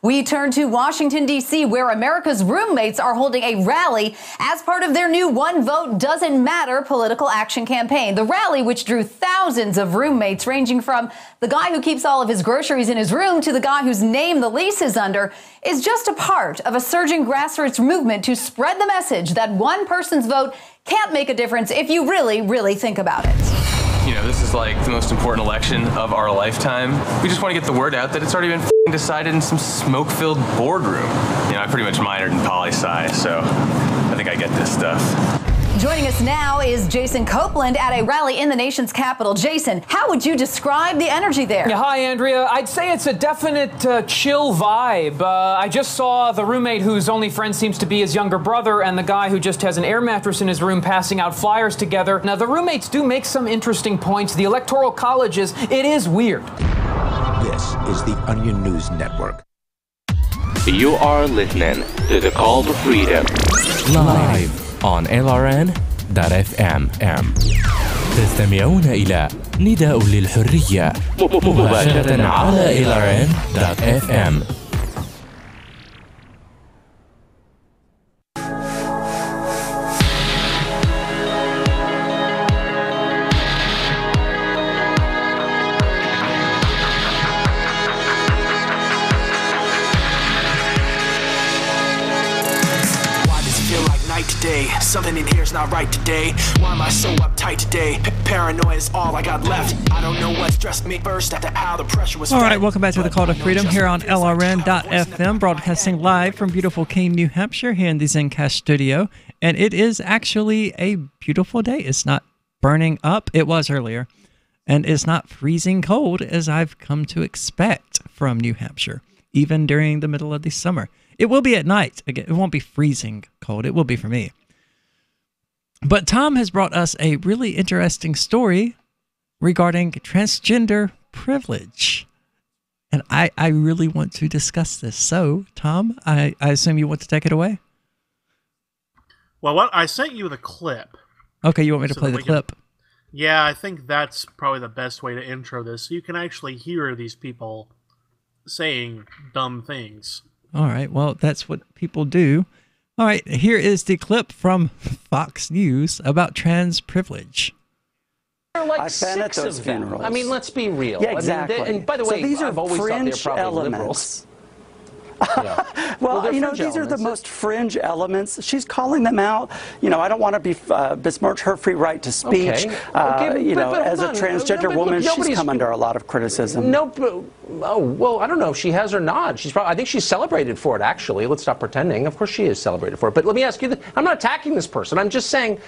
We turn to Washington, D.C., where America's Roommates are holding a rally as part of their new One Vote Doesn't Matter political action campaign. The rally, which drew thousands of roommates, ranging from the guy who keeps all of his groceries in his room to the guy whose name the lease is under, is just a part of a surging grassroots movement to spread the message that one person's vote can't make a difference if you really, really think about it. You know, this is like the most important election of our lifetime. We just want to get the word out that it's already been decided in some smoke-filled boardroom. You know, I pretty much minored in poli-sci, so I think I get this stuff. Joining us now is Jason Copeland at a rally in the nation's capital. Jason, how would you describe the energy there? Yeah, hi, Andrea. I'd say it's a definite chill vibe. I just saw the roommate whose only friend seems to be his younger brother and the guy who just has an air mattress in his room passing out flyers together. Now, the roommates do make some interesting points. The Electoral College it is weird. This is the Onion News Network. You are listening to the Call to Freedom live on LRN.FM. تستمعون إلى نداء للحرية مباشرة على LRN.FM. Something in here's not right today. Why am I so uptight today? Paranoia is all I got left. I don't know what stressed me first after how the pressure was. All right, welcome back to the Call to Freedom here on LRN.FM, broadcasting live from beautiful Keene, New Hampshire, here in the Zencast studio. And it is actually a beautiful day. It's not burning up. It was earlier. And it's not freezing cold as I've come to expect from New Hampshire, even during the middle of the summer. It will be at night. Again, it won't be freezing cold. It will be for me. But Tom has brought us a really interesting story regarding transgender privilege. And I really want to discuss this. So, Tom, I assume you want to take it away? Well, I sent you the clip. Okay, you want me to play the clip? Yeah, I think that's probably the best way to intro this. So you can actually hear these people saying dumb things. All right, well, that's what people do. All right, here is the clip from Fox News about trans privilege. There are like six of them. Funerals. I mean, let's be real. Yeah, exactly. I mean, and by the way, these are I've always thought they're probably elements. liberals. Yeah. well, these are the most fringe elements. She's calling them out. I don't want to besmirch her free right to speech. Okay. But as a transgender woman, she's come under a lot of criticism. Well, I don't know if she has or not. I think she's celebrated for it, actually. Let's stop pretending. Of course she is celebrated for it. But let me ask you, I'm not attacking this person. I'm just saying,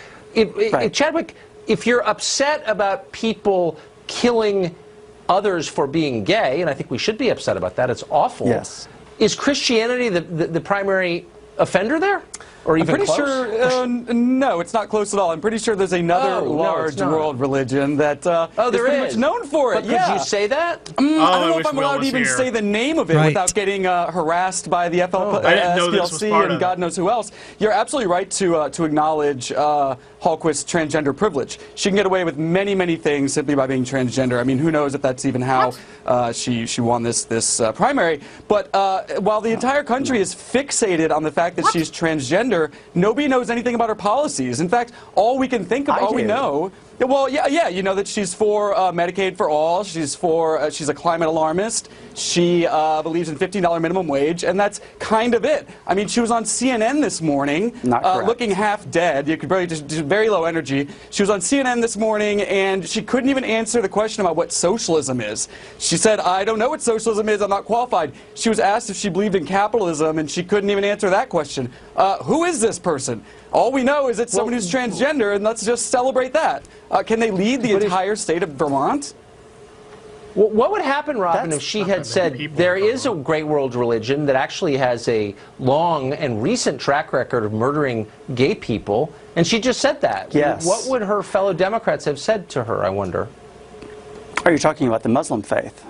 Chadwick, if you're upset about people killing others for being gay, and I think we should be upset about that, it's awful. Yes. Is Christianity the primary offender there? Or even I'm pretty close? sure, no, it's not close at all. I'm pretty sure there's another large world religion that is pretty much known for it. But could you say that? I don't know if I'm allowed to even say the name of it without getting harassed by the SPLC and God knows who else. You're absolutely right to acknowledge Hallquist's transgender privilege. She can get away with many, many things simply by being transgender. I mean, who knows if that's even how she won this primary. But while the entire country is fixated on the fact that she's transgender, nobody knows anything about her policies. In fact, all we can think of, all we know, well, you know that she's for Medicaid for all. She's a climate alarmist. She believes in $15 minimum wage, and that's kind of it. I mean, she was on CNN this morning, looking half dead. You could probably just very low energy. She was on CNN this morning, and she couldn't even answer the question about what socialism is. She said, "I don't know what socialism is. I'm not qualified." She was asked if she believed in capitalism, and she couldn't even answer that question. Who is this person? All we know is it's someone who's transgender, and let's just celebrate that. Can they lead the entire state of Vermont? Well, what would happen, Robin, if she had said there is a great world religion that actually has a long and recent track record of murdering gay people, and she just said that? Yes. What would her fellow Democrats have said to her, I wonder? Are you talking about the Muslim faith?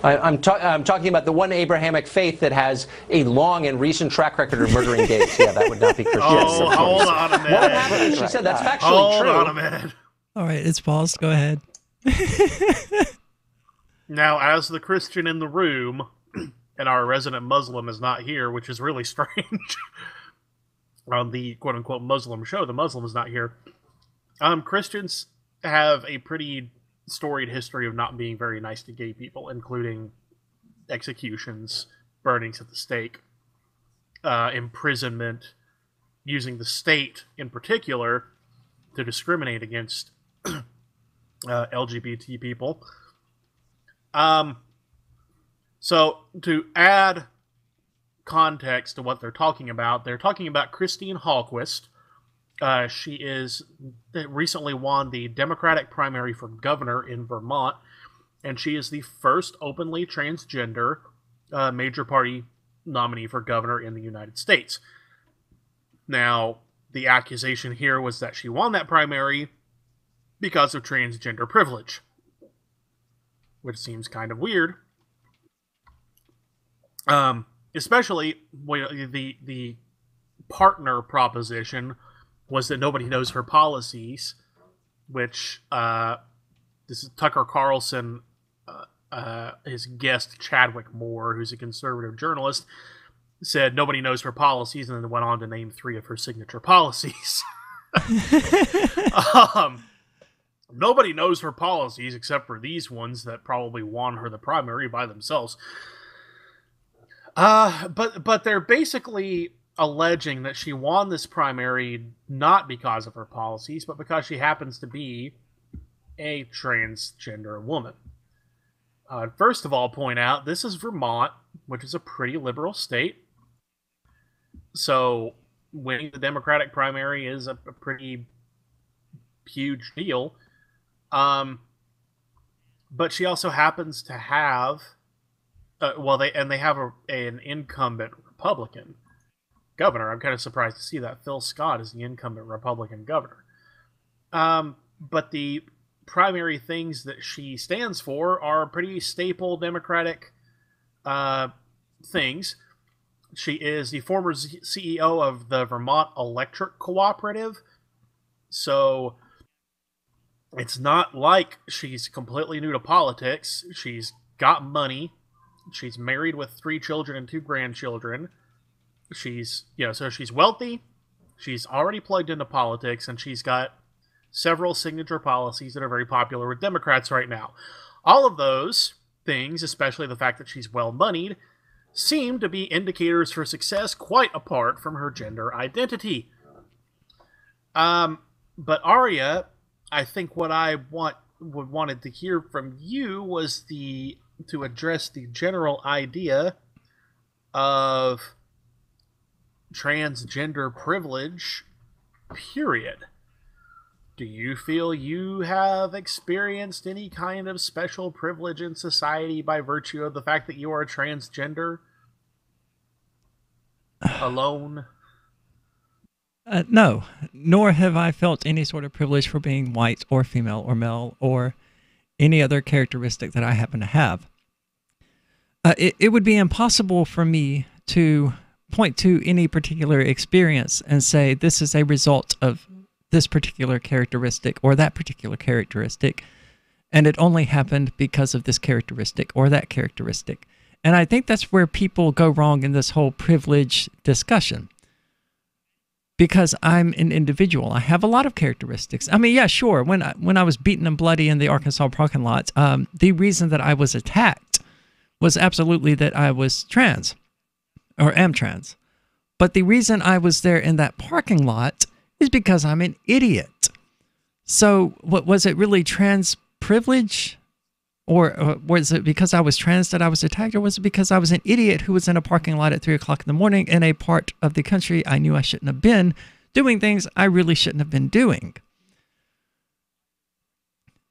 I'm talking about the one Abrahamic faith that has a long and recent track record of murdering gays. Yeah, that would not be Christian. Oh, hold on a minute. What would happen if she said that's factually true? Hold on a minute. All right, it's paused. Go ahead. Now, as the Christian in the room, and our resident Muslim is not here, which is really strange. On the quote-unquote Muslim show, the Muslim is not here. Christians have a pretty storied history of not being very nice to gay people, including executions, burnings at the stake, imprisonment, using the state in particular to discriminate against LGBT people. So to add context to what they're talking about Christine Hallquist, She recently won the Democratic primary for governor in Vermont, and she is the first openly transgender major party nominee for governor in the United States. Now, the accusation here was that she won that primary because of transgender privilege, which seems kind of weird. Especially when the partner proposition was that nobody knows her policies, which this is Tucker Carlson, his guest Chadwick Moore, who's a conservative journalist, said nobody knows her policies, and then went on to name 3 of her signature policies. Nobody knows her policies except for these ones that probably won her the primary by themselves. But they're basically alleging that she won this primary not because of her policies, but because she happens to be a transgender woman. First of all, point out, this is Vermont, which is a pretty liberal state. So winning the Democratic primary is a pretty huge deal. But she also happens to have, they have an incumbent Republican governor. I'm kind of surprised to see that Phil Scott is the incumbent Republican governor. But the primary things that she stands for are pretty staple Democratic things. She is the former CEO of the Vermont Electric Cooperative. So it's not like she's completely new to politics. She's got money. She's married with 3 children and 2 grandchildren. She's wealthy. She's already plugged into politics, and she's got several signature policies that are very popular with Democrats right now. All of those things, especially the fact that she's well-moneyed, seem to be indicators for success quite apart from her gender identity. But Aria, I think what I wanted to hear from you was to address the general idea of transgender privilege, period. Do you feel you have experienced any kind of special privilege in society by virtue of the fact that you are a transgender? Alone? No, nor have I felt any sort of privilege for being white or female or male or any other characteristic that I happen to have. It would be impossible for me to point to any particular experience and say this is a result of this particular characteristic or that particular characteristic, and it only happened because of this characteristic or that characteristic. And I think that's where people go wrong in this whole privilege discussion. Because I'm an individual, I have a lot of characteristics. I mean, yeah, sure. When I was beaten and bloody in the Arkansas parking lot, the reason that I was attacked was absolutely that I was trans, or am trans. But the reason I was there in that parking lot is because I'm an idiot. So, what was it really trans privilege? Or was it because I was trans that I was attacked? Or was it because I was an idiot who was in a parking lot at 3 o'clock in the morning in a part of the country I knew I shouldn't have been, doing things I really shouldn't have been doing?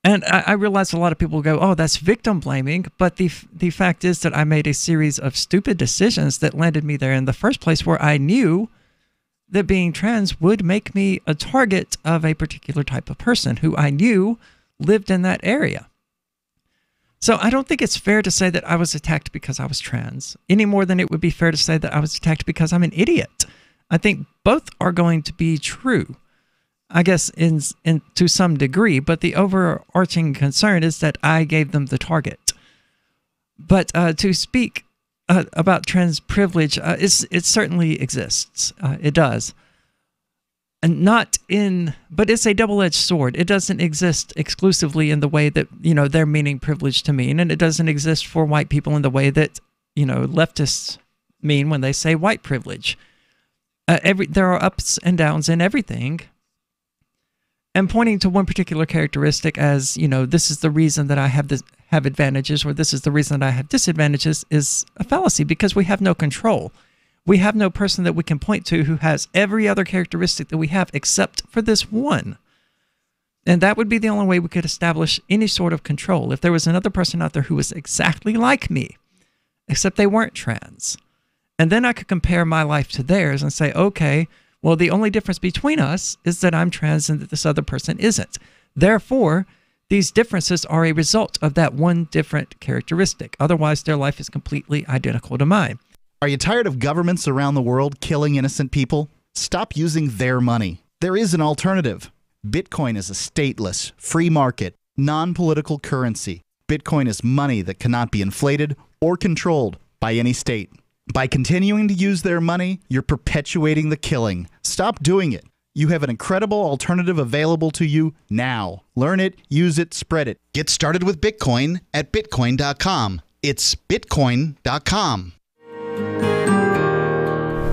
And I realize a lot of people go, oh, that's victim blaming. But the fact is that I made a series of stupid decisions that landed me there in the first place, where I knew that being trans would make me a target of a particular type of person who I knew lived in that area. So I don't think it's fair to say that I was attacked because I was trans, any more than it would be fair to say that I was attacked because I'm an idiot. I think both are going to be true, I guess, in to some degree, but the overarching concern is that I gave them the target. But to speak about trans privilege, it certainly exists. It does. And but it's a double-edged sword. It doesn't exist exclusively in the way that, they're meaning privilege to mean, and it doesn't exist for white people in the way that, leftists mean when they say white privilege. There are ups and downs in everything, and pointing to one particular characteristic as, this is the reason that I have advantages, or this is the reason that I have disadvantages, is a fallacy, because we have no control. We have no person that we can point to who has every other characteristic that we have except for this one. And that would be the only way we could establish any sort of control. If there was another person out there who was exactly like me, except they weren't trans. And then I could compare my life to theirs and say, okay, well, the only difference between us is that I'm trans and that this other person isn't. Therefore, these differences are a result of that one different characteristic. Otherwise, their life is completely identical to mine. Are you tired of governments around the world killing innocent people? Stop using their money. There is an alternative. Bitcoin is a stateless, free market, non-political currency. Bitcoin is money that cannot be inflated or controlled by any state. By continuing to use their money, you're perpetuating the killing. Stop doing it. You have an incredible alternative available to you now. Learn it, use it, spread it. Get started with Bitcoin at Bitcoin.com. It's Bitcoin.com.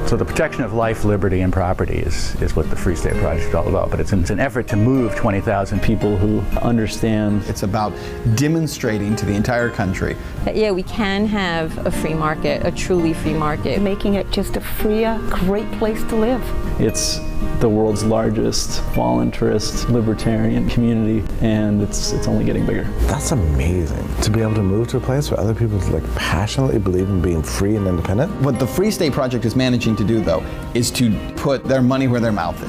So the protection of life, liberty, and property is what the Free State Project is all about. But it's an effort to move 20,000 people who understand. It's about demonstrating to the entire country that, yeah, we can have a free market, a truly free market. Making it just a freer, great place to live. It's the world's largest voluntarist libertarian community, and it's only getting bigger. That's amazing, to be able to move to a place where other people passionately believe in being free and independent. What the Free State Project is managing to do, though, is to put their money where their mouth is.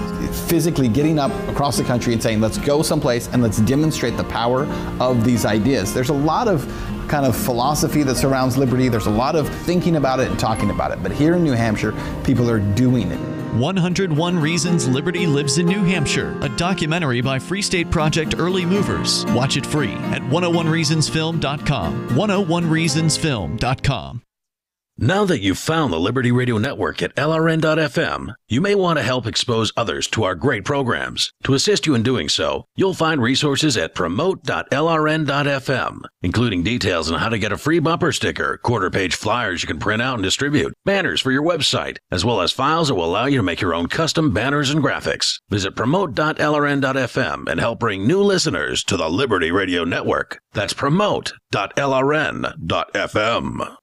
Physically getting up across the country and saying, let's go someplace and let's demonstrate the power of these ideas. There's a lot of kind of philosophy that surrounds liberty. There's a lot of thinking about it and talking about it. But here in New Hampshire, people are doing it. 101 Reasons Liberty Lives in New Hampshire, a documentary by Free State Project Early Movers. Watch it free at 101reasonsfilm.com. 101reasonsfilm.com. Now that you've found the Liberty Radio Network at LRN.FM, you may want to help expose others to our great programs. To assist you in doing so, you'll find resources at promote.lrn.fm, including details on how to get a free bumper sticker, quarter-page flyers you can print out and distribute, banners for your website, as well as files that will allow you to make your own custom banners and graphics. Visit promote.lrn.fm and help bring new listeners to the Liberty Radio Network. That's promote.lrn.fm.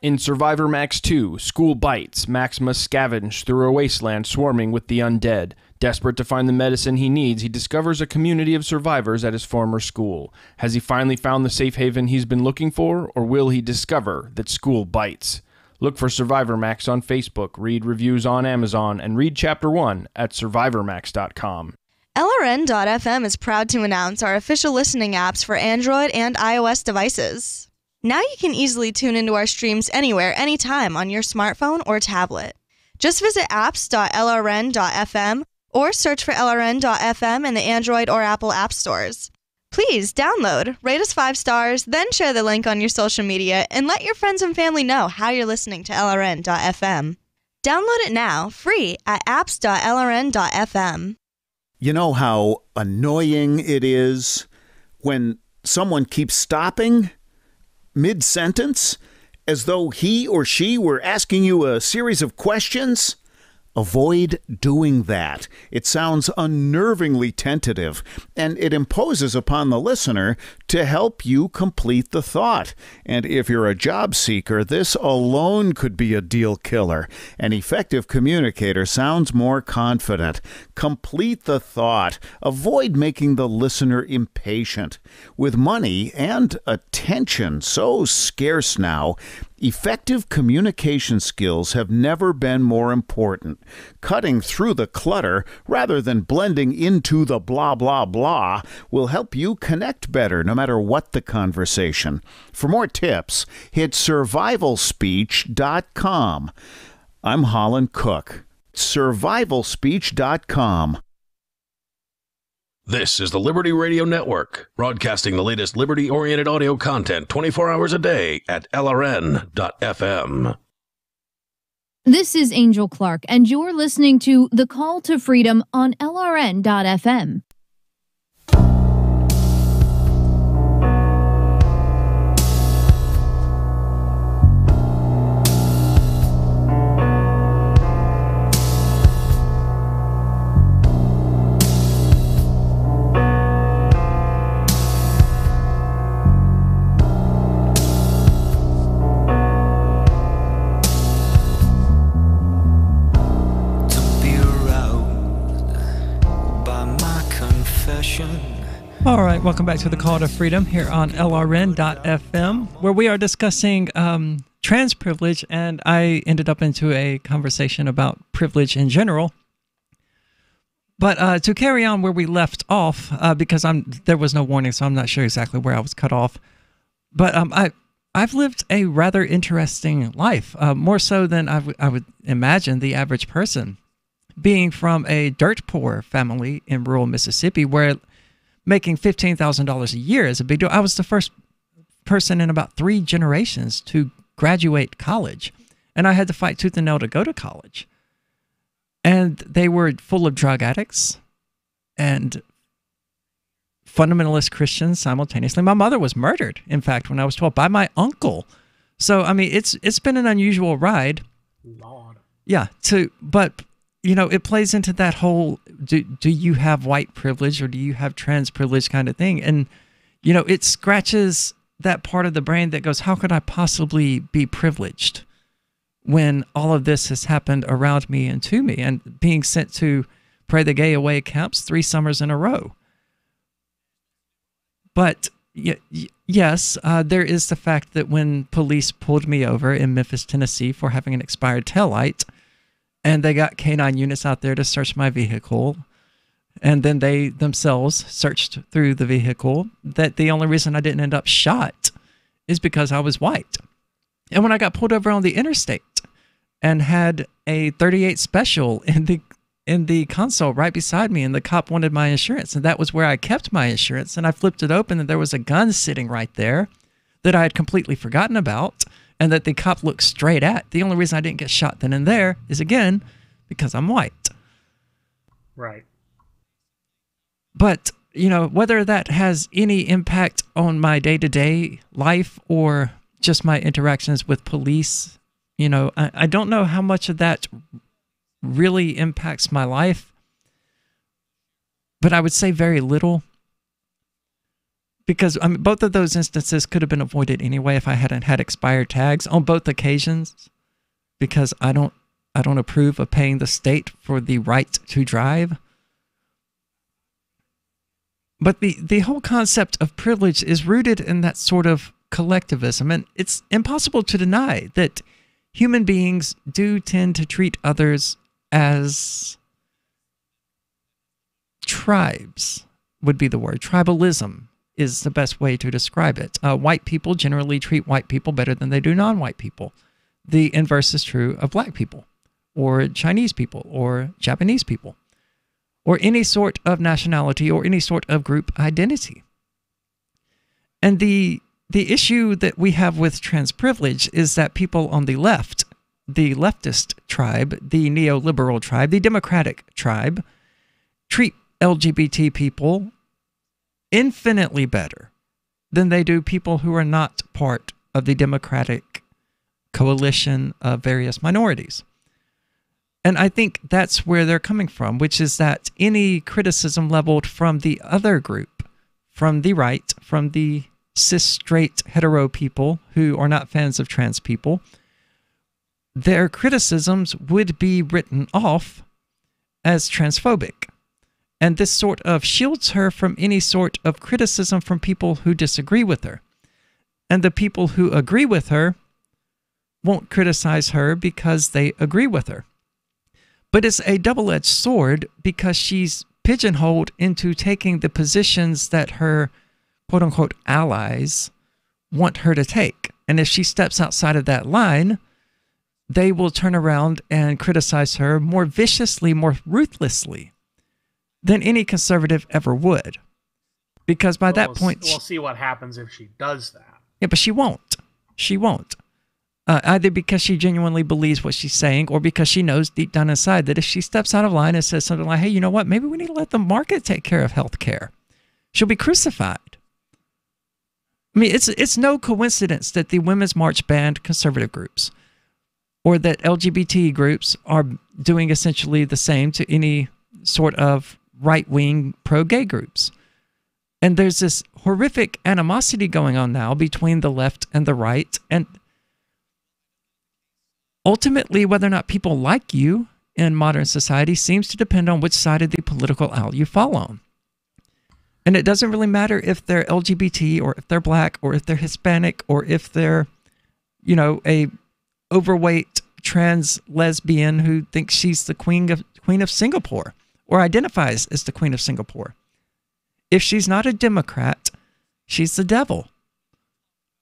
In Survivor Max 2, School Bites, Max must scavenge through a wasteland swarming with the undead. Desperate to find the medicine he needs, he discovers a community of survivors at his former school. Has he finally found the safe haven he's been looking for, or will he discover that school bites? Look for Survivor Max on Facebook, read reviews on Amazon, and read Chapter 1 at survivormax.com. LRN.FM is proud to announce our official listening apps for Android and iOS devices. Now you can easily tune into our streams anywhere, anytime on your smartphone or tablet. Just visit apps.lrn.fm or search for LRN.FM in the Android or Apple app stores. Please download, rate us 5 stars, then share the link on your social media and let your friends and family know how you're listening to LRN.FM. Download it now, free at apps.lrn.fm. You know how annoying it is when someone keeps stopping mid-sentence as though he or she were asking you a series of questions? Avoid doing that. It sounds unnervingly tentative, and it imposes upon the listener to help you complete the thought. And if you're a job seeker, this alone could be a deal killer. An effective communicator sounds more confident. Complete the thought. Avoid making the listener impatient. With money and attention so scarce now, effective communication skills have never been more important. Cutting through the clutter rather than blending into the blah, blah, blah will help you connect better no matter what the conversation. For more tips, hit survivalspeech.com. I'm Holland Cook. Survivalspeech.com. This is the Liberty Radio Network, broadcasting the latest liberty-oriented audio content 24 hours a day at LRN.FM. This is Angel Clark, and you're listening to The Call to Freedom on LRN.FM. All right, welcome back to the Call to Freedom here on LRN.FM, where we are discussing trans privilege, and I ended up into a conversation about privilege in general. But to carry on where we left off, because there was no warning, so I'm not sure exactly where I was cut off. But I've lived a rather interesting life, more so than I would imagine the average person. Being from a dirt poor family in rural Mississippi, where making $15,000 a year is a big deal. I was the first person in about 3 generations to graduate college, and I had to fight tooth and nail to go to college. And they were full of drug addicts and fundamentalist Christians simultaneously. My mother was murdered, in fact, when I was 12 by my uncle. So, I mean, it's been an unusual ride. Lord. Yeah, but you know, it plays into that whole do you have white privilege or do you have trans privilege kind of thing. And, you know, it scratches that part of the brain that goes, how could I possibly be privileged when all of this has happened around me and to me, and being sent to Pray the Gay Away camps 3 summers in a row. But yes, there is the fact that when police pulled me over in Memphis, Tennessee for having an expired taillight, and they got canine units out there to search my vehicle, and then they themselves searched through the vehicle, that the only reason I didn't end up shot is because I was white. And when I got pulled over on the interstate and had a 38 special in the console right beside me, and the cop wanted my insurance, and that was where I kept my insurance, and I flipped it open and there was a gun sitting right there that I had completely forgotten about and that the cop looked straight at. The only reason I didn't get shot then and there is, again, because I'm white. Right. But, you know, whether that has any impact on my day-to-day life or just my interactions with police, you know, I don't know how much of that really impacts my life, but I would say very little, because I mean, both of those instances could have been avoided anyway if I hadn't had expired tags on both occasions, because I don't approve of paying the state for the right to drive. But the whole concept of privilege is rooted in that sort of collectivism, and it's impossible to deny that human beings do tend to treat others as tribes, would be the word. Tribalism is the best way to describe it. White people generally treat white people better than they do non-white people. The inverse is true of black people, or Chinese people, or Japanese people, or any sort of nationality, or any sort of group identity. And the issue that we have with trans privilege is that people on the left, the leftist tribe, the neoliberal tribe, the democratic tribe, treat LGBT people infinitely better than they do people who are not part of the democratic coalition of various minorities. And I think that's where they're coming from, which is that any criticism leveled from the other group, from the right, from the cis, straight, hetero people who are not fans of trans people, their criticisms would be written off as transphobic. And this sort of shields her from any sort of criticism from people who disagree with her. And the people who agree with her won't criticize her because they agree with her. But it's a double-edged sword, because she's pigeonholed into taking the positions that her quote-unquote allies want her to take. And if she steps outside of that line, they will turn around and criticize her more viciously, more ruthlessly than any conservative ever would. Because by that point... We'll see what happens if she does that. Yeah, but she won't. She won't. Either because she genuinely believes what she's saying, or because she knows deep down inside that if she steps out of line and says something like, hey, you know what, maybe we need to let the market take care of health care, she'll be crucified. I mean, it's no coincidence that the Women's March banned conservative groups, or that LGBT groups are doing essentially the same to any sort of right-wing pro-gay groups. And there's this horrific animosity going on now between the left and the right, and ultimately, whether or not people like you in modern society seems to depend on which side of the political aisle you fall on. And it doesn't really matter if they're LGBT or if they're black or if they're Hispanic or if they're, a overweight trans lesbian who thinks she's the Queen of Singapore or identifies as the Queen of Singapore. If she's not a Democrat, she's the devil.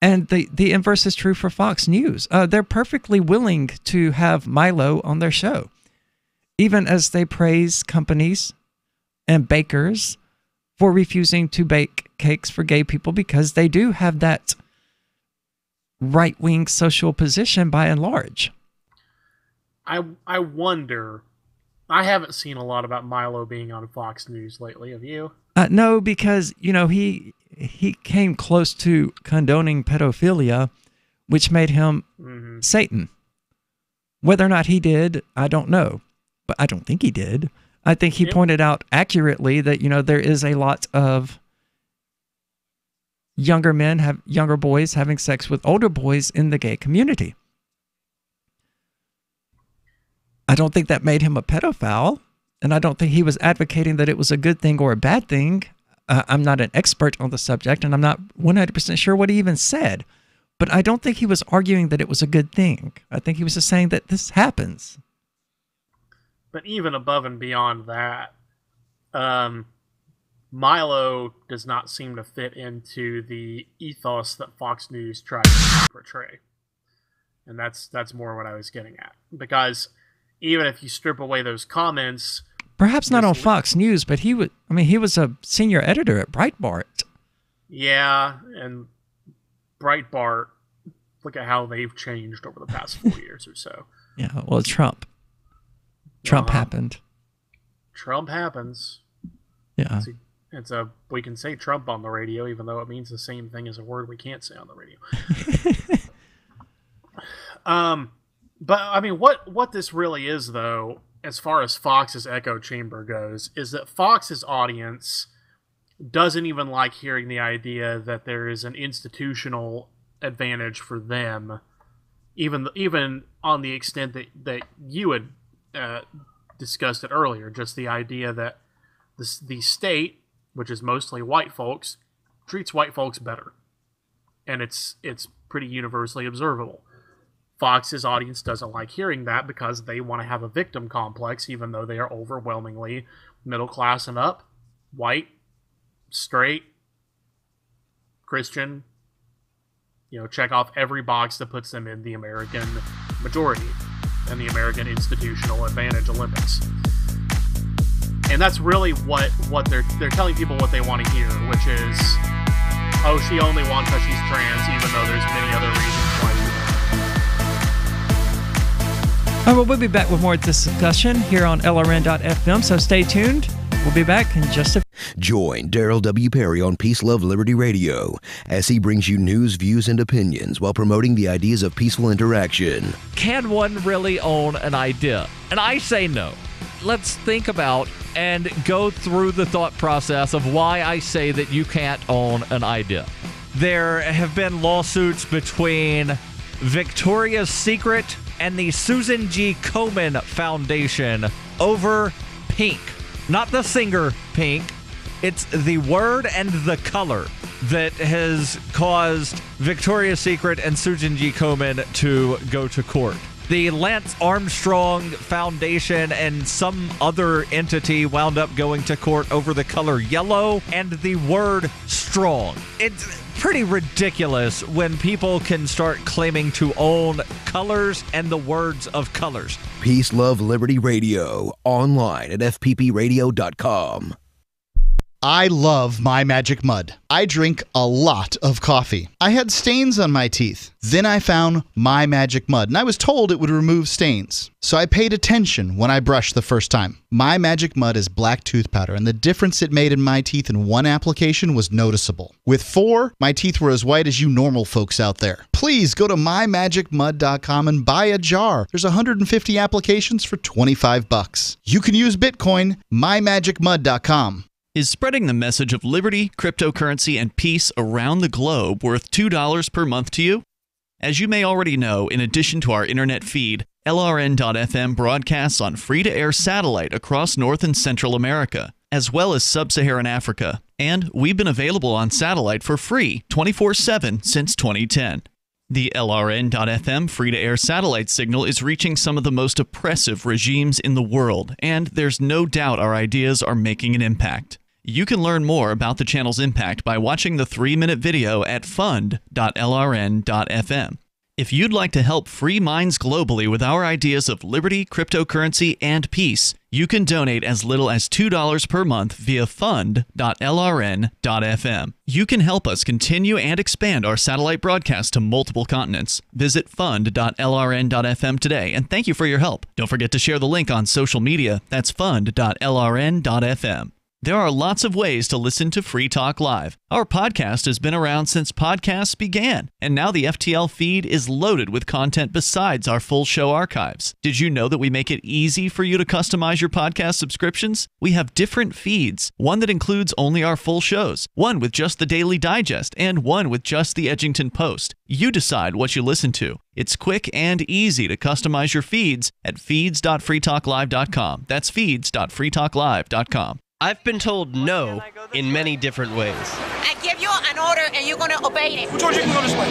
And the inverse is true for Fox News. They're perfectly willing to have Milo on their show, even as they praise companies and bakers for refusing to bake cakes for gay people because they do have that right-wing social position by and large. I wonder. I haven't seen a lot about Milo being on Fox News lately. Have you? No, because, he came close to condoning pedophilia, which made him Satan. Whether or not he did, I don't know. But I don't think he did. I think he pointed out accurately that, there is a lot of younger boys having sex with older boys in the gay community. I don't think that made him a pedophile, and I don't think he was advocating that it was a good thing or a bad thing. I'm not an expert on the subject, and I'm not 100% sure what he even said, but I don't think he was arguing that it was a good thing. I think he was just saying that this happens. But even above and beyond that, Milo does not seem to fit into the ethos that Fox News tries to portray. And that's more what I was getting at. Because even if you strip away those comments... Perhaps not on Fox News, but he was a senior editor at Breitbart. Yeah, and Breitbart, look at how they've changed over the past 4 years or so. Yeah, well, Trump happened. Trump happens. Yeah. We can say Trump on the radio, even though it means the same thing as a word we can't say on the radio. But what this really is, though, as far as Fox's echo chamber goes, is that Fox's audience doesn't even like hearing the idea that there is an institutional advantage for them, even on the extent that you had discussed it earlier, just the idea that the state, which is mostly white folks, treats white folks better. And it's pretty universally observable. Fox's audience doesn't like hearing that because they want to have a victim complex, even though they are overwhelmingly middle class and up, white, straight, Christian. Check off every box that puts them in the American majority and the American institutional advantage Olympics. And that's really what they're telling people what they want to hear, which is, oh, she only won because she's trans, even though there's many other reasons why she won. Well, we'll be back with more discussion here on LRN.FM, so stay tuned. We'll be back in just a... Join Daryl W. Perry on Peace, Love, Liberty Radio as he brings you news, views, and opinions while promoting the ideas of peaceful interaction. Can one really own an idea? And I say no. Let's think about and go through the thought process of why I say that you can't own an idea. There have been lawsuits between Victoria's Secret and the Susan G. Komen Foundation over pink. Not the singer Pink. It's the word and the color that has caused Victoria's Secret and Susan G. Komen to go to court. The Lance Armstrong Foundation and some other entity wound up going to court over the color yellow and the word strong. It's pretty ridiculous when people can start claiming to own colors and the words of colors. Peace, Love, Liberty Radio, online at fppradio.com. I love My Magic Mud. I drink a lot of coffee. I had stains on my teeth. Then I found My Magic Mud, and I was told it would remove stains. So I paid attention when I brushed the first time. My Magic Mud is black tooth powder, and the difference it made in my teeth in one application was noticeable. With 4, my teeth were as white as you normal folks out there. Please go to mymagicmud.com and buy a jar. There's 150 applications for $25. You can use Bitcoin, mymagicmud.com. Is spreading the message of liberty, cryptocurrency, and peace around the globe worth $2 per month to you? As you may already know, in addition to our internet feed, LRN.FM broadcasts on free-to-air satellite across North and Central America. as well as sub-Saharan Africa. And we've been available on satellite for free 24/7 since 2010. The LRN.FM free-to-air satellite signal is reaching some of the most oppressive regimes in the world, and there's no doubt our ideas are making an impact. You can learn more about the channel's impact by watching the 3-minute video at fund.lrn.fm. If you'd like to help free minds globally with our ideas of liberty, cryptocurrency, and peace, you can donate as little as $2 per month via fund.lrn.fm. You can help us continue and expand our satellite broadcast to multiple continents. Visit fund.lrn.fm today, and thank you for your help. Don't forget to share the link on social media. That's fund.lrn.fm. There are lots of ways to listen to Free Talk Live. Our podcast has been around since podcasts began, and now the FTL feed is loaded with content besides our full show archives. Did you know that we make it easy for you to customize your podcast subscriptions? We have different feeds, one that includes only our full shows, one with just the Daily Digest, and one with just the Edgington Post. You decide what you listen to. It's quick and easy to customize your feeds at feeds.freetalklive.com. That's feeds.freetalklive.com. I've been told no in many different ways. I give you an order and you're going to obey it. George, you can go this way.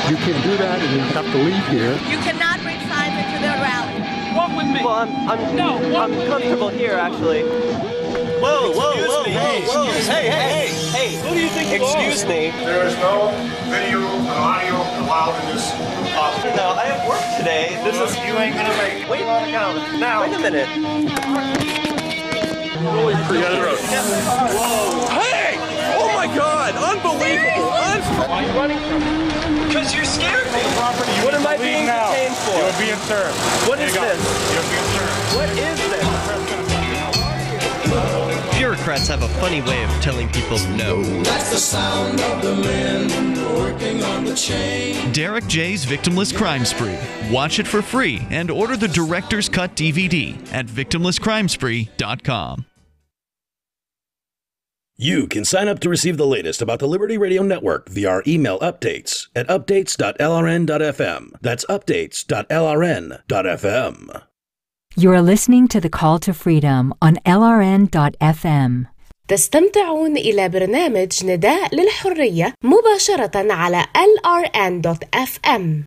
You can't do that and you have to leave here. You cannot bring signs into the rally. Walk with me. Well, I'm comfortable here, actually. Whoa. Hey. Who do you think you are? Excuse me. There is no video or audio allowed in this office. No, I have work today. You ain't going to make it. Wait a minute. Hey! Oh my God! Unbelievable! Why are you running from me? Because you're scared me. What am I being detained for? You're being served. What is this? You're being served. What is this? Bureaucrats have a funny way of telling people no. That's the sound of the men working on the chain. Derek J's Victimless Crime Spree. Watch it for free and order the Director's Cut DVD at victimlesscrimespree.com. You can sign up to receive the latest about the Liberty Radio Network via our email updates at updates.lrn.fm. That's updates.lrn.fm. You're listening to The Call to Freedom on LRN.FM. تستمتعون إلى برنامج نداء للحرية مباشرة على LRN.FM.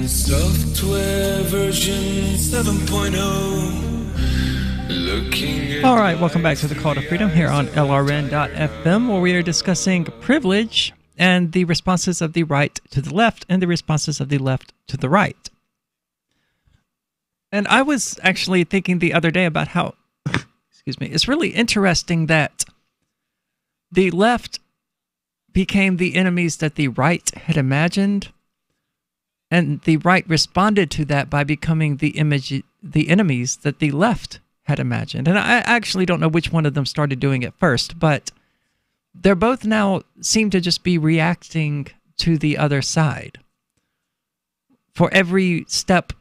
Software version 7.0. All right, welcome back to the Call to Freedom here on LRN.FM, where we are discussing privilege and the responses of the right to the left and the responses of the left to the right. And I was actually thinking the other day about how, excuse me, it's really interesting that the left became the enemies that the right had imagined, and the right responded to that by becoming the enemies that the left had imagined. And I actually don't know which one of them started doing it first, but they're both now seem to just be reacting to the other side. For every step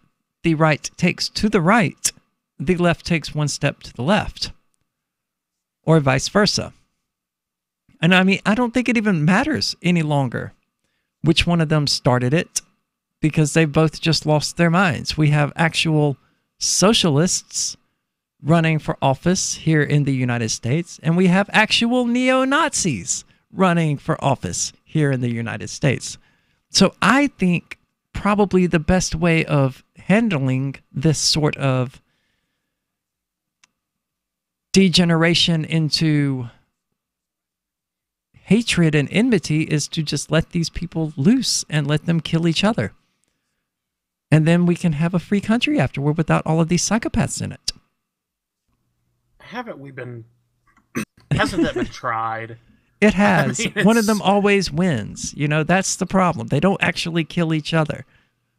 the right takes to the right, the left takes one step to the left, or vice versa. And I mean, I don't think it even matters any longer which one of them started it, because they've both just lost their minds. We have actual socialists running for office here in the United States, and we have actual neo-Nazis running for office here in the United States. So I think probably the best way of handling this sort of degeneration into hatred and enmity is to just let these people loose and let them kill each other. And then we can have a free country afterward without all of these psychopaths in it. Haven't we been... Hasn't that been tried? It has. I mean, one of them always wins. You know, that's the problem. They don't actually kill each other.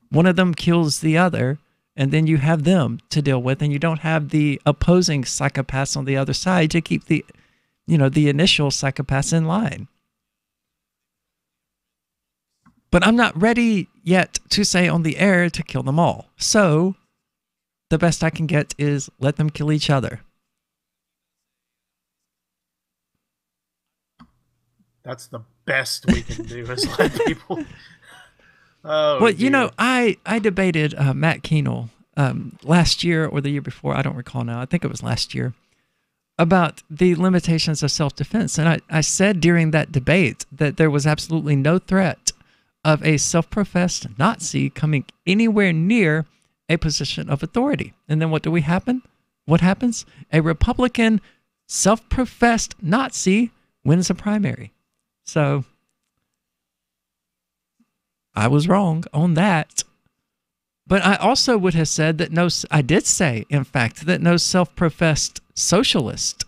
One of them kills the other, and then you have them to deal with, and you don't have the opposing psychopaths on the other side to keep the, the initial psychopaths in line. But I'm not ready yet to say on the air to kill them all. So the best I can get is let them kill each other. That's the best we can do is let people. Oh, well, dear. you know, I debated Matt Kuehnel last year or the year before, I don't recall now, I think it was last year, about the limitations of self-defense. And I said during that debate that there was absolutely no threat of a self-professed Nazi coming anywhere near a position of authority. And then what happen? What happens? A Republican self-professed Nazi wins a primary. So I was wrong on that. But I also would have said that I did say, in fact, that no self-professed socialist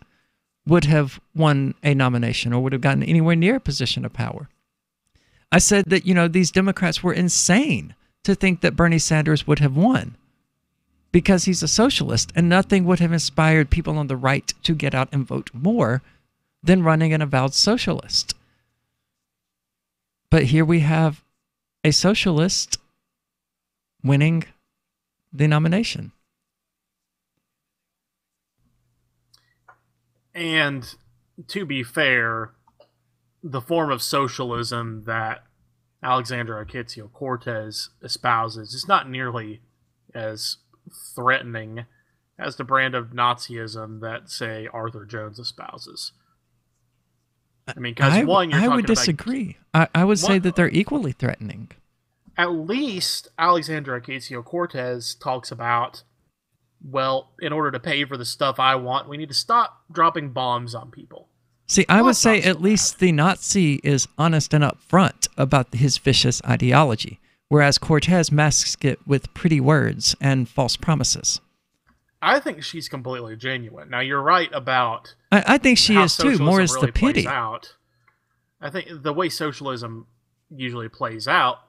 would have won a nomination or would have gotten anywhere near a position of power. I said that, you know, these Democrats were insane to think that Bernie Sanders would have won because he's a socialist, and nothing would have inspired people on the right to get out and vote more than running an avowed socialist. But here we have a socialist winning the nomination. And to be fair, the form of socialism that Alexandria Ocasio-Cortez espouses is not nearly as threatening as the brand of Nazism that, say, Arthur Jones espouses. I mean, because I would disagree. I would say that they're equally threatening. At least Alexandria Ocasio-Cortez talks about, well, in order to pay for the stuff I want, we need to stop dropping bombs on people. See, I would say at least the Nazi is honest and upfront about his vicious ideology, whereas Cortez masks it with pretty words and false promises. I think she's completely genuine. Now, you're right about I think she is too, more is the pity. Out. I think the way socialism usually plays out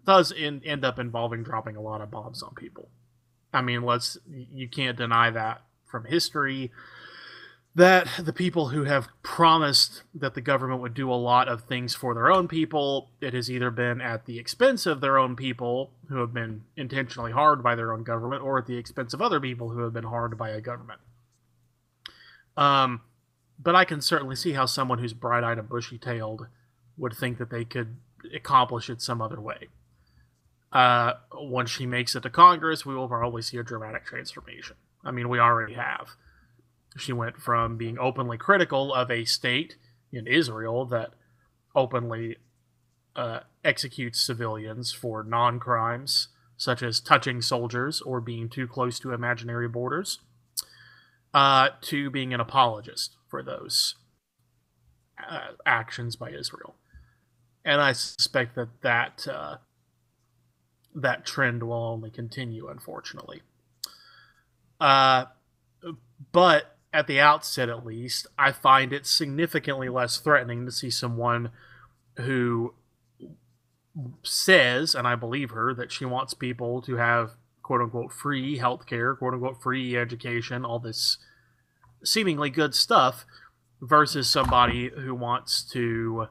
does end up involving dropping a lot of bombs on people. I mean, you can't deny that from history, that the people who have promised that the government would do a lot of things for their own people, it has either been at the expense of their own people who have been intentionally harmed by their own government, or at the expense of other people who have been harmed by a government. But I can certainly see how someone who's bright-eyed and bushy-tailed would think that they could accomplish it some other way. Once she makes it to Congress, we will probably see a dramatic transformation. I mean, we already have. She went from being openly critical of a state in Israel that openly executes civilians for non-crimes, such as touching soldiers or being too close to imaginary borders, to being an apologist for those actions by Israel. And I suspect that trend will only continue, unfortunately. But at the outset, at least, I find it significantly less threatening to see someone who says, and I believe her, that she wants people to have quote-unquote free healthcare, quote-unquote free education, all this seemingly good stuff, versus somebody who wants to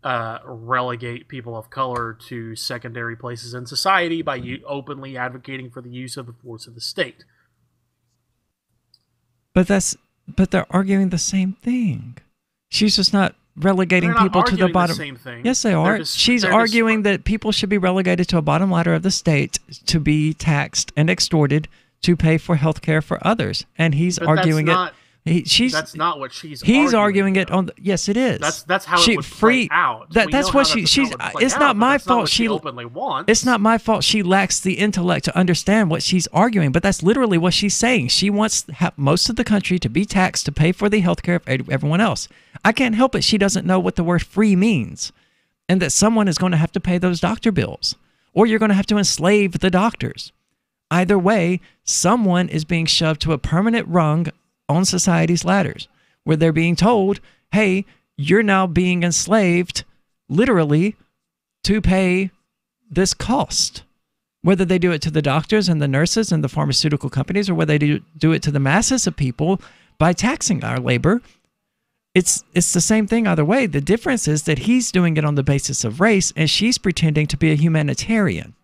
relegate people of color to secondary places in society by openly advocating for the use of the force of the state. But they're arguing the same thing. She's just not relegating people to the bottom. The same thing. Yes, they are. She's arguing that people should be relegated to a bottom ladder of the state to be taxed and extorted to pay for health care for others. And he's arguing it. That's not what she's He's arguing it on. Yes, it is. That's how it would play out. That's what she's. It's not my fault. She openly wants. It's not my fault. She lacks the intellect to understand what she's arguing. But that's literally what she's saying. She wants most of the country to be taxed to pay for the health care of everyone else. I can't help it. She doesn't know what the word "free" means, and that someone is going to have to pay those doctor bills, or you're going to have to enslave the doctors. Either way, someone is being shoved to a permanent rung on society's ladders, where they're being told, hey, you're now being enslaved, literally, to pay this cost. Whether they do it to the doctors and the nurses and the pharmaceutical companies, or whether they do it to the masses of people by taxing our labor, it's the same thing either way. The difference is that he's doing it on the basis of race, and she's pretending to be a humanitarian.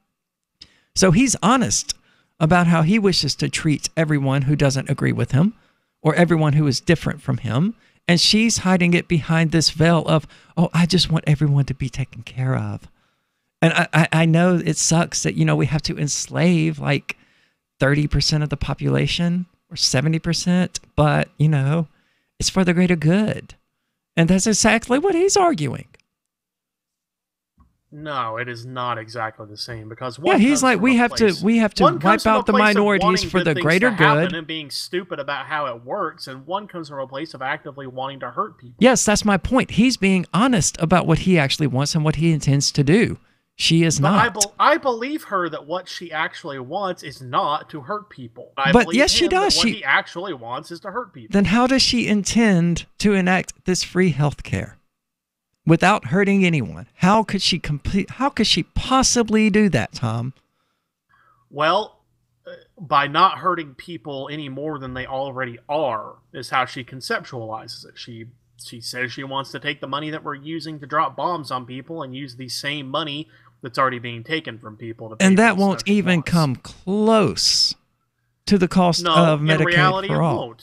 So he's honest about how he wishes to treat everyone who doesn't agree with him or everyone who is different from him. And she's hiding it behind this veil of, oh, I just want everyone to be taken care of. And I know it sucks that, we have to enslave like 30% of the population or 70%, but, it's for the greater good. And that's exactly what he's arguing. No, it is not exactly the same because he's like we have to wipe out the minorities for the greater good and being stupid about how it works, and one comes from a place of actively wanting to hurt people. Yes, that's my point. He's being honest about what he actually wants and what he intends to do. She is not. I believe her that what she actually wants is not to hurt people. But yes, she does. What he actually wants is to hurt people. Then how does she intend to enact this free health care without hurting anyone? How could she possibly do that, Tom? Well, by not hurting people any more than they already are is how she conceptualizes it. She says she wants to take the money that we're using to drop bombs on people and use the same money that's already being taken from people. And that won't even come close to the cost of Medicaid for all.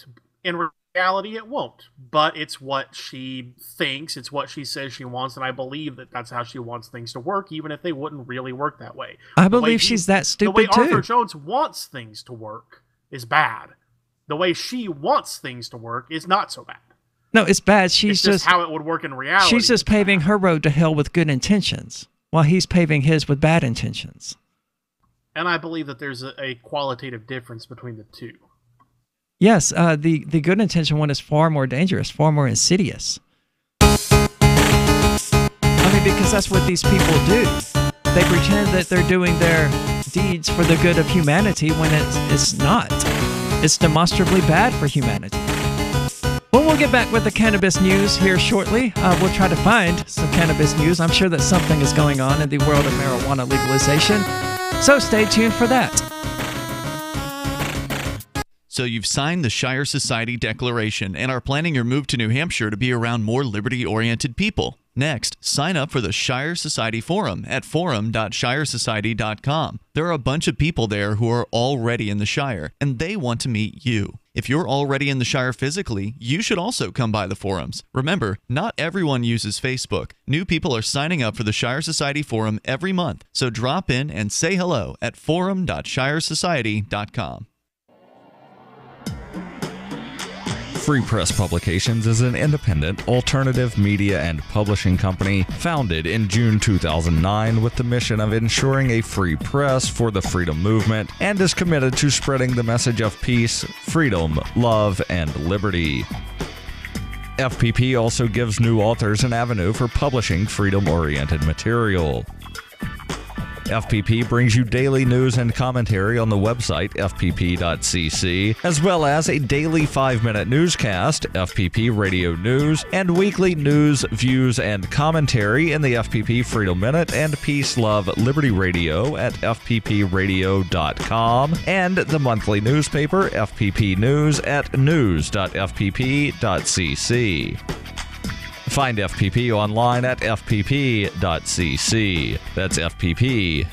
In reality, it won't. But it's what she thinks. It's what she says she wants. And I believe that that's how she wants things to work, even if they wouldn't really work that way. I believe she's that stupid, too. The way Arthur Jones wants things to work is bad. The way she wants things to work is not so bad. No, it's bad. She's it's just how it would work in reality. She's just paving her road to hell with good intentions, while he's paving his with bad intentions. And I believe that there's a qualitative difference between the two. Yes, the good intention one is far more dangerous, far more insidious. I mean, because that's what these people do. They pretend that they're doing their deeds for the good of humanity when it's not. It's demonstrably bad for humanity. Well, we'll get back with the cannabis news here shortly. We'll try to find some cannabis news. I'm sure that something is going on in the world of marijuana legalization. So stay tuned for that. So you've signed the Shire Society Declaration and are planning your move to New Hampshire to be around more liberty-oriented people. Next, sign up for the Shire Society Forum at forum.shiresociety.com. There are a bunch of people there who are already in the Shire, and they want to meet you. If you're already in the Shire physically, you should also come by the forums. Remember, not everyone uses Facebook. New people are signing up for the Shire Society Forum every month, so drop in and say hello at forum.shiresociety.com. Free Press Publications is an independent, alternative media and publishing company founded in June 2009 with the mission of ensuring a free press for the freedom movement and is committed to spreading the message of peace, freedom, love, and liberty. FPP also gives new authors an avenue for publishing freedom-oriented material. FPP brings you daily news and commentary on the website fpp.cc, as well as a daily 5-minute newscast, FPP Radio News, and weekly news, views, and commentary in the FPP Freedom Minute and Peace, Love, Liberty Radio at fppradio.com, and the monthly newspaper FPP News at news.fpp.cc. Find FPP online at fpp.cc. That's fpp.cc,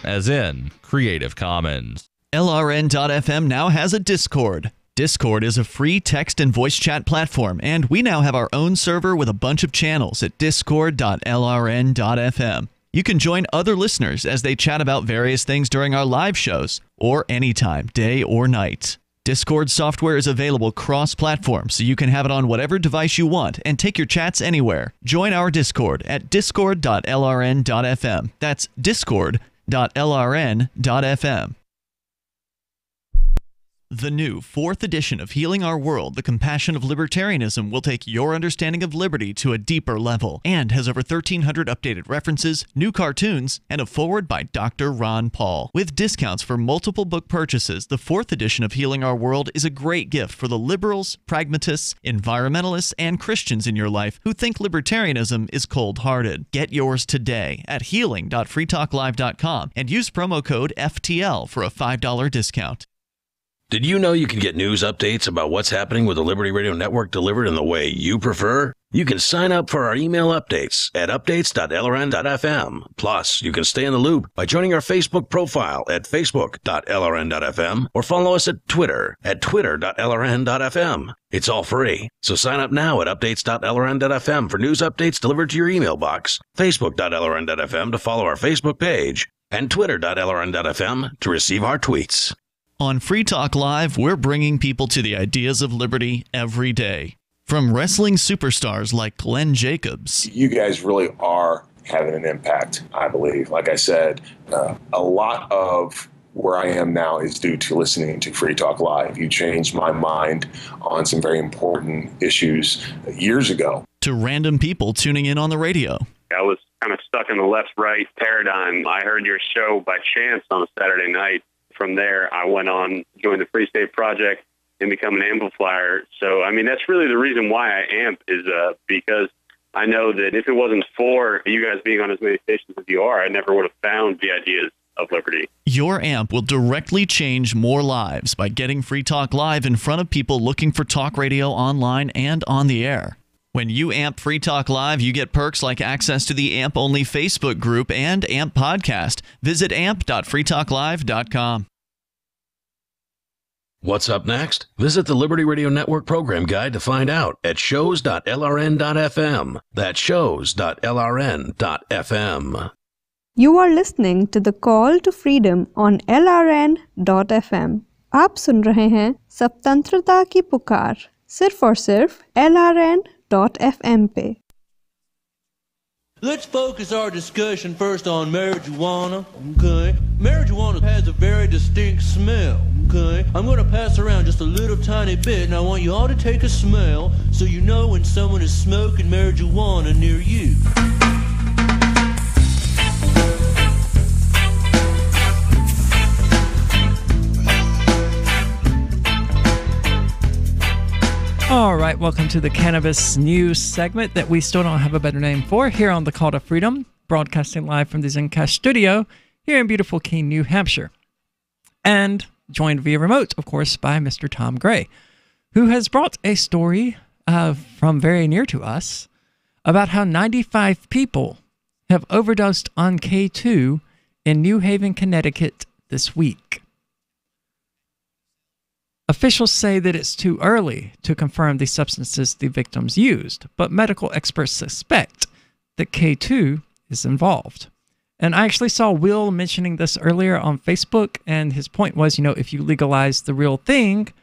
as in Creative Commons. LRN.FM now has a Discord. Discord is a free text and voice chat platform, and we now have our own server with a bunch of channels at discord.lrn.fm. You can join other listeners as they chat about various things during our live shows, or anytime, day or night. Discord software is available cross-platform, so you can have it on whatever device you want and take your chats anywhere. Join our Discord at discord.lrn.fm. That's discord.lrn.fm. The new 4th edition of Healing Our World, The Compassion of Libertarianism will take your understanding of liberty to a deeper level and has over 1,300 updated references, new cartoons, and a foreword by Dr. Ron Paul. With discounts for multiple book purchases, the 4th edition of Healing Our World is a great gift for the liberals, pragmatists, environmentalists, and Christians in your life who think libertarianism is cold-hearted. Get yours today at healing.freetalklive.com and use promo code FTL for a $5 discount. Did you know you can get news updates about what's happening with the Liberty Radio Network delivered in the way you prefer? You can sign up for our email updates at updates.lrn.fm. Plus, you can stay in the loop by joining our Facebook profile at facebook.lrn.fm or follow us at Twitter at twitter.lrn.fm. It's all free, so sign up now at updates.lrn.fm for news updates delivered to your email box, facebook.lrn.fm to follow our Facebook page, and twitter.lrn.fm to receive our tweets. On Free Talk Live, we're bringing people to the ideas of liberty every day. From wrestling superstars like Glenn Jacobs. You guys really are having an impact, I believe. Like I said, a lot of where I am now is due to listening to Free Talk Live. You changed my mind on some very important issues years ago. To random people tuning in on the radio. I was kind of stuck in the left-right paradigm. I heard your show by chance on a Saturday night. From there, I went on, joined the Free State Project, and become an amplifier. So, I mean, that's really the reason why I amp is because I know that if it wasn't for you guys being on as many stations as you are, I never would have found the ideas of liberty. Your amp will directly change more lives by getting Free Talk Live in front of people looking for talk radio online and on the air. When you amp Free Talk Live, you get perks like access to the AMP-only Facebook group and AMP podcast. Visit amp.freetalklive.com. What's up next? Visit the Liberty Radio Network program guide to find out at shows.lrn.fm. That's shows.lrn.fm. You are listening to the Call to Freedom on LRN.fm. आप सुन रहे हैं स्वतंत्रता की पुकार सिर्फ और सिर्फ LRN.fm पे. Let's focus our discussion first on marijuana, okay? Marijuana has a very distinct smell, okay? I'm going to pass around just a little tiny bit, and I want you all to take a smell so you know when someone is smoking marijuana near you. All right, welcome to the Cannabis News segment that we still don't have a better name for here on the Call to Freedom, broadcasting live from the Zencash studio here in beautiful Keene, New Hampshire. And joined via remote, of course, by Mr. Tom Gray, who has brought a story from very near to us about how 95 people have overdosed on K2 in New Haven, Connecticut this week. Officials say that it's too early to confirm the substances the victims used, but medical experts suspect that K2 is involved. And I actually saw Will mentioning this earlier on Facebook, and his point was, you know, if you legalize the real thing,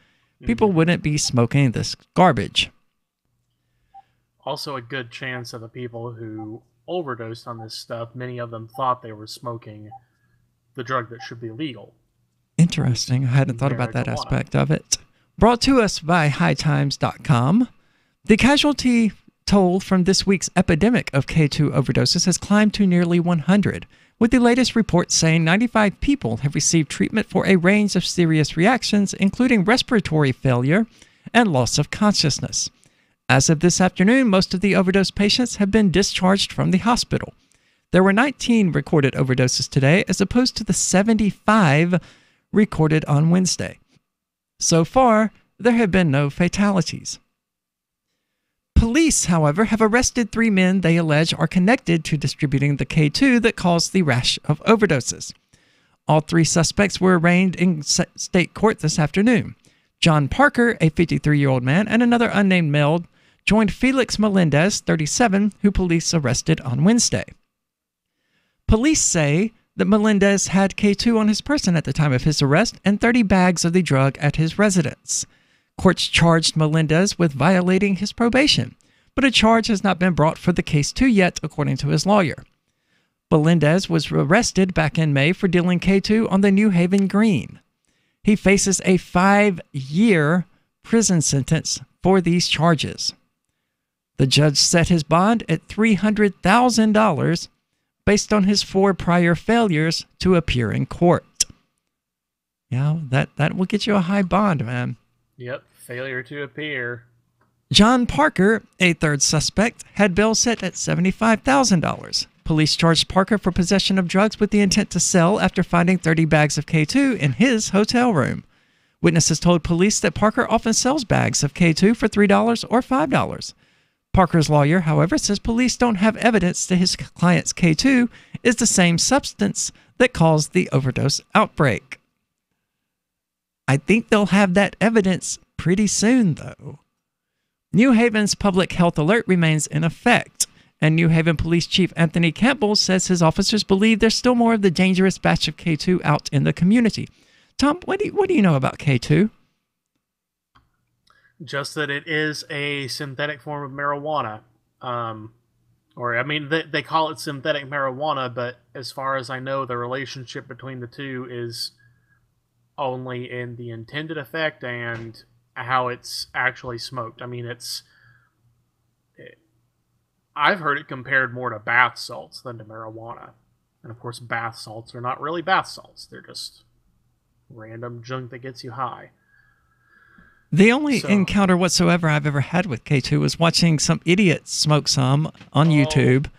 people wouldn't be smoking this garbage. Also a good chance of the people who overdosed on this stuff, many of them thought they were smoking the drug that should be legal. Interesting. I hadn't thought about that aspect of it. Brought to us by hightimes.com. The casualty toll from this week's epidemic of K2 overdoses has climbed to nearly 100, with the latest report saying 95 people have received treatment for a range of serious reactions, including respiratory failure and loss of consciousness. As of this afternoon, most of the overdose patients have been discharged from the hospital. There were 19 recorded overdoses today, as opposed to the 75 recorded on Wednesday. So far, there have been no fatalities. Police, however, have arrested 3 men they allege are connected to distributing the K2 that caused the rash of overdoses. All 3 suspects were arraigned in state court this afternoon. John Parker, a 53-year-old man, and another unnamed male joined Felix Melendez, 37, who police arrested on Wednesday. Police say that Melendez had K2 on his person at the time of his arrest and 30 bags of the drug at his residence. Courts charged Melendez with violating his probation, but a charge has not been brought for the case 2 yet, according to his lawyer. Melendez was arrested back in May for dealing K2 on the New Haven Green. He faces a 5-year prison sentence for these charges. The judge set his bond at $300,000 based on his 4 prior failures to appear in court. Yeah, that will get you a high bond, man. Yep, failure to appear. John Parker, a 3rd suspect, had bail set at $75,000. Police charged Parker for possession of drugs with the intent to sell after finding 30 bags of K2 in his hotel room. Witnesses told police that Parker often sells bags of K2 for $3 or $5. Parker's lawyer, however, says police don't have evidence that his client's K2 is the same substance that caused the overdose outbreak. I think they'll have that evidence pretty soon, though. New Haven's public health alert remains in effect, and New Haven Police Chief Anthony Campbell says his officers believe there's still more of the dangerous batch of K2 out in the community. Tom, what do you know about K2? Just that it is a synthetic form of marijuana. They call it synthetic marijuana, but as far as I know, the relationship between the two is only in the intended effect and how it's actually smoked. I mean, I've heard it compared more to bath salts than to marijuana. And of course, bath salts are not really bath salts. They're just random junk that gets you high. The only encounter whatsoever I've ever had with K2 was watching some idiot smoke some on YouTube,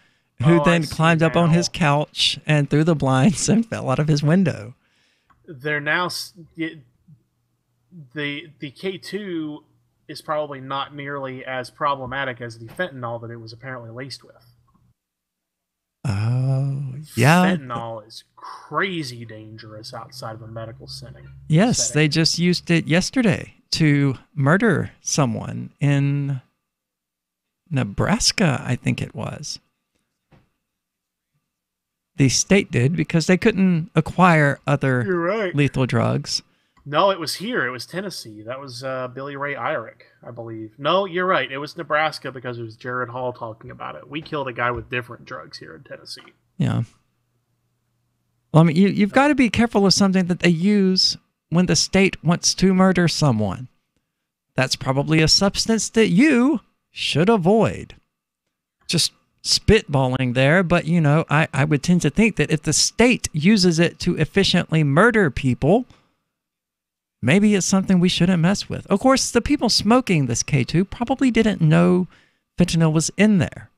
who then climbed up on his couch and through the blinds and fell out of his window. They're now the K2 is probably not nearly as problematic as the fentanyl that it was apparently laced with. Oh, yeah. Fentanyl is crazy dangerous outside of a medical setting. Yes, they just used it yesterday to murder someone in Nebraska, I think it was. The state did, because they couldn't acquire other lethal drugs. No, it was here. It was Tennessee. That was Billy Ray Irick, I believe. No, you're right. It was Nebraska because it was Jared Hall talking about it. We killed a guy with different drugs here in Tennessee. Yeah. Well, I mean, you've got to be careful of something that they use when the state wants to murder someone. That's probably a substance that you should avoid. Just spitballing there, but, you know, I would tend to think that if the state uses it to efficiently murder people, maybe it's something we shouldn't mess with. Of course, the people smoking this K2 probably didn't know fentanyl was in there.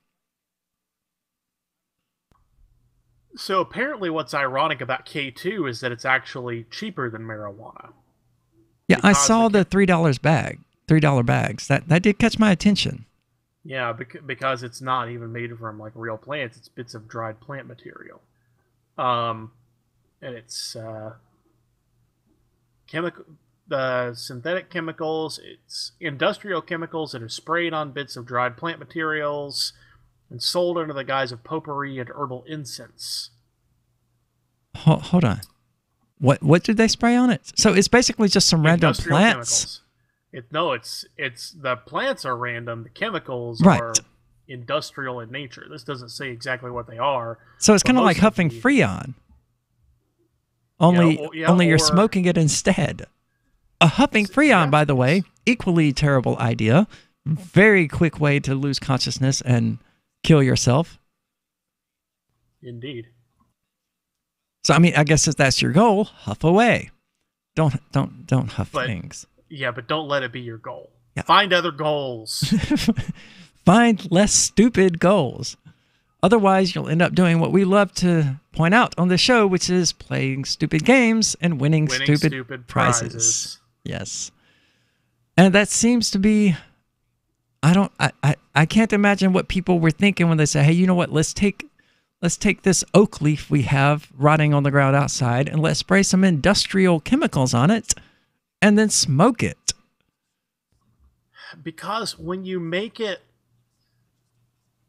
So apparently what's ironic about K2 is that it's actually cheaper than marijuana. Yeah, I saw the $3 bags. That did catch my attention. Yeah, because it's not even made from like real plants. It's bits of dried plant material. And it's synthetic chemicals. It's industrial chemicals that are sprayed on bits of dried plant materials and sold under the guise of potpourri and herbal incense. Hold on. What did they spray on it? So it's basically just some random plants? Chemicals. It's the plants are random. The chemicals are industrial in nature. This doesn't say exactly what they are. So it's kind of like huffing Freon. Only you're smoking it instead. A huffing Freon, by the way, equally terrible idea. Very quick way to lose consciousness and kill yourself. Indeed. So I mean, I guess if that's your goal, huff away. Don't huff things. Yeah, but don't let it be your goal. Yeah. Find other goals. Find less stupid goals. Otherwise, you'll end up doing what we love to point out on the show, which is playing stupid games and winning stupid prizes. Yes. And that seems to be, I can't imagine what people were thinking when they say, hey, you know what, let's take this oak leaf we have rotting on the ground outside and let's spray some industrial chemicals on it and then smoke it. Because when you make it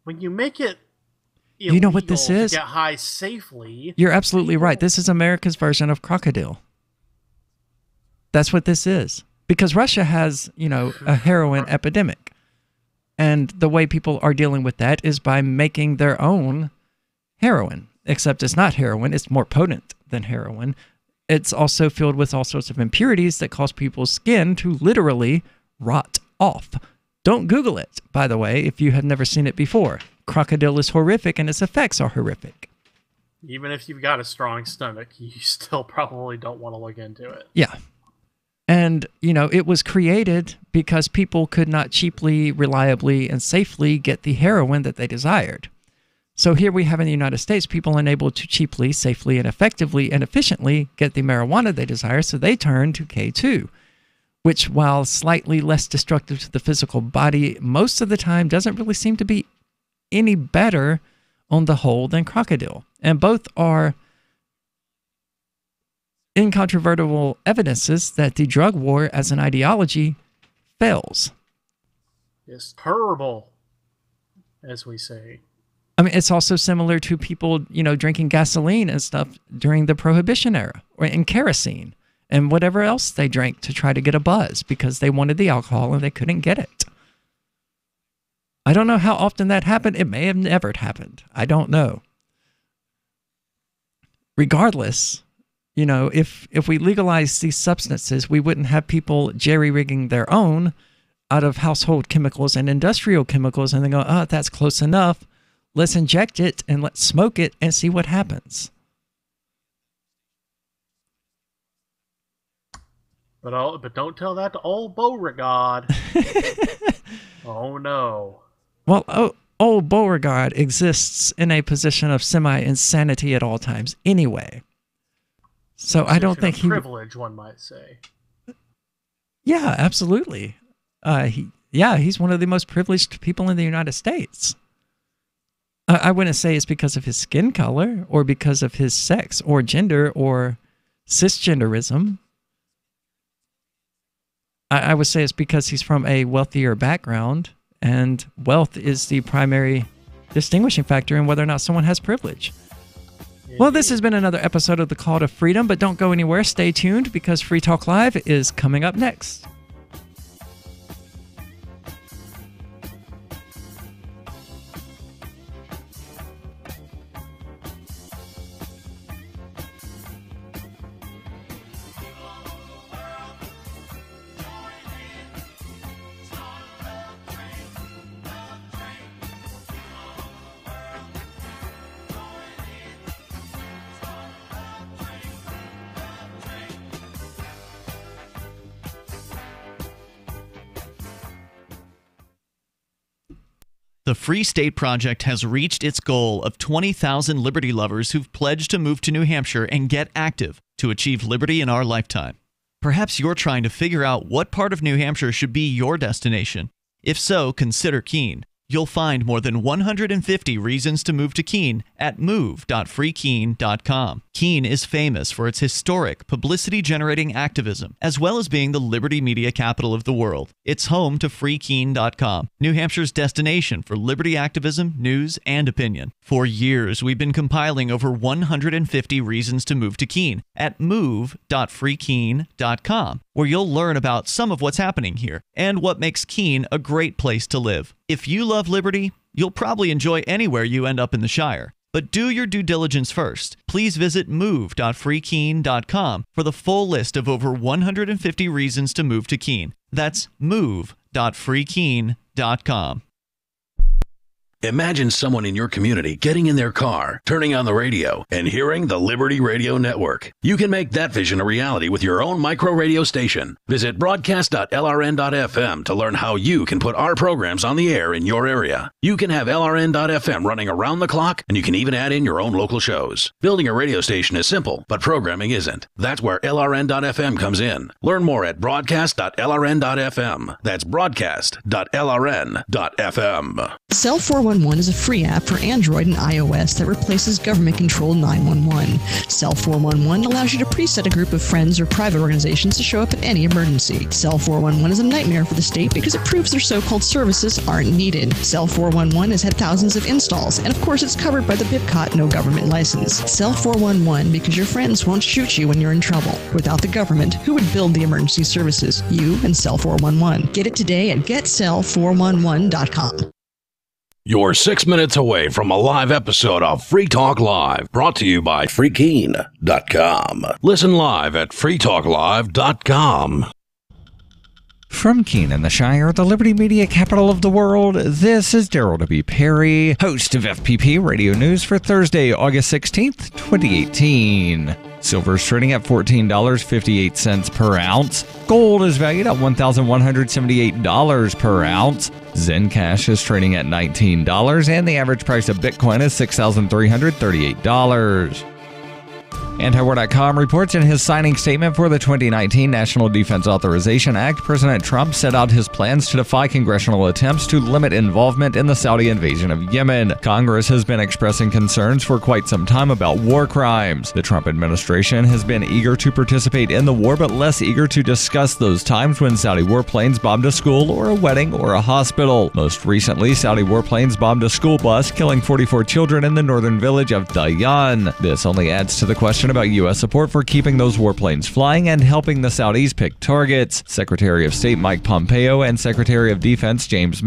you know what this is? To get high safely. You're absolutely right. This is America's version of crocodile. That's what this is. Because Russia has, a heroin epidemic. And the way people are dealing with that is by making their own heroin. Except it's not heroin. It's more potent than heroin. It's also filled with all sorts of impurities that cause people's skin to literally rot off. Don't Google it, by the way, if you have never seen it before. Crocodile is horrific and its effects are horrific. Even if you've got a strong stomach, you still probably don't want to look into it. Yeah. And, it was created because people could not cheaply, reliably, and safely get the heroin that they desired. So here we have in the United States people unable to cheaply, safely, and effectively and efficiently get the marijuana they desire, so they turn to K2. which, while slightly less destructive to the physical body, most of the time doesn't really seem to be any better on the whole than crocodile. And both are incontrovertible evidences that the drug war as an ideology fails. It's terrible, as we say. I mean, it's also similar to people, drinking gasoline and stuff during the Prohibition era, and kerosene, and whatever else they drank to try to get a buzz because they wanted the alcohol and they couldn't get it. I don't know how often that happened. It may have never happened. I don't know. Regardless, if we legalize these substances, we wouldn't have people jerry-rigging their own out of household chemicals and industrial chemicals, and they go, oh, that's close enough. Let's inject it and let's smoke it and see what happens. But don't tell that to old Beauregard. Oh, no. Well, old Beauregard exists in a position of semi-insanity at all times anyway. So I don't think privilege, one might say. Yeah, absolutely. He's one of the most privileged people in the United States. I wouldn't say it's because of his skin color or because of his sex or gender or cisgenderism. I would say it's because he's from a wealthier background, and wealth is the primary distinguishing factor in whether or not someone has privilege. Well, this has been another episode of The Call to Freedom, but don't go anywhere. Stay tuned because Free Talk Live is coming up next. The Free State Project has reached its goal of 20,000 liberty lovers who've pledged to move to New Hampshire and get active to achieve liberty in our lifetime. Perhaps you're trying to figure out what part of New Hampshire should be your destination. If so, consider Keene. You'll find more than 150 reasons to move to Keene at move.freekeene.com. Keene is famous for its historic, publicity-generating activism, as well as being the liberty media capital of the world. It's home to freekeene.com, New Hampshire's destination for liberty activism, news, and opinion. For years, we've been compiling over 150 reasons to move to Keene at move.freekeene.com, where you'll learn about some of what's happening here and what makes Keene a great place to live. If you love liberty, you'll probably enjoy anywhere you end up in the Shire. But do your due diligence first. Please visit move.freekeene.com for the full list of over 150 reasons to move to Keene. That's move.freekeene.com. Imagine someone in your community getting in their car, turning on the radio, and hearing the Liberty Radio Network. You can make that vision a reality with your own micro radio station. Visit broadcast.lrn.fm to learn how you can put our programs on the air in your area. You can have LRN.FM running around the clock, and you can even add in your own local shows. Building a radio station is simple, but programming isn't. That's where LRN.FM comes in. Learn more at broadcast.lrn.fm. That's broadcast.lrn.fm. Cell 411 is a free app for Android and iOS that replaces government-controlled 911. Cell 411 allows you to preset a group of friends or private organizations to show up at any emergency. Cell 411 is a nightmare for the state because it proves their so-called services aren't needed. Cell 411 has had thousands of installs, and of course it's covered by the BIPCOT no government license. Cell 411 because your friends won't shoot you when you're in trouble. Without the government, who would build the emergency services? You and Cell 411. Get it today at getcell411.com. You're 6 minutes away from a live episode of Free Talk Live, brought to you by freekeene.com. Listen live at freetalklive.com. From Keene in the Shire, the Liberty Media capital of the world, this is Daryl W. Perry, host of FPP Radio News for Thursday, August 16th, 2018. Silver is trading at $14.58 per ounce. Gold is valued at $1,178 per ounce. Zencash is trading at $19, and the average price of Bitcoin is $6,338. Antiwar.com reports in his signing statement for the 2019 National Defense Authorization Act, President Trump set out his plans to defy congressional attempts to limit involvement in the Saudi invasion of Yemen. Congress has been expressing concerns for quite some time about war crimes. The Trump administration has been eager to participate in the war, but less eager to discuss those times when Saudi warplanes bombed a school or a wedding or a hospital. Most recently, Saudi warplanes bombed a school bus, killing 44 children in the northern village of Dayan. This only adds to the question about U.S. support for keeping those warplanes flying and helping the Saudis pick targets. Secretary of State Mike Pompeo and Secretary of Defense James